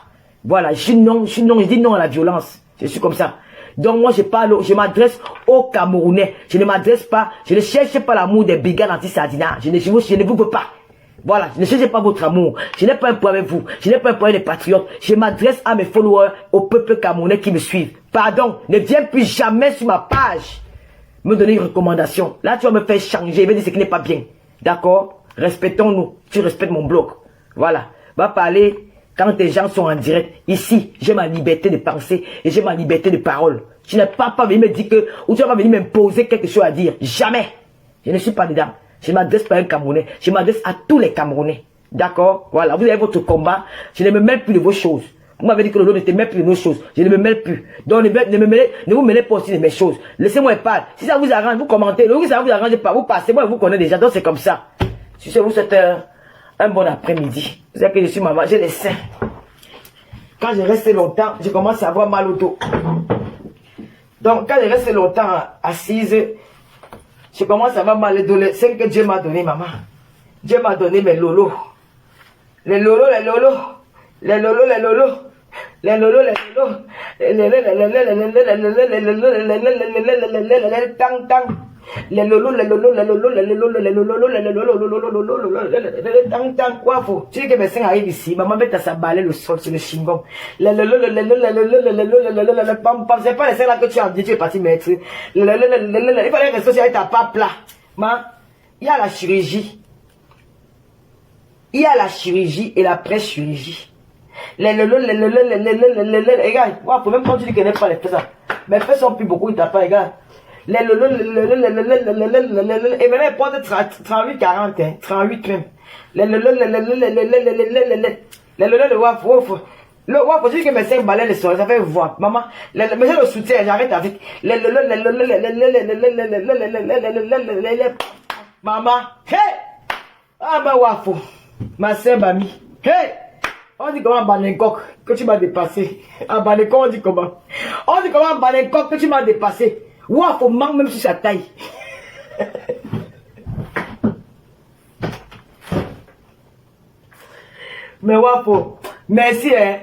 Voilà. Je dis non à la violence. Je suis comme ça. Donc moi, je m'adresse aux Camerounais. Je ne m'adresse pas, je ne cherche pas l'amour des bigards anti-sardinats. Je ne vous veux pas. Voilà, je ne cherche pas votre amour. Je n'ai pas un problème avec vous. Je n'ai pas un problème des patriotes. Je m'adresse à mes followers, au peuple camerounais qui me suivent. Pardon, ne viens plus jamais sur ma page me donner une recommandation. Là, tu vas me faire changer. Il va dire ce qui n'est pas bien. D'accord? Respectons-nous. Tu respectes mon blog. Voilà. Va parler quand tes gens sont en direct. Ici, j'ai ma liberté de penser et j'ai ma liberté de parole. Tu n'as pas venir me dire que, ou tu vas pas venir m'imposer quelque chose à dire. Jamais. Je ne suis pas dedans. Je ne m'adresse pas à un Camerounais. Je m'adresse à tous les Camerounais. D'accord? Voilà. Vous avez votre combat. Je ne me mêle plus de vos choses. Vous m'avez dit que Lolo ne te mêle plus de nos choses. Je ne me mêle plus. Donc ne vous mêlez pas aussi de mes choses. Laissez-moi parler. Si ça vous arrange, vous commentez. Si ça vous arrange pas, vous passez. Moi, je vous connais déjà. Donc c'est comme ça. Si c'est vous, c'est un bon après-midi. Vous savez que je suis maman. J'ai les seins. Quand je reste longtemps, je commence à avoir mal au dos. Donc quand je reste longtemps assise, je commence à avoir mal au dos. Les seins que Dieu m'a donné, maman. Dieu m'a donné mes lolos. Les lolos, les lolos. Les lolos, les lolos. Les lolos, les lolos. Les lolos, tang tang. Les lolos, les lolos, les lolos, les lolos, les lolos, les lolos, tang tang. Wafo, tu dis que mes seins arrivent ici, maman met à s'abaler le sol sur le chingom. Les lolos, les lolos, les lolos, les lolos, les lolos, les pam pam. C'est pas les seins là que tu as dit, tu es parti mettre. Il fallait rester sur ta pas plat. Il y a la chirurgie. Il y a la chirurgie et l'après-chirurgie. Les lolos, les lolos, les lolos, les lolos, regarde, wafo, même quand tu dis que tu n'aimes pas les fesses, mes fesses sont plus beaucoup, tu n'as pas, regarde. Les lolos, et maintenant, ils portent 38, 40, 38 même. Les lolos, les lolos, le wafo, le wafo, je dis que mes seins balaient le sol, ça fait voir. Maman, mais j'ai le soutien, j'arrête avec. Les lolos, maman, hey! Ah, bah, wafo, ma sœur Bami, hey! On dit comment Banencoq que tu m'as dépassé. Ah, Banencoq, on dit comment? On dit comment Banencoq que tu m'as dépassé. Ouah, faut manquer même sur sa taille. Mais ouah, faut. Merci, hein.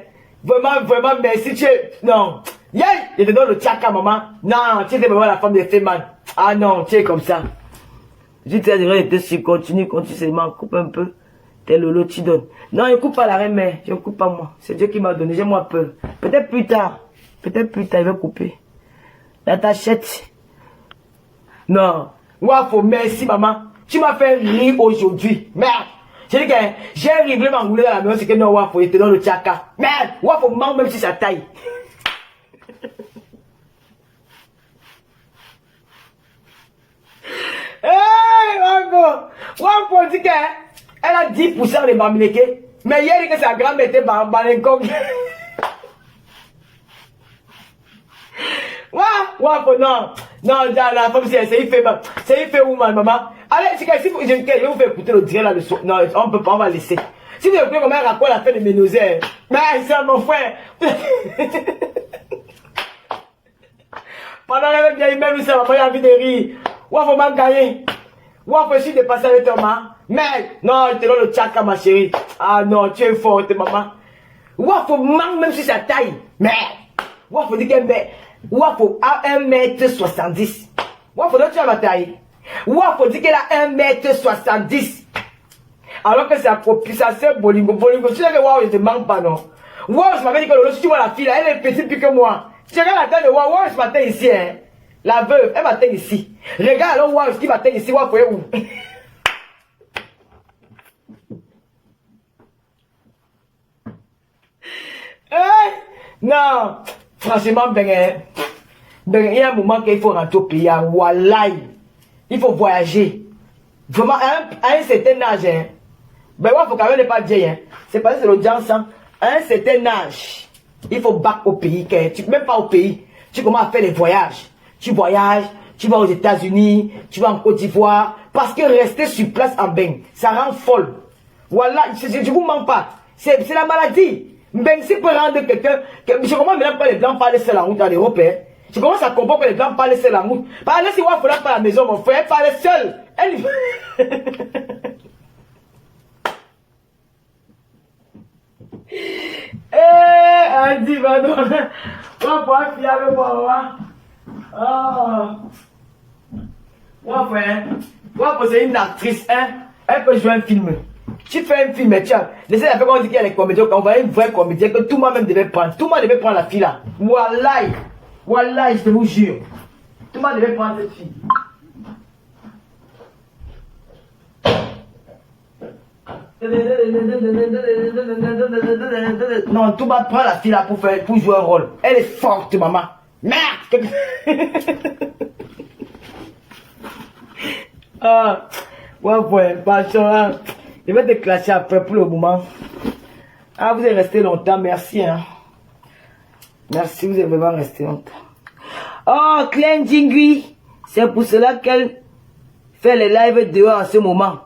Vraiment, vraiment, merci. Tu es. Non. Yeah! Je te donne le tchaka, maman. Non, tu es vraiment la femme de Feman. Ah non, tu es comme ça. Je te dirais, si continue seulement, coupe un peu. T'es lolo, tu donnes. Non, je coupe pas la reine, mais je ne coupe pas moi. C'est Dieu qui m'a donné, j'ai moi peur. Peut-être plus tard, il va couper. La tachette. Non. Wafo, merci maman. Tu m'as fait rire aujourd'hui. Merde. J'ai dit que j'ai rigolé m'enrouler dans la maison, c'est que non, Wafo, il te donne le tchaka. Merde. Wafo, manque même si ça taille. Hey, Wafo. Wafo dit que elle a 10% de Bamileke. Mais hier, il dit que sa grand-mère était Banencoq. Wafo, non. Non, la femme, c'est il fait woman, maman. Allez, si vous, je vais vous faire écouter le direct là, le soir. Non, on peut pas, on va laisser. Si vous écoutez comment elle raconte la fin de mes nausées, mais c'est mon frère. Pendant la même même ça, maman, il a envie de rire. Wafo m'a gagné. Wafo, je suis dépassé avec toi, maman. Mais, non, je te donne le tchaka, ma chérie. Ah non, tu es forte, maman. Wafo manque même sur sa taille. Mais, Wafo dit qu'elle met. Wafo a 1m70. Wafo, donc tu as ma taille. Wafo dit qu'elle a 1m70. Alors que c'est sa soeur Bolingo. Bolingo, tu sais que Wafo, je te manque pas, non. Wafo, je m'avais dit que Lolo, si tu vois la fille là, elle est petite plus que moi. Tu regardes la taille de Wafo, Wafo, je m'attends ici, hein. La veuve, elle m'attend ici. Regarde alors Wafo, ce qui m'attend ici, Wafo est où? Non, franchement, il y a un moment qu'il faut rentrer au pays. Wallahi, il faut voyager. Vraiment, à un certain âge, hein. Ben, il faut quand même ne pas dire, hein. C'est parce que c'est l'audience, hein. À un certain âge, il faut battre au pays. Même pas au pays. Tu commences à faire les voyages. Tu voyages, tu vas aux États-Unis, tu vas en Côte d'Ivoire. Parce que rester sur place en bain, ça rend folle. Voilà, je ne vous mens pas. C'est la maladie. Ben, si peut rendre quelqu'un. Je commence maintenant quand les blancs parlent seul en route en Europe. Hein. Je commence à comprendre que les blancs parlent seul en route. Parlez si vous faudra pas à la maison, mon frère, parlez seul. Elle... Eh, Adi, pardon. On va pouvoir filer avec moi. Ah. Ouais, frère. Ouais, c'est une actrice, hein. Elle peut jouer un film. Tu fais un film, et tu as. Laissez la faire quand on dit qu'il y a les comédiens, on voit une vraie comédienne que tout le monde même devait prendre. Tout le monde devait prendre la fille là. Wallahi. Wallahi, je vous jure. Tout le monde devait prendre cette fille. Non, tout le monde prend la fille là pour jouer un rôle. Elle est forte, maman. Merde. Ah, ouais, hein. Je vais te classer après pour le moment. Ah, vous êtes resté longtemps, merci. Hein. Merci, vous êtes vraiment resté longtemps. Oh, Klein Jingui, c'est pour cela qu'elle fait les lives dehors en ce moment.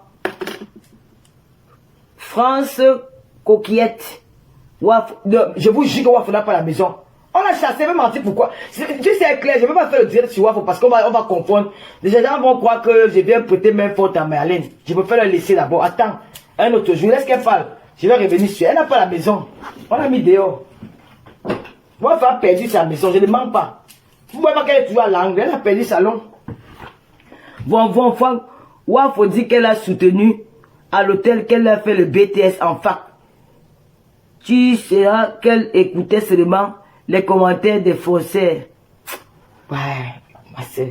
France Coquillette. Waf, je vous jure que Waf n'a pas la maison. On a chassé, même menti, pourquoi? Tu sais, Claire, je ne vais pas faire le direct sur Waf parce qu'on va confondre. Les gens vont croire que je viens prêter main forte à Merlin. Je préfère le laisser d'abord. Attends, un autre jour, laisse qu'elle parle. Je vais revenir sur elle. Elle n'a pas la maison. On l'a mis dehors. Waf a perdu sa maison, je ne mens pas. Vous ne voyez pas qu'elle est toujours à l'angle, elle a perdu sa langue. Waf dit qu'elle a soutenu à l'hôtel qu'elle a fait le BTS en fac. Tu sauras qu'elle écoutait seulement les commentaires des faussaires. Ouais, ma soeur.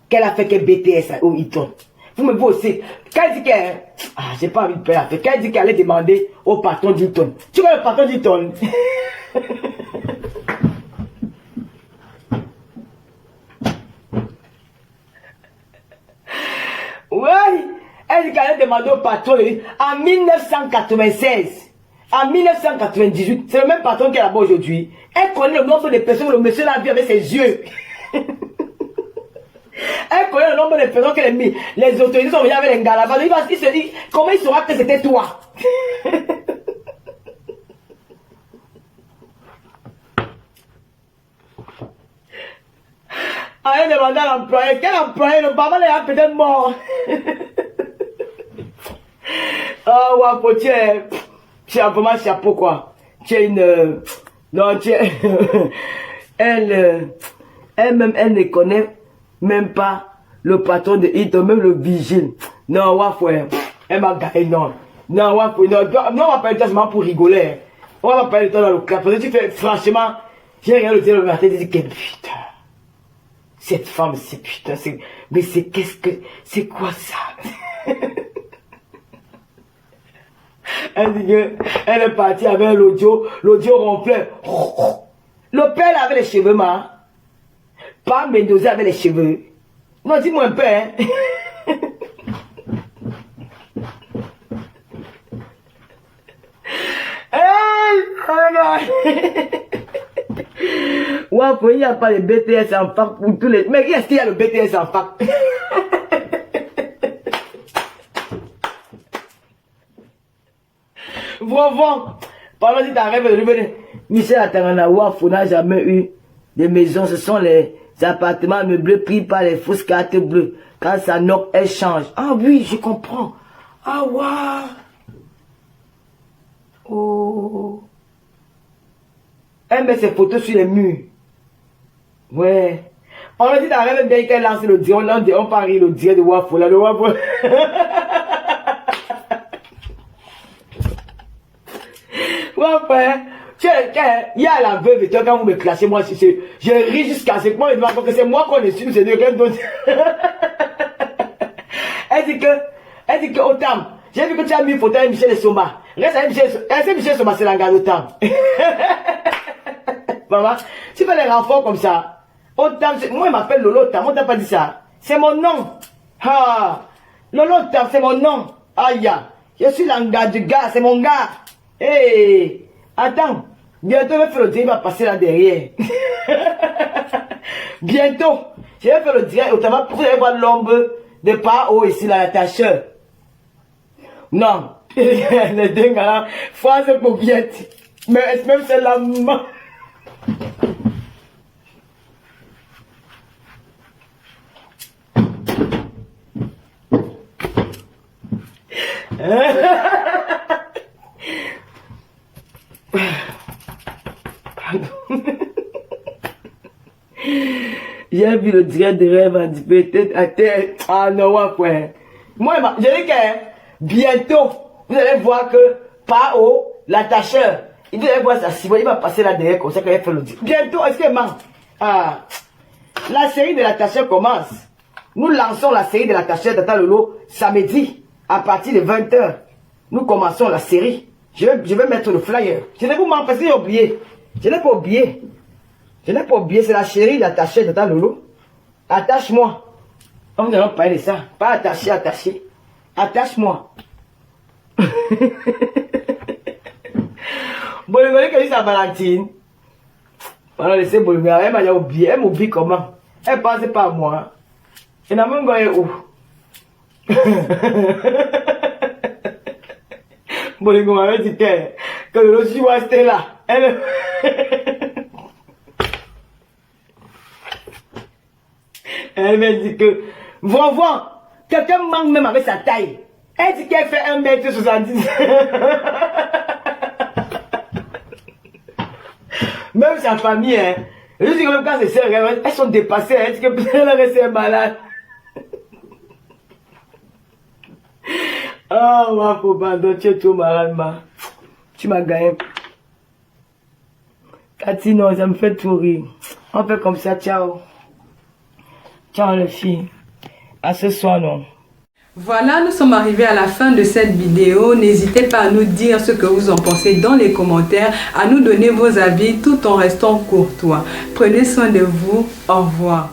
Qu'elle a fait que BTS au Hilton. Vous me voyez aussi. Quand elle dit qu'elle... Ah, j'ai pas envie de faire la fête. Quand elle dit qu'elle allait demander au patron d'Hilton. Tu vois le patron d'Hilton? Ouais. Elle dit qu'elle allait demander au patron en 1996. En 1998, c'est le même patron qui est là-bas aujourd'hui. Elle connaît le nombre de personnes que le monsieur l'a vu avec ses yeux. Elle connaît le nombre de personnes que les autorités sont venues avec les gars là-bas. Il se dit, comment il saura que c'était toi? Elle demandait à l'employé, quel employé? Le papa est peut-être mort. Oh, ouais, tu as vraiment chapeau, quoi. Tu es une... non, tu es... elle-même, elle ne connaît même pas le patron de Hilton, même le vigile. Non, ouais, elle m'a gagné, non. Non, ouais, non, on va pas être seulement pour rigoler. On va pas être dans le cas. Parce que tu fais, franchement, j'ai regardé le dire le matin, je dis que putain. Cette femme, c'est putain, mais c'est qu'est-ce que... C'est quoi ça? Elle dit qu'elle est partie avec l'audio ronflait. Le père avait les cheveux, ma. Pas Mendoza avec les cheveux. Non, dis-moi un peu, hein. Ouais, il n'y a pas de BTS en fac pour tous les... Mais est-ce qu'il y a le BTS en fac? Vraiment, pendant que tu arrives de revenir, Michel Atangana Waf n'a jamais eu de maison. Ce sont les appartements meublés pris par les fausses cartes bleues. Quand ça knock, elle change. Ah oui, je comprends. Ah waouh. Oh. Elle met ses photos sur les murs. Ouais. On a dit d'arrêter bien qu'elle lance le direct. On parie le direct de Waf. Là, le Waf. Ouais, il y a la veuve et toi, quand vous me classez, moi, je ris jusqu'à ce moment, que c'est moi qu'on est sûr, c'est de rien d'autre. Elle dit que autant, j'ai vu que tu as mis une photo avec Michel et Soma. Reste avec Michel Soma, c'est l'engagement autant. Maman, tu fais les renforts comme ça. Autant, moi, il m'appelle Lolo Tam, on t'a pas dit ça. C'est mon nom. Ah, Lolo Tam, c'est mon nom. Aïe, je suis l'engagement du gars, c'est mon gars. Hey, attends, bientôt je vais faire le direct, il va passer là derrière. Bientôt, je vais faire le direct, autrement pour voir l'ombre de pas haut ici, là, la tâcheur. Non, les deux gars là, France Coquillette, mais même c'est la main. J'ai vu le direct de rêve en tête à tête. Ah non, ouais. Moi, je dis que bientôt, vous allez voir que par haut, l'attacheur, il va voir sa cible, il va passer là derrière comme ça qu'il va faire le direct. Bientôt, est-ce que la série de l'attacheur commence. Nous lançons la série de l'attacheur Tata Lolo samedi à partir de 20h. Nous commençons la série. Je vais mettre le flyer. Je n'ai pas oublié parce que j'ai oublié. Je n'ai pas oublié. Je n'ai pas oublié, c'est la chérie d'attacher Tata Lolo. Attache-moi. On ne va pas parler de ça. Pas attacher, attacher. Attache-moi. Bon, le gars qui dit à Valentine. Alors, laissez bon, elle m'a oublié. Elle m'oublie comment? Elle pense pas à moi. Et n'a même pas où. Bon, le gars m'avait dit que le logis va rester là. Elle. Elle m'a dit que, vraiment, quelqu'un manque même avec sa taille. Elle dit qu'elle fait 1m70. Même sa famille, hein. Je dis que même quand c'est sérieux, elles sont dépassées. Elle dit que elle est restée malade. Oh, ma pauvre, tu es tout malade, ma. Tu m'as gagné. Cathy, non, ça me fait tout rire. On fait comme ça, ciao. Ciao les filles, à ce soir non. Voilà, nous sommes arrivés à la fin de cette vidéo. N'hésitez pas à nous dire ce que vous en pensez dans les commentaires, à nous donner vos avis tout en restant courtois. Prenez soin de vous, au revoir.